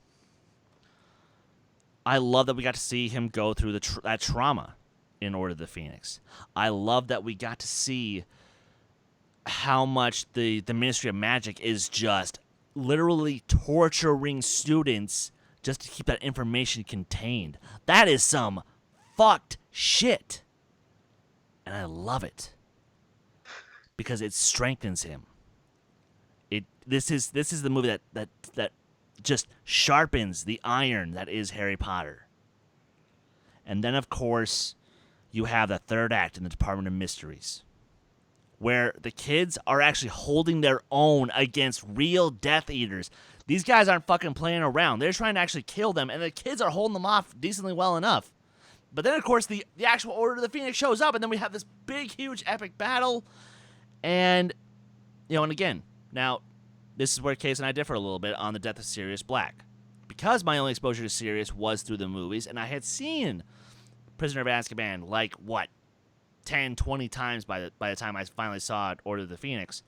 I love that we got to see him go through that trauma in Order of the Phoenix. I love that we got to see how much the Ministry of Magic is just literally torturing students just to keep that information contained. That is some fucked shit. And I love it. Because it strengthens him. This is the movie that just sharpens the iron that is Harry Potter. And then, of course, you have the third act in the Department of Mysteries, where the kids are actually holding their own against real Death Eaters. These guys aren't fucking playing around. They're trying to actually kill them, and the kids are holding them off decently well enough. But then, of course, the actual Order of the Phoenix shows up, and then we have this big, huge, epic battle. And, and again, now, this is where Kees and I differ a little bit on the death of Sirius Black. Because my only exposure to Sirius was through the movies, and I had seen Prisoner of Azkaban, 10, 20 times by the time I finally saw Order of the Phoenix,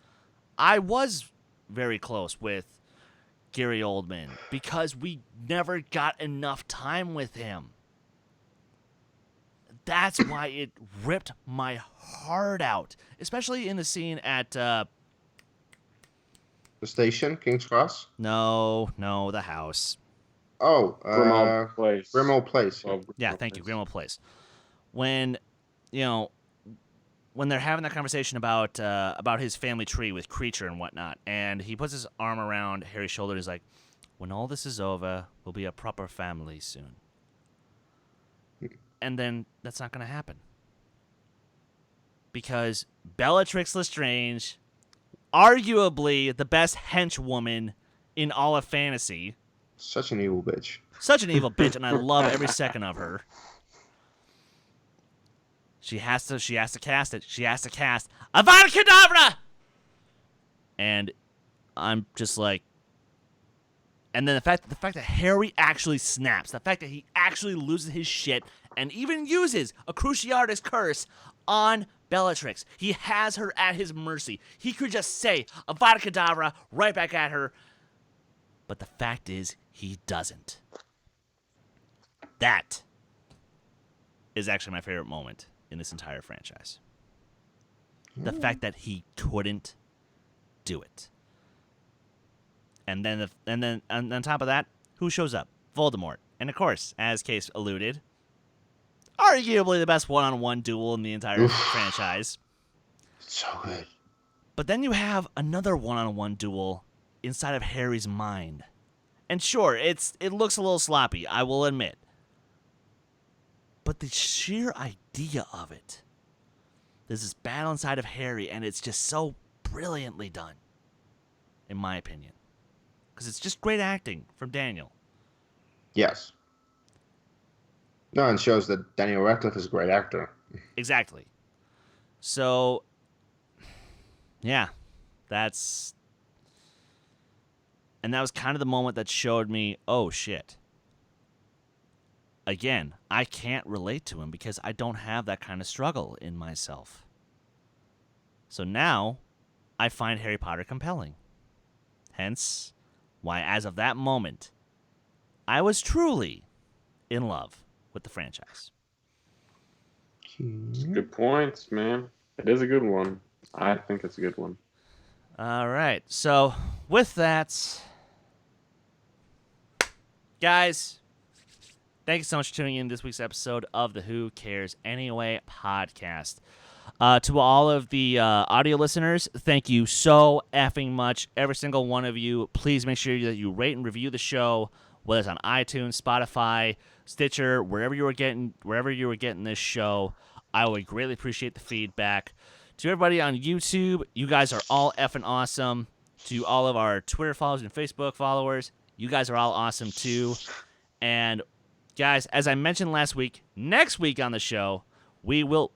I was very close with Gary Oldman because we never got enough time with him. That's why it ripped my heart out, especially in the scene at The station, King's Cross? No, the house. Oh, Grimmauld Place. Grimmauld Place. Yeah, thank you, Grimmauld Place. When when they're having that conversation about his family tree with Creature and whatnot, and he puts his arm around Harry's shoulder, he's like, "When all this is over, we'll be a proper family soon." And then that's not going to happen. Because Bellatrix Lestrange, arguably the best henchwoman in all of fantasy. Such an evil bitch. Such an evil bitch, and I love every second of her. She has to cast it. She has to cast Avada Kedavra! And I'm just like, and then the fact that Harry actually snaps, the fact that he actually loses his shit and even uses a Cruciatus curse on Bellatrix. He has her at his mercy. He could just say Avada Kedavra right back at her. But the fact is, he doesn't. That is actually my favorite moment in this entire franchise. The fact that he couldn't do it. And then on top of that, who shows up? Voldemort. And of course, as Kees alluded, arguably the best one-on-one duel in the entire franchise. So good. But then you have another one-on-one duel inside of Harry's mind. And sure, it looks a little sloppy, I will admit. But the sheer idea of it. There's this battle inside of Harry, and it's just so brilliantly done, in my opinion. Because it's just great acting from Daniel. Yes. No, and shows that Daniel Radcliffe is a great actor. Exactly. So, yeah, and that was kind of the moment that showed me, oh shit. Again, I can't relate to him because I don't have that kind of struggle in myself. So now, I find Harry Potter compelling. Hence, why as of that moment, I was truly in love with the franchise. Good points, man. It is a good one. I think it's a good one. All right. So, with that, guys, thank you so much for tuning in this week's episode of the Who Cares Anyway podcast. To all of the audio listeners, thank you so effing much. Every single one of you, please make sure that you rate and review the show, whether it's on iTunes, Spotify, Sticher, wherever you were getting this show. I would greatly appreciate the feedback. To everybody on YouTube, you guys are all effing awesome. To all of our Twitter followers and Facebook followers, you guys are all awesome too. And guys, as I mentioned last week, next week on the show, we will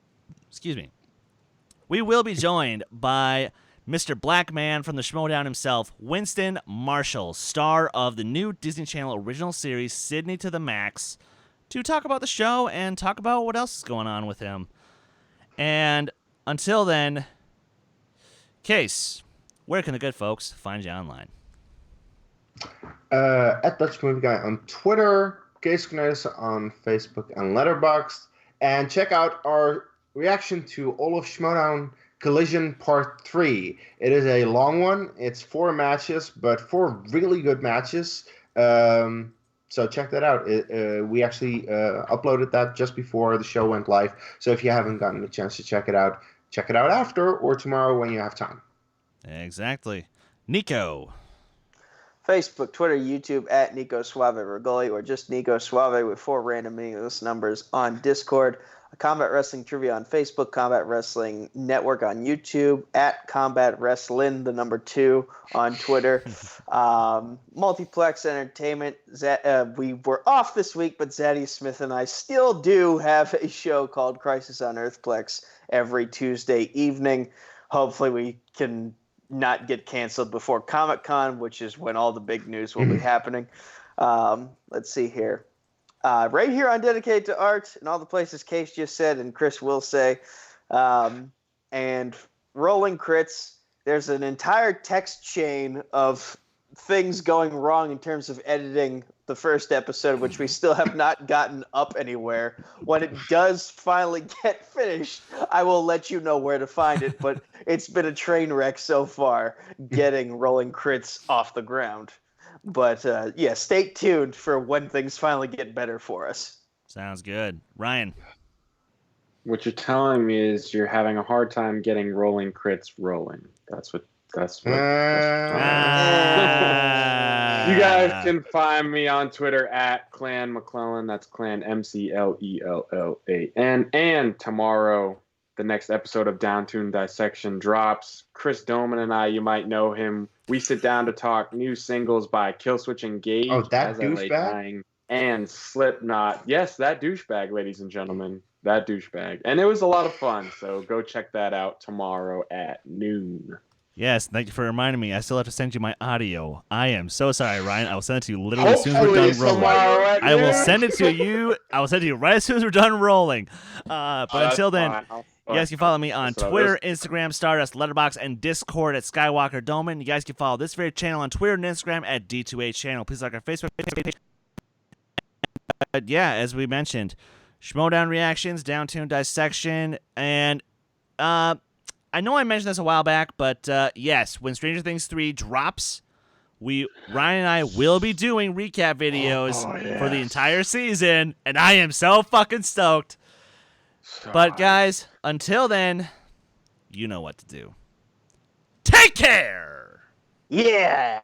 be joined by Mr. Black Man from the Schmodown himself, Winston Marshall, star of the new Disney Channel original series, Sydney to the Max, to talk about the show and talk about what else is going on with him. And until then, Kees, where can the good folks find you online? At Dutch Movie Guy on Twitter, Kees Cornelisse on Facebook and Letterboxd, and check out our reaction to Olaf Schmodown Collision Part 3. It is a long one. It's 4 matches, but 4 really good matches. So check that out. We actually uploaded that just before the show went live. So if you haven't gotten a chance to check it out after or tomorrow when you have time. Exactly. Nico. Facebook, Twitter, YouTube at Nico Suave Regoli, or just Nico Suave with 4 random meaningless numbers on Discord. Combat Wrestling Trivia on Facebook, Combat Wrestling Network on YouTube, at Combat Wrestling, the number 2 on Twitter. Multiplex Entertainment, we were off this week, but Zaddy Smith and I still do have a show called Crisis on Earthplex every Tuesday evening. Hopefully we can not get canceled before Comic-Con, which is when all the big news will be happening. Let's see here. Right here on Dedicated to Art and all the places Kees just said and Chris will say. And Rolling Crits, there's an entire text chain of things going wrong in terms of editing the first episode, which we still have not gotten up anywhere. When it does finally get finished, I will let you know where to find it, but it's been a train wreck so far getting Rolling Crits off the ground. But, yeah, stay tuned for when things finally get better for us. Sounds good. Ryan. What you're telling me is you're having a hard time getting Rolling Crits rolling. That's what. You guys can find me on Twitter at Clan McLellan. That's Clan McLellan. And tomorrow, the next episode of Downtown Dissection drops. Chris Dohmen and I, you might know him. We sit down to talk new singles by Killswitch Engage. Oh, that douchebag? And Slipknot. Yes, that douchebag, ladies and gentlemen. That douchebag. And it was a lot of fun, so go check that out tomorrow at noon. Yes, thank you for reminding me. I still have to send you my audio. I am so sorry, Ryan. I will send it to you literally as soon as we're done rolling. I will send it to you. I will send it to you right as soon as we're done rolling. But until then, you guys can follow me on Twitter, Instagram, Stardust, Letterboxd, and Discord at Skywalker Dohmen. You guys can follow this very channel on Twitter and Instagram at D2H Channel. Please like our Facebook page. Yeah, as we mentioned, Schmodown reactions, Downtown Dissection, and I know I mentioned this a while back, but yes, when Stranger Things 3 drops, Ryan and I will be doing recap videos for the entire season, and I am so fucking stoked. But guys, until then, you know what to do. Take care! Yeah.